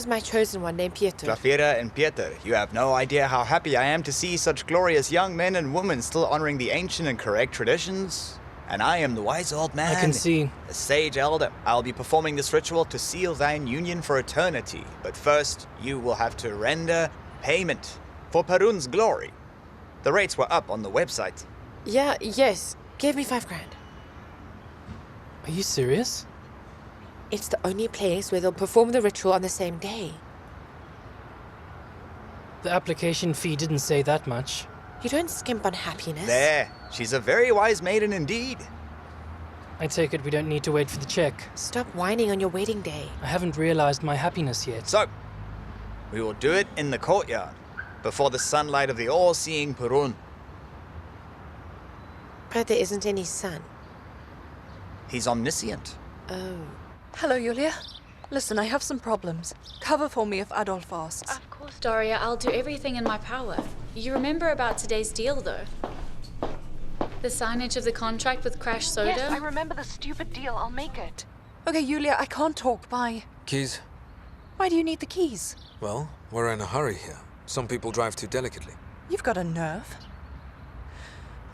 my chosen one named Pieter. Glafira and Pieter. You have no idea how happy I am to see such glorious young men and women still honoring the ancient and correct traditions. And I am the wise old man. I can see. The sage elder. I'll be performing this ritual to seal thine union for eternity. But first, you will have to render payment for Perun's glory. The rates were up on the website. Yes. Give me $5,000. Are you serious? It's the only place where they'll perform the ritual on the same day. The application fee didn't say that much. You don't skimp on happiness. There. She's a very wise maiden indeed. I take it we don't need to wait for the check. Stop whining on your wedding day. I haven't realized my happiness yet. So, we will do it in the courtyard, before the sunlight of the all-seeing Perun. But there isn't any sun. He's omniscient. Oh. Hello, Julia. Listen, I have some problems. Cover for me if Adolf asks. Of course, Daria. I'll do everything in my power. You remember about today's deal, though? The signage of the contract with Crash Soda? Yes, I remember the stupid deal. I'll make it. Okay, Julia, I can't talk. Bye. Keys? Why do you need the keys? Well, we're in a hurry here. Some people drive too delicately. You've got a nerve.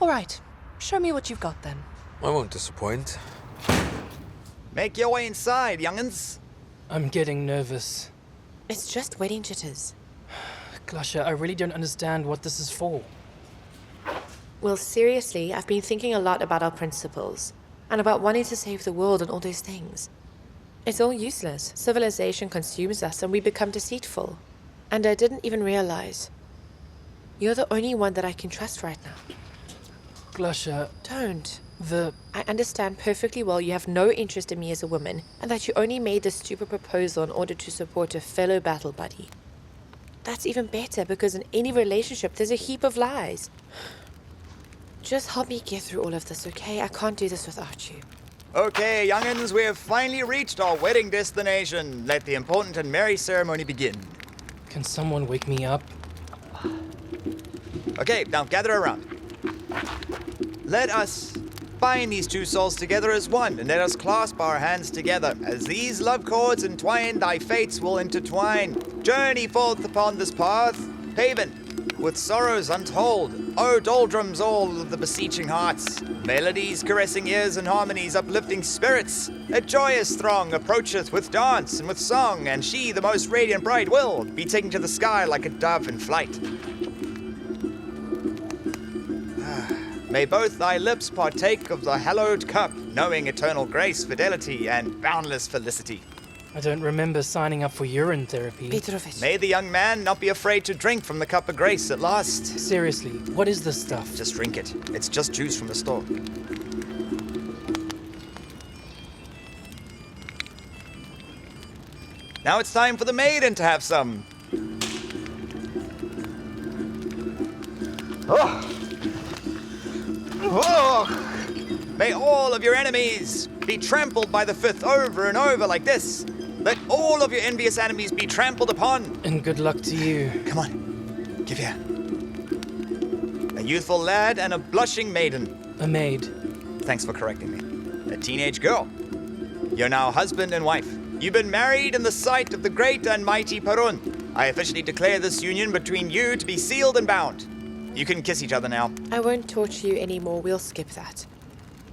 All right, show me what you've got then. I won't disappoint. Make your way inside, young'uns. I'm getting nervous. It's just wedding jitters. Glasha, I really don't understand what this is for. Well, seriously, I've been thinking a lot about our principles and about wanting to save the world and all those things. It's all useless. Civilization consumes us and we become deceitful. And I didn't even realize. You're the only one that I can trust right now. Glasha... Don't. I understand perfectly well you have no interest in me as a woman, and that you only made this stupid proposal in order to support a fellow battle buddy. That's even better, because in any relationship there's a heap of lies. Just help me get through all of this, okay? I can't do this without you. Okay, young'uns, we have finally reached our wedding destination. Let the important and merry ceremony begin. Can someone wake me up? Okay, now gather around. Let us bind these two souls together as one, and let us clasp our hands together. As these love cords entwine, thy fates will intertwine. Journey forth upon this path, paven with sorrows untold. Oh, doldrums all of the beseeching hearts. Melodies caressing ears and harmonies uplifting spirits. A joyous throng approacheth with dance and with song, and she, the most radiant bride, will be taken to the sky like a dove in flight. May both thy lips partake of the hallowed cup, knowing eternal grace, fidelity, and boundless felicity. I don't remember signing up for urine therapy. Petrovich. May the young man not be afraid to drink from the cup of grace at last. Seriously, what is this stuff? Just drink it. It's just juice from the store. Now it's time for the maiden to have some. Oh! May all of your enemies be trampled by the fifth over and over like this. Let all of your envious enemies be trampled upon. And good luck to you. Come on, give here. A youthful lad and a blushing maiden. A maid. Thanks for correcting me. A teenage girl. You're now husband and wife. You've been married in the sight of the great and mighty Perun. I officially declare this union between you to be sealed and bound. You can kiss each other now. I won't torture you anymore. We'll skip that.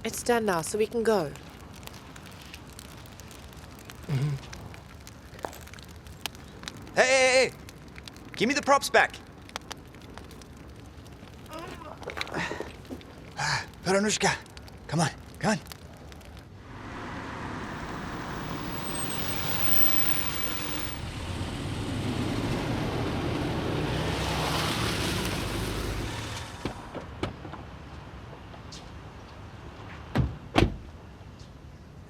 It's done now, so we can go. Mm-hmm. Hey! Give me the props back. Perunushka, come on.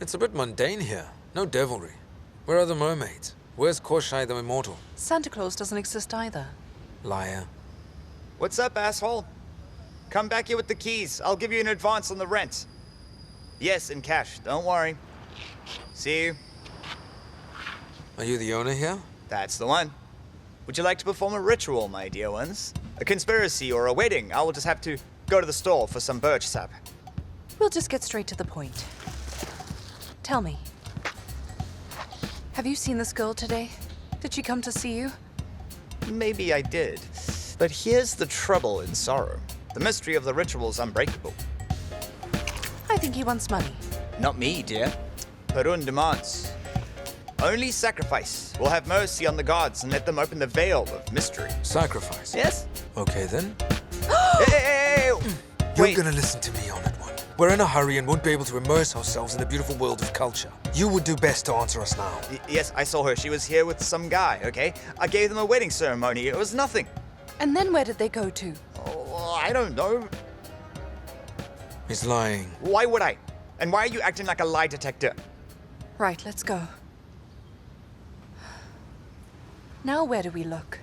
It's a bit mundane here. No devilry. Where are the mermaids? Where's Koshai the Immortal? Santa Claus doesn't exist either. Liar. What's up, asshole? Come back here with the keys. I'll give you an advance on the rent. Yes, in cash. Don't worry. See you. Are you the owner here? That's the one. Would you like to perform a ritual, my dear ones? A conspiracy or a wedding? I will just have to go to the store for some birch sap. We'll just get straight to the point. Tell me, have you seen this girl today? Did she come to see you? Maybe I did. But here's the trouble in sorrow. The mystery of the ritual's unbreakable. I think he wants money. Not me, dear. Perun demands. Only sacrifice will have mercy on the gods and let them open the veil of mystery. Sacrifice? Yes? Okay then. Hey! You're gonna listen to me on it one. We're in a hurry and won't be able to immerse ourselves in the beautiful world of culture. You would do best to answer us now. Yes, I saw her. She was here with some guy, okay? I gave them a wedding ceremony. It was nothing. And then where did they go to? Oh, I don't know. He's lying. Why would I? And why are you acting like a lie detector? Right, let's go. Now where do we look?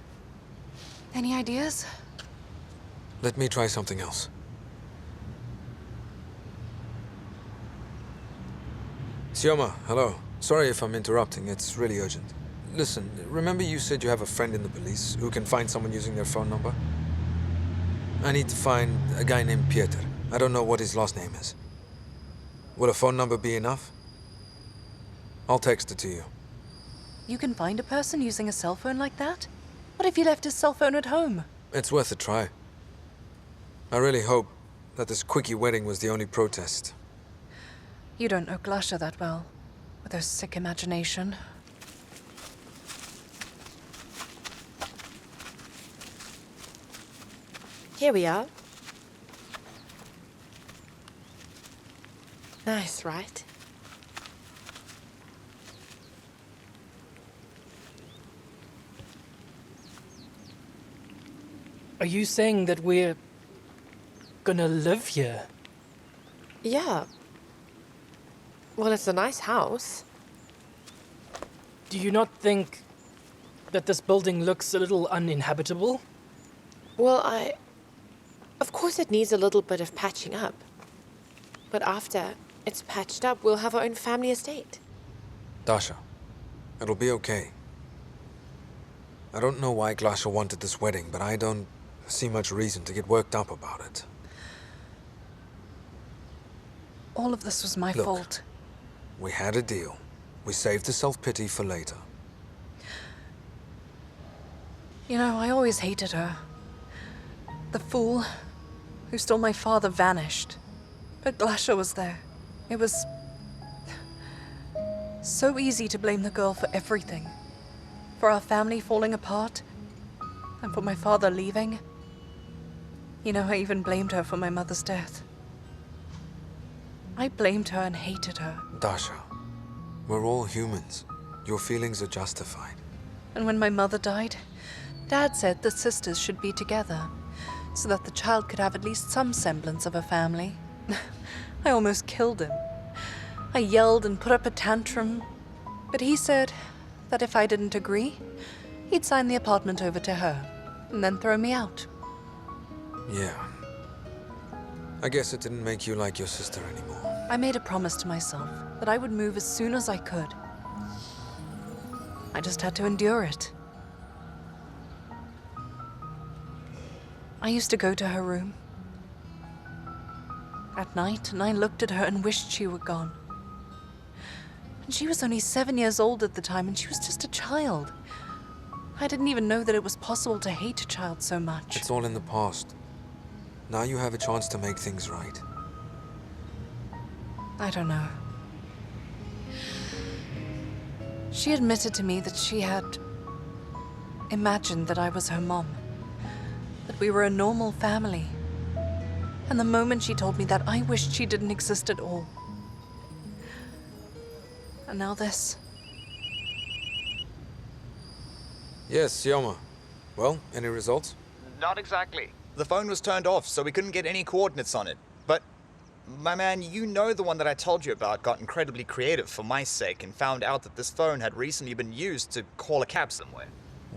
Any ideas? Let me try something else. Sioma, hello. Sorry if I'm interrupting, it's really urgent. Listen, remember you said you have a friend in the police who can find someone using their phone number? I need to find a guy named Pieter. I don't know what his last name is. Will a phone number be enough? I'll text it to you. You can find a person using a cell phone like that? What if he left his cell phone at home? It's worth a try. I really hope that this quickie wedding was the only protest. You don't know Glasha that well, with her sick imagination. Here we are. Nice, right? Are you saying that we're gonna live here? Yeah. Well, it's a nice house. Do you not think that this building looks a little uninhabitable? Well, Of course it needs a little bit of patching up. But after it's patched up, we'll have our own family estate. Dasha, it'll be okay. I don't know why Glasha wanted this wedding, but I don't see much reason to get worked up about it. All of this was my fault. We had a deal. We saved the self-pity for later. You know, I always hated her. The fool who stole my father vanished. But Glasha was there. It was so easy to blame the girl for everything. For our family falling apart, and for my father leaving. You know, I even blamed her for my mother's death. I blamed her and hated her. Dasha, we're all humans. Your feelings are justified. And when my mother died, Dad said the sisters should be together, so that the child could have at least some semblance of a family. I almost killed him. I yelled and put up a tantrum, but he said that if I didn't agree, he'd sign the apartment over to her, and then throw me out. Yeah. I guess it didn't make you like your sister anymore. I made a promise to myself that I would move as soon as I could. I just had to endure it. I used to go to her room at night, and I looked at her and wished she were gone. And she was only 7 years old at the time, and she was just a child. I didn't even know that it was possible to hate a child so much. It's all in the past. Now you have a chance to make things right. I don't know. She admitted to me that she had imagined that I was her mom, that we were a normal family. And the moment she told me that, I wished she didn't exist at all. And now this. Yes, Sioma. Well, any results? Not exactly. The phone was turned off, so we couldn't get any coordinates on it. But, my man, you know the one that I told you about got incredibly creative for my sake and found out that this phone had recently been used to call a cab somewhere.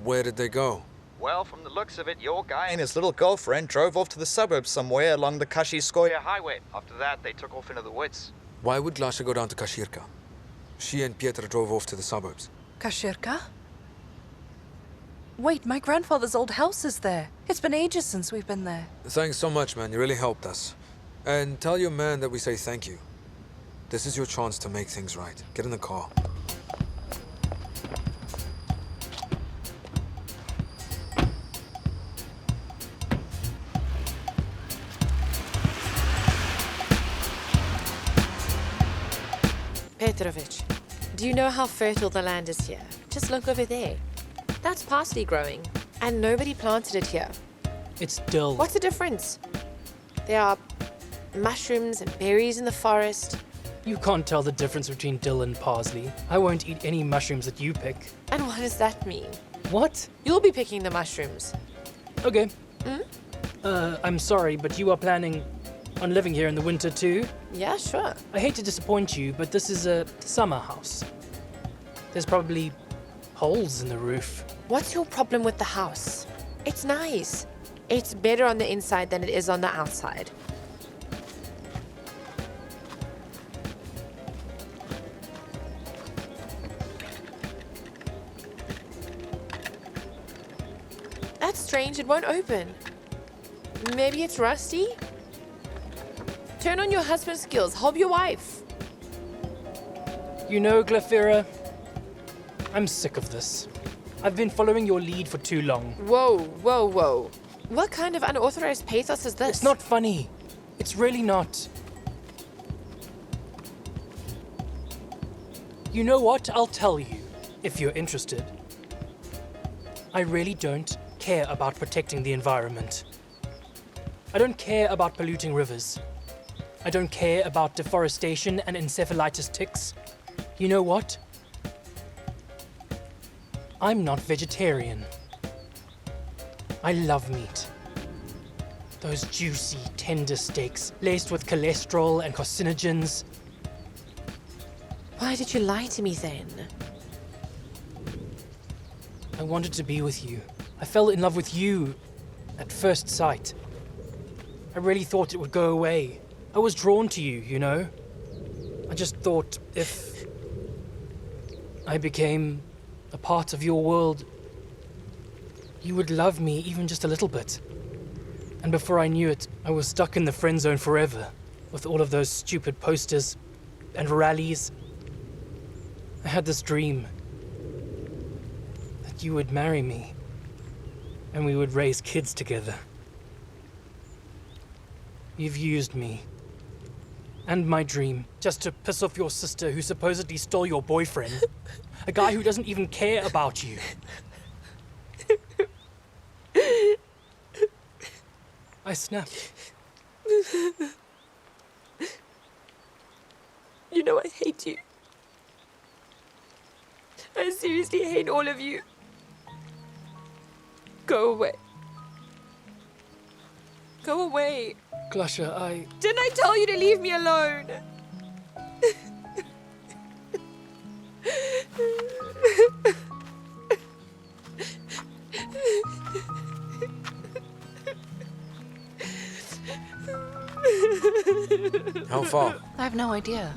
Where did they go? Well, from the looks of it, your guy and his little girlfriend drove off to the suburbs somewhere along the Kashiskoye highway. After that, they took off into the woods. Why would Glasha go down to Kashirka? She and Pietra drove off to the suburbs. Kashirka? Wait, my grandfather's old house is there. It's been ages since we've been there. Thanks so much, man. You really helped us. And tell your man that we say thank you. This is your chance to make things right. Get in the car. Petrovich, do you know how fertile the land is here? Just look over there. That's parsley growing, and nobody planted it here. It's dill. What's the difference? There are mushrooms and berries in the forest. You can't tell the difference between dill and parsley. I won't eat any mushrooms that you pick. And what does that mean? What? You'll be picking the mushrooms. Okay. I'm sorry, but you are planning on living here in the winter too? Yeah, sure. I hate to disappoint you, but this is a summer house. There's probably holes in the roof. What's your problem with the house? It's nice. It's better on the inside than it is on the outside. That's strange, it won't open. Maybe it's rusty? Turn on your husband's skills, help your wife. You know, Glafira, I'm sick of this. I've been following your lead for too long. Whoa, whoa, whoa. What kind of unauthorized pathos is this? It's not funny. It's really not. You know what? I'll tell you, if you're interested. I really don't care about protecting the environment. I don't care about polluting rivers. I don't care about deforestation and encephalitis ticks. You know what? I'm not vegetarian. I love meat. Those juicy, tender steaks laced with cholesterol and carcinogens. Why did you lie to me then? I wanted to be with you. I fell in love with you at first sight. I really thought it would go away. I was drawn to you, you know? I just thought if I became a part of your world, you would love me even just a little bit. And before I knew it, I was stuck in the friend zone forever, with all of those stupid posters and rallies. I had this dream that you would marry me, and we would raise kids together. You've used me, and my dream, just to piss off your sister who supposedly stole your boyfriend. A guy who doesn't even care about you. I snapped. You know I hate you. I seriously hate all of you. Go away. Go away. Glasha, Didn't I tell you to leave me alone? How far? I have no idea.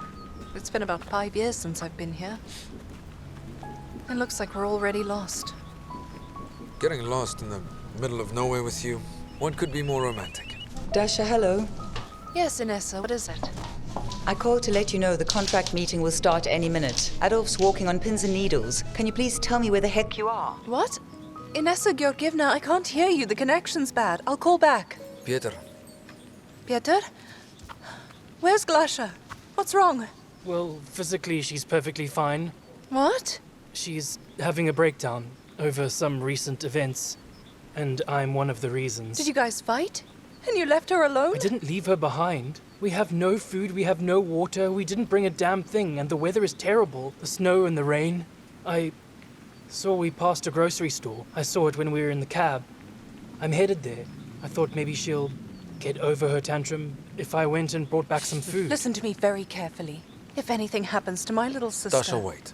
It's been about 5 years since I've been here. It looks like we're already lost. Getting lost in the middle of nowhere with you. What could be more romantic? Dasha, hello. Yes, Inessa, what is it? I called to let you know the contract meeting will start any minute. Adolf's walking on pins and needles. Can you please tell me where the heck you are? What? Inessa Georgievna, I can't hear you. The connection's bad. I'll call back. Pieter. Pieter? Where's Glasha? What's wrong? well, physically she's perfectly fine. What? She's having a breakdown over some recent events, and I'm one of the reasons. Did you guys fight? And you left her alone? I didn't leave her behind. We have no food, we have no water, we didn't bring a damn thing, and the weather is terrible. The snow and the rain. I saw we passed a grocery store. I saw it when we were in the cab. I'm headed there. I thought maybe she'll get over her tantrum if I went and brought back some food. Listen to me very carefully. If anything happens to my little sister... Dasha, wait.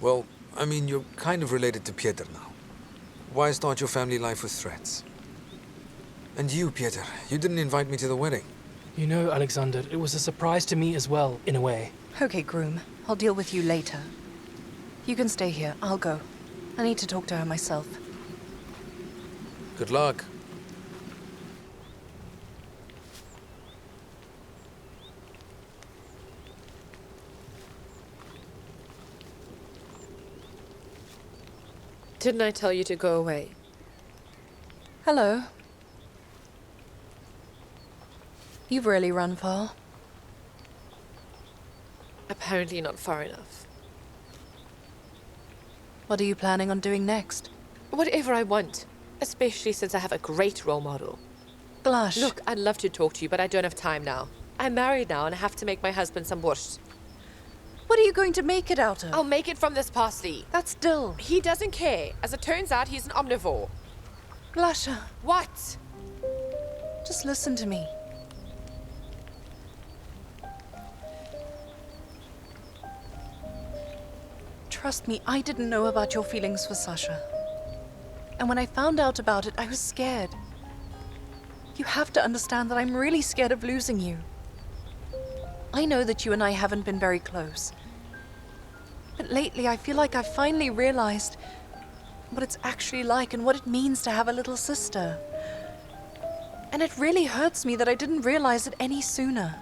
Well, I mean, you're kind of related to Pieter now. Why start your family life with threats? And you, Pieter, you didn't invite me to the wedding. You know, Alexander, it was a surprise to me as well, in a way. Okay, groom. I'll deal with you later. You can stay here. I'll go. I need to talk to her myself. Good luck. Didn't I tell you to go away? Hello. You've really run far. Apparently not far enough. What are you planning on doing next? Whatever I want, especially since I have a great role model. Glash. Look, I'd love to talk to you, but I don't have time now. I'm married now and I have to make my husband some borscht. What are you going to make it out of? I'll make it from this parsley. That's dill. He doesn't care. As it turns out, he's an omnivore. Glasha. What? Just listen to me. Trust me, I didn't know about your feelings for Sasha. And when I found out about it, I was scared. You have to understand that I'm really scared of losing you. I know that you and I haven't been very close. But lately, I feel like I've finally realized what it's actually like and what it means to have a little sister. And it really hurts me that I didn't realize it any sooner.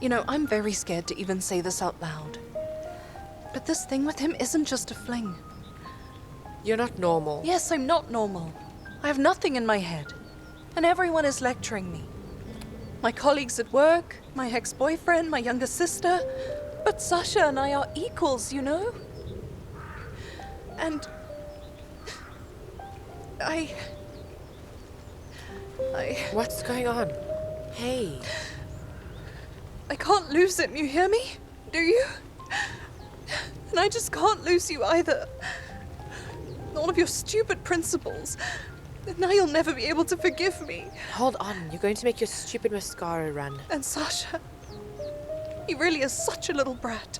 You know, I'm very scared to even say this out loud. But this thing with him isn't just a fling. You're not normal. Yes, I'm not normal. I have nothing in my head. And everyone is lecturing me. My colleagues at work, my ex-boyfriend, my younger sister. But Sasha and I are equals, you know? And... I... What's going on? Hey. I can't lose him, you hear me? Do you? And I just can't lose you either. All of your stupid principles. And now you'll never be able to forgive me. Hold on, you're going to make your stupid mascara run. And Sasha, he really is such a little brat.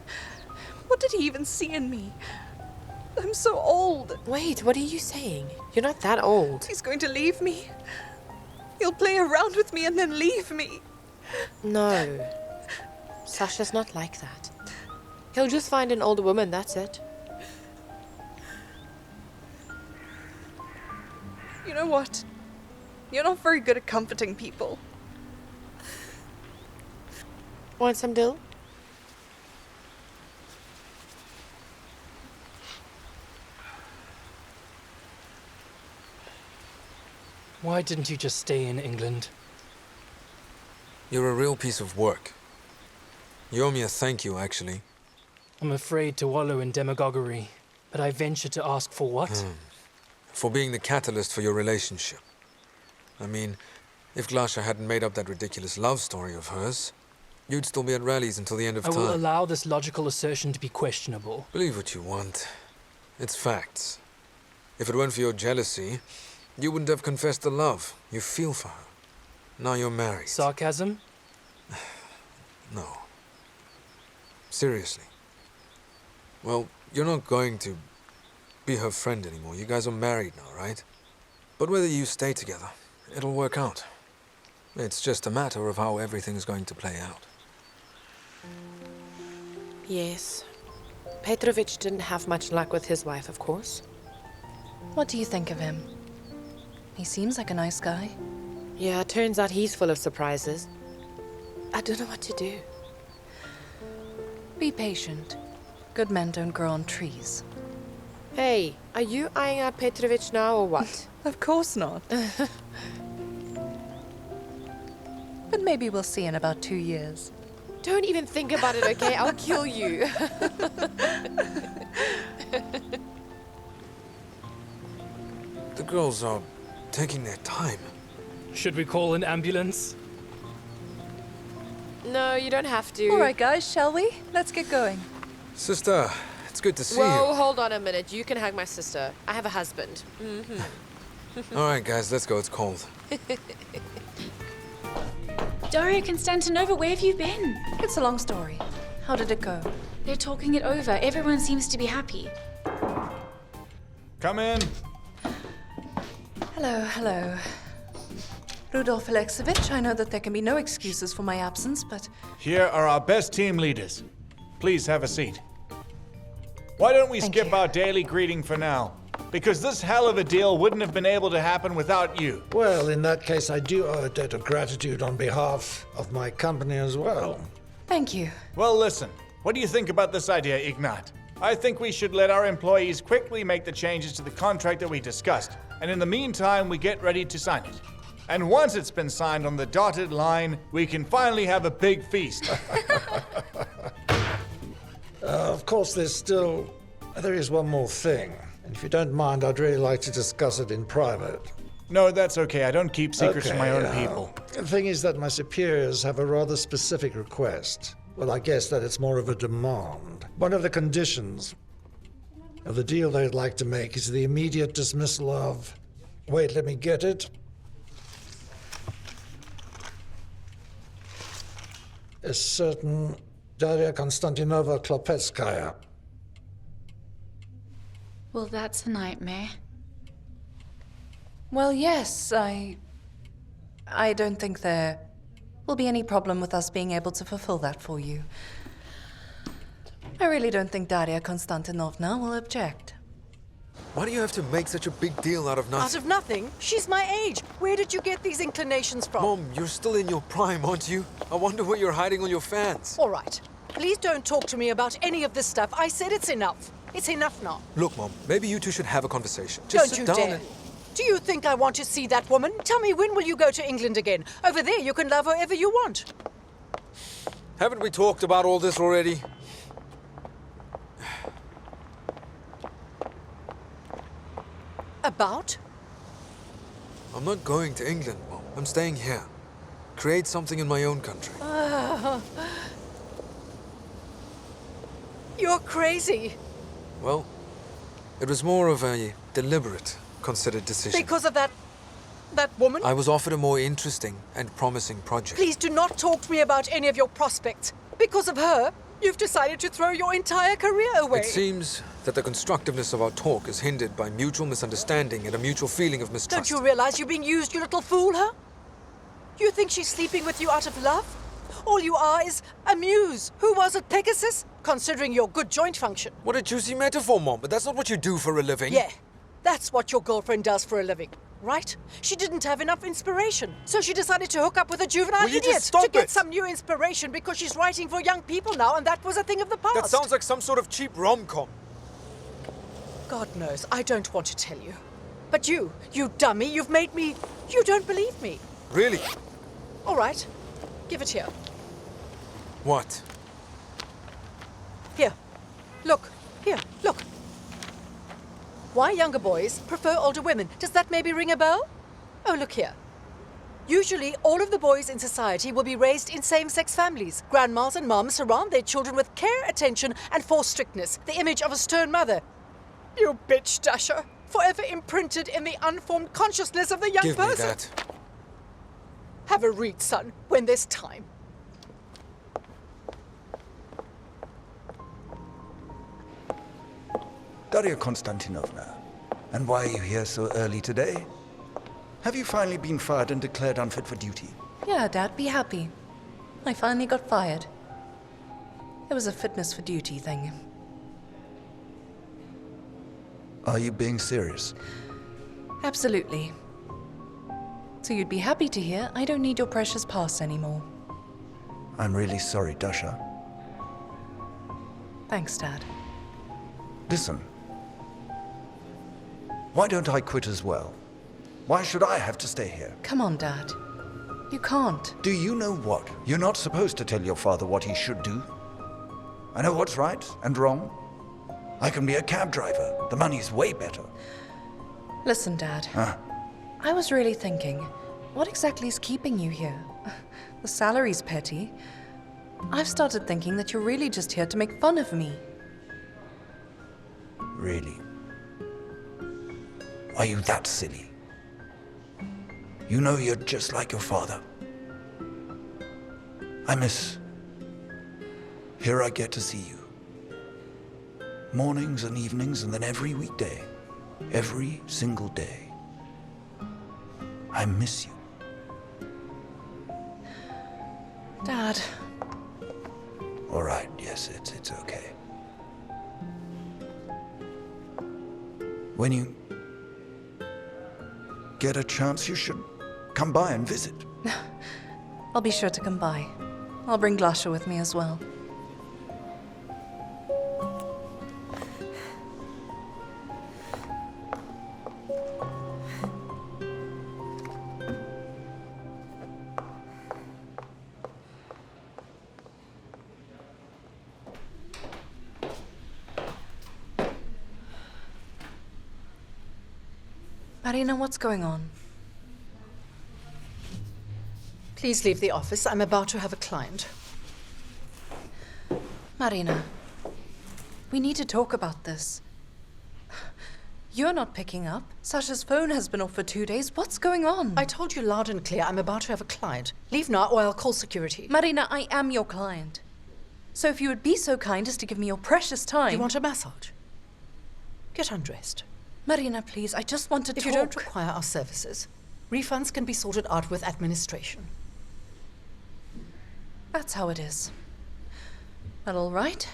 What did he even see in me? I'm so old. Wait, what are you saying? You're not that old. He's going to leave me. He'll play around with me and then leave me. No. Sasha's not like that. He'll just find an older woman, that's it. You know what? You're not very good at comforting people. Want some dill? Why didn't you just stay in England? You're a real piece of work. You owe me a thank you, actually. I'm afraid to wallow in demagoguery, but I venture to ask for what? For being the catalyst for your relationship. I mean, if Glasha hadn't made up that ridiculous love story of hers, you'd still be at rallies until the end of I time. will allow this logical assertion to be questionable. Believe what you want. It's facts. If it weren't for your jealousy, you wouldn't have confessed the love you feel for her. Now you're married. Sarcasm? No. Seriously. Well, you're not going to be her friend anymore. You guys are married now, right? But whether you stay together, it'll work out. It's just a matter of how everything's going to play out. Yes. Petrovich didn't have much luck with his wife, of course. What do you think of him? He seems like a nice guy. Yeah, turns out he's full of surprises. I don't know what to do. Be patient. Good men don't grow on trees. Hey, are you eyeing out Petrovich now or what? Of course not. But maybe we'll see in about 2 years. Don't even think about it, okay? I'll kill you. The girls are taking their time. Should we call an ambulance? No, you don't have to. All right, guys, shall we? Let's get going. Sister, it's good to see Whoa, you. hold on a minute. You can hug my sister. I have a husband. Mm-hmm. All right, guys, let's go. It's cold. Daria Konstantinova, where have you been? It's a long story. How did it go? They're talking it over. Everyone seems to be happy. Come in. Hello, hello. Rudolf Alexeyevich, I know that there can be no excuses for my absence, but... Here are our best team leaders. Please have a seat. Why don't we skip our daily greeting for now? Because this hell of a deal wouldn't have been able to happen without you. Well, in that case, I do owe a debt of gratitude on behalf of my company as well. Thank you. Well, listen. What do you think about this idea, Ignat? I think we should let our employees quickly make the changes to the contract that we discussed. And in the meantime, we get ready to sign it. And once it's been signed on the dotted line, we can finally have a big feast. Of course, there is one more thing. And if you don't mind, I'd really like to discuss it in private. No, that's okay. I don't keep secrets from my own people. The thing is that my superiors have a rather specific request. Well, I guess that it's more of a demand. One of the conditions of the deal they'd like to make is the immediate dismissal of... Wait, let me get it. A certain Daria Konstantinova Klopetskaya. Well, that's a nightmare. Well, yes, I don't think there will be any problem with us being able to fulfill that for you. I really don't think Daria Konstantinovna will object. Why do you have to make such a big deal out of nothing? Out of nothing? She's my age. Where did you get these inclinations from? Mom, you're still in your prime, aren't you? I wonder where you're hiding all your fans. All right. Please don't talk to me about any of this stuff. I said it's enough. It's enough now. Look, Mom, maybe you two should have a conversation. Just Don't sit you down dare. and... Do you think I want to see that woman? Tell me, when will you go to England again? Over there, you can love whoever you want. Haven't we talked about all this already? About? I'm not going to England, Mom. I'm staying here. Create something in my own country. You're crazy. Well, it was more of a deliberate, considered decision. Because of that woman? I was offered a more interesting and promising project. Please do not talk to me about any of your prospects. Because of her, you've decided to throw your entire career away. It seems that the constructiveness of our talk is hindered by mutual misunderstanding and a mutual feeling of mistrust. Don't you realize you're being used, you little fool, huh? You think she's sleeping with you out of love? All you are is a muse. Who was it, Pegasus? Considering your good joint function. What a juicy metaphor, Mom, but that's not what you do for a living. Yeah, that's what your girlfriend does for a living, right? She didn't have enough inspiration, so she decided to hook up with a juvenile Will you idiot just stop to get it? some new inspiration because she's writing for young people now, and that was a thing of the past. That sounds like some sort of cheap rom-com. God knows, I don't want to tell you. But you dummy, you've made me... You don't believe me. Really? All right, give it here. What? Here, look. Here, look. Why younger boys prefer older women? Does that maybe ring a bell? Oh, look here. Usually, all of the boys in society will be raised in same-sex families. Grandmas and moms surround their children with care, attention, and forced strictness. The image of a stern mother. You bitch, Dasha. Forever imprinted in the unformed consciousness of the young person. Give me that. Have a read, son, when there's time. Daria Konstantinovna, and why are you here so early today? Have you finally been fired and declared unfit for duty? Yeah, Dad, be happy. I finally got fired. It was a fitness for duty thing. Are you being serious? Absolutely. So you'd be happy to hear I don't need your precious pass anymore. I'm really sorry, Dasha. Thanks, Dad. Listen. Why don't I quit as well? Why should I have to stay here? Come on, Dad. You can't. Do you know what? You're not supposed to tell your father what he should do. I know what's right and wrong. I can be a cab driver. The money's way better. Listen, Dad. Huh? I was really thinking, what exactly is keeping you here? The salary's petty. I've started thinking that you're really just here to make fun of me. Really? Are you that silly? You know you're just like your father. I miss... Here I get to see you. Mornings and evenings and then every weekday. Every single day. I miss you. Dad. All right, yes, it's okay. When you get a chance, you should come by and visit. I'll be sure to come by. I'll bring Glasha with me as well. Marina, what's going on? Please leave the office. I'm about to have a client. Marina, we need to talk about this. You're not picking up. Sasha's phone has been off for 2 days. What's going on? I told you loud and clear, I'm about to have a client. Leave now or I'll call security. Marina, I am your client. So if you would be so kind as to give me your precious time... You want a massage? Get undressed. Marina, please, I just want to talk. If you don't require our services, refunds can be sorted out with administration. That's how it is. Well, all right.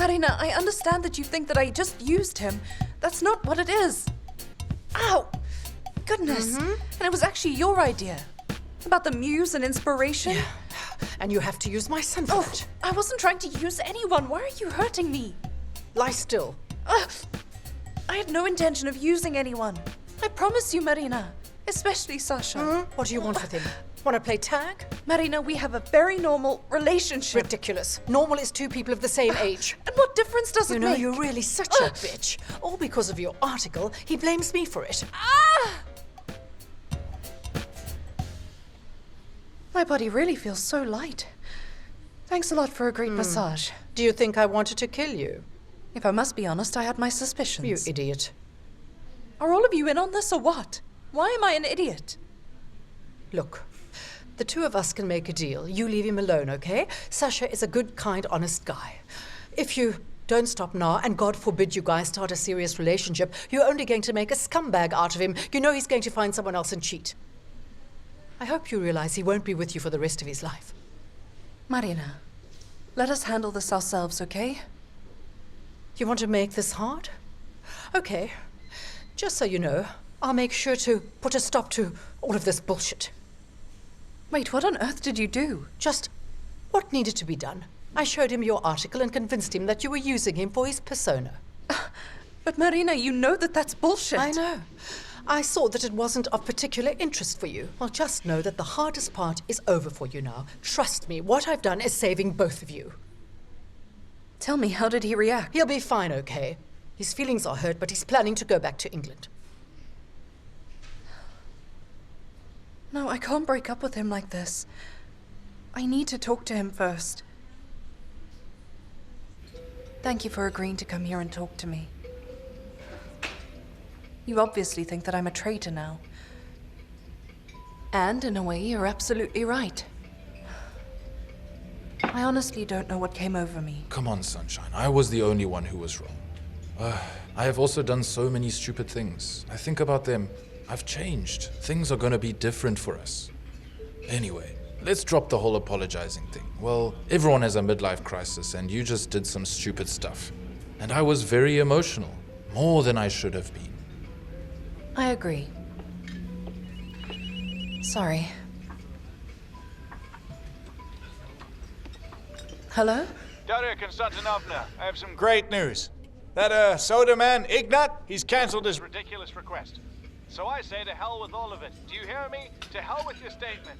Marina, I understand that you think that I just used him. That's not what it is. Ow! Goodness. And it was actually your idea. About the muse and inspiration. Yeah. And you have to use my son for it. I wasn't trying to use anyone. Why are you hurting me? Lie still. I had no intention of using anyone. I promise you, Marina. Especially Sasha. What do you want with him? Want to play tag? Marina, we have a very normal relationship. Ridiculous. Normal is two people of the same age. And what difference does it make? You know, you're really such a bitch. All because of your article. He blames me for it. My body really feels so light. Thanks a lot for a great massage. Do you think I wanted to kill you? If I must be honest, I had my suspicions. You idiot. Are all of you in on this or what? Why am I an idiot? Look, the two of us can make a deal. You leave him alone, okay? Sasha is a good, kind, honest guy. If you don't stop now, and God forbid you guys start a serious relationship, you're only going to make a scumbag out of him. You know he's going to find someone else and cheat. I hope you realize he won't be with you for the rest of his life. Marina, let us handle this ourselves, okay? You want to make this hard? Okay. Just so you know, I'll make sure to put a stop to all of this bullshit. Wait, what on earth did you do? Just what needed to be done. I showed him your article and convinced him that you were using him for his persona. But Marina, you know that that's bullshit. I know. I saw that it wasn't of particular interest for you. Well, just know that the hardest part is over for you now. Trust me, what I've done is saving both of you. Tell me, how did he react? He'll be fine, okay? His feelings are hurt, but he's planning to go back to England. No, I can't break up with him like this. I need to talk to him first. Thank you for agreeing to come here and talk to me. You obviously think that I'm a traitor now. And in a way, you're absolutely right. I honestly don't know what came over me. Come on, Sunshine. I was the only one who was wrong. I have also done so many stupid things. I think about them. I've changed. Things are gonna be different for us. Anyway, let's drop the whole apologizing thing. Well, everyone has a midlife crisis, and you just did some stupid stuff. And I was very emotional. More than I should have been. I agree. Sorry. Hello? Daria Konstantinovna, I have some great news. That, soda man, Ignat, he's cancelled his ridiculous request. So I say to hell with all of it. Do you hear me? To hell with your statement.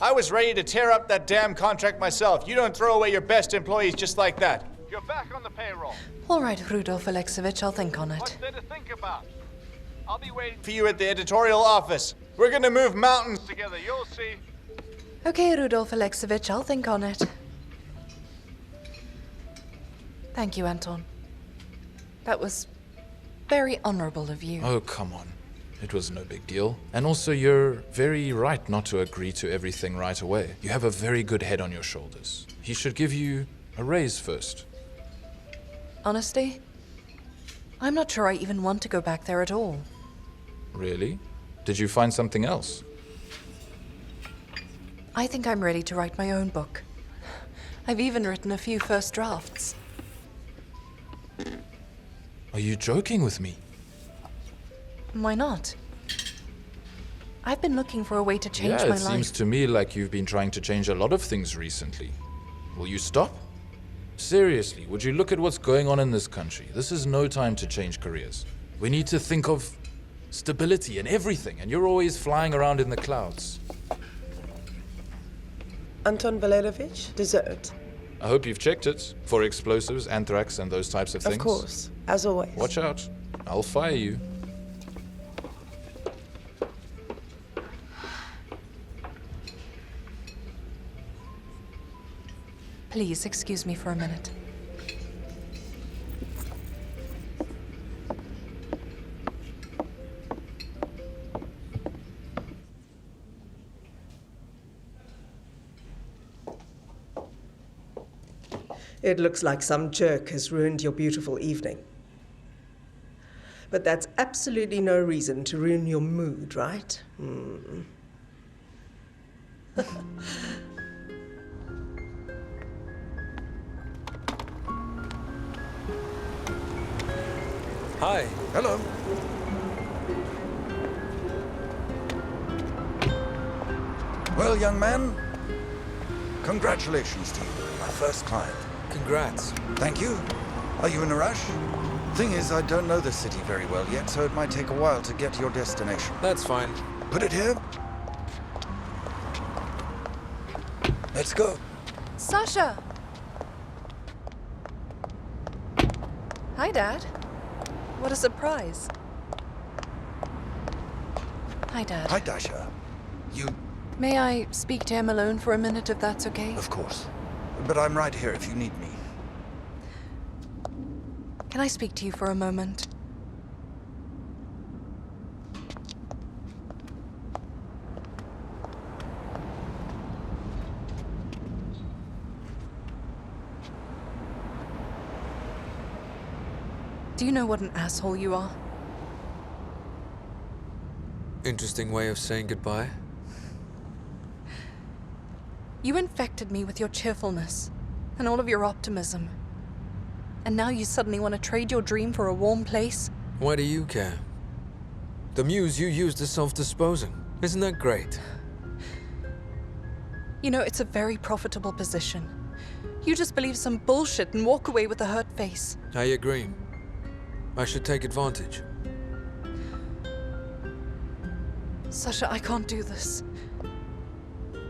I was ready to tear up that damn contract myself. You don't throw away your best employees just like that. You're back on the payroll. All right, Rudolf Alexeyevich, I'll think on it. What's there to think about? I'll be waiting for you at the editorial office. We're gonna move mountains together, you'll see. Okay, Rudolf Alexeyevich, I'll think on it. Thank you, Anton. That was very honorable of you. Oh, come on. It was no big deal. And also, you're very right not to agree to everything right away. You have a very good head on your shoulders. He should give you a raise first. Honestly, I'm not sure I even want to go back there at all. Really? Did you find something else? I think I'm ready to write my own book. I've even written a few first drafts. Are you joking with me? Why not? I've been looking for a way to change my It life. seems to me like you've been trying to change a lot of things recently. Will you stop? Seriously, would you look at what's going on in this country? This is no time to change careers. We need to think of stability and everything, and you're always flying around in the clouds. Anton Valerovich, dessert. I hope you've checked it for explosives, anthrax, and those types of things. Of course, as always. Watch out. I'll fire you. Please excuse me for a minute. It looks like some jerk has ruined your beautiful evening. But that's absolutely no reason to ruin your mood, right? Hi. Hello. Well, young man, congratulations to you, my first client. Congrats. Thank you. Are you in a rush? Thing is, I don't know the city very well yet, so it might take a while to get to your destination. That's fine. Put it here. Let's go. Sasha! Hi, Dad. What a surprise. Hi, Dad. Hi, Dasha. You... May I speak to him alone for a minute, if that's okay? Of course. But I'm right here if you need me. Can I speak to you for a moment? Do you know what an asshole you are? Interesting way of saying goodbye. You infected me with your cheerfulness and all of your optimism. And now you suddenly want to trade your dream for a warm place? Why do you care? The muse you used is self-disposing. Isn't that great? You know, it's a very profitable position. You just believe some bullshit and walk away with a hurt face. I agree. I should take advantage. Sasha, I can't do this.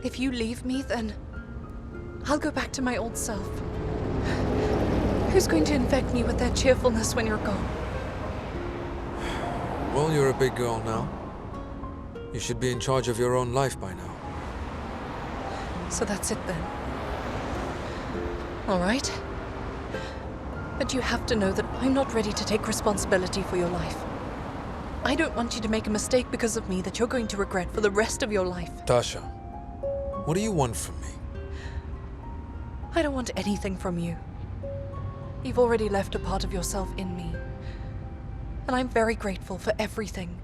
If you leave me, then I'll go back to my old self. Who's going to infect me with their cheerfulness when you're gone? Well, you're a big girl now. You should be in charge of your own life by now. So that's it then. All right. But you have to know that I'm not ready to take responsibility for your life. I don't want you to make a mistake because of me that you're going to regret for the rest of your life. Dasha, what do you want from me? I don't want anything from you. You've already left a part of yourself in me. And I'm very grateful for everything.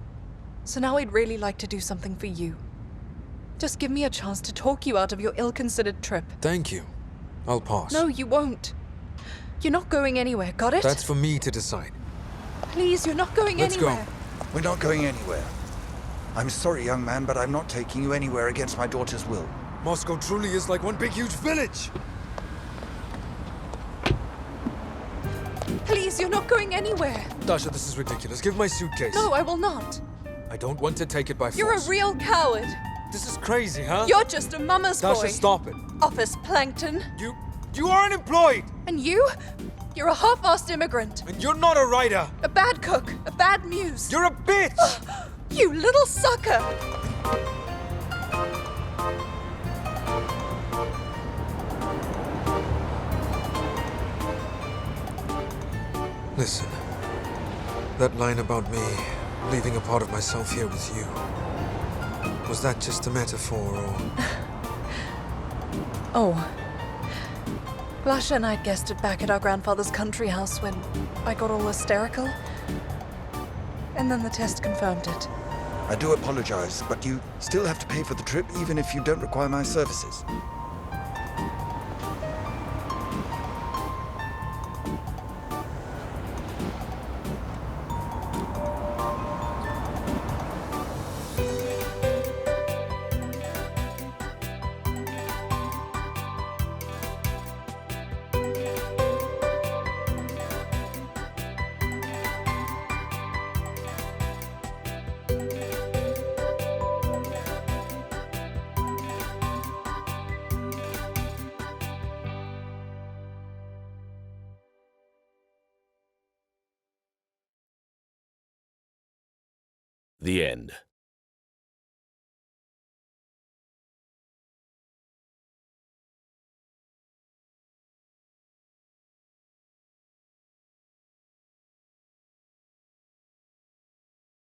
So now I'd really like to do something for you. Just give me a chance to talk you out of your ill-considered trip. Thank you. I'll pass. No, you won't. You're not going anywhere, got it? That's for me to decide. Please, you're not going anywhere. Let's go. We're not going anywhere. I'm sorry, young man, but I'm not taking you anywhere against my daughter's will. Moscow truly is like one big huge village. Please, you're not going anywhere. Dasha, this is ridiculous. Give my suitcase. No, I will not. I don't want to take it by force. You're a real coward. This is crazy, huh? You're just a mama's boy. Dasha, stop it. Office plankton. You are unemployed. And you? You're a half-assed immigrant. And you're not a writer. A bad cook. A bad muse. You're a bitch. You little sucker. Listen, that line about me leaving a part of myself here with you, was that just a metaphor or... Oh. Glasha and I guessed it back at our grandfather's country house when I got all hysterical. And then the test confirmed it. I do apologize, but you still have to pay for the trip even if you don't require my services. The end.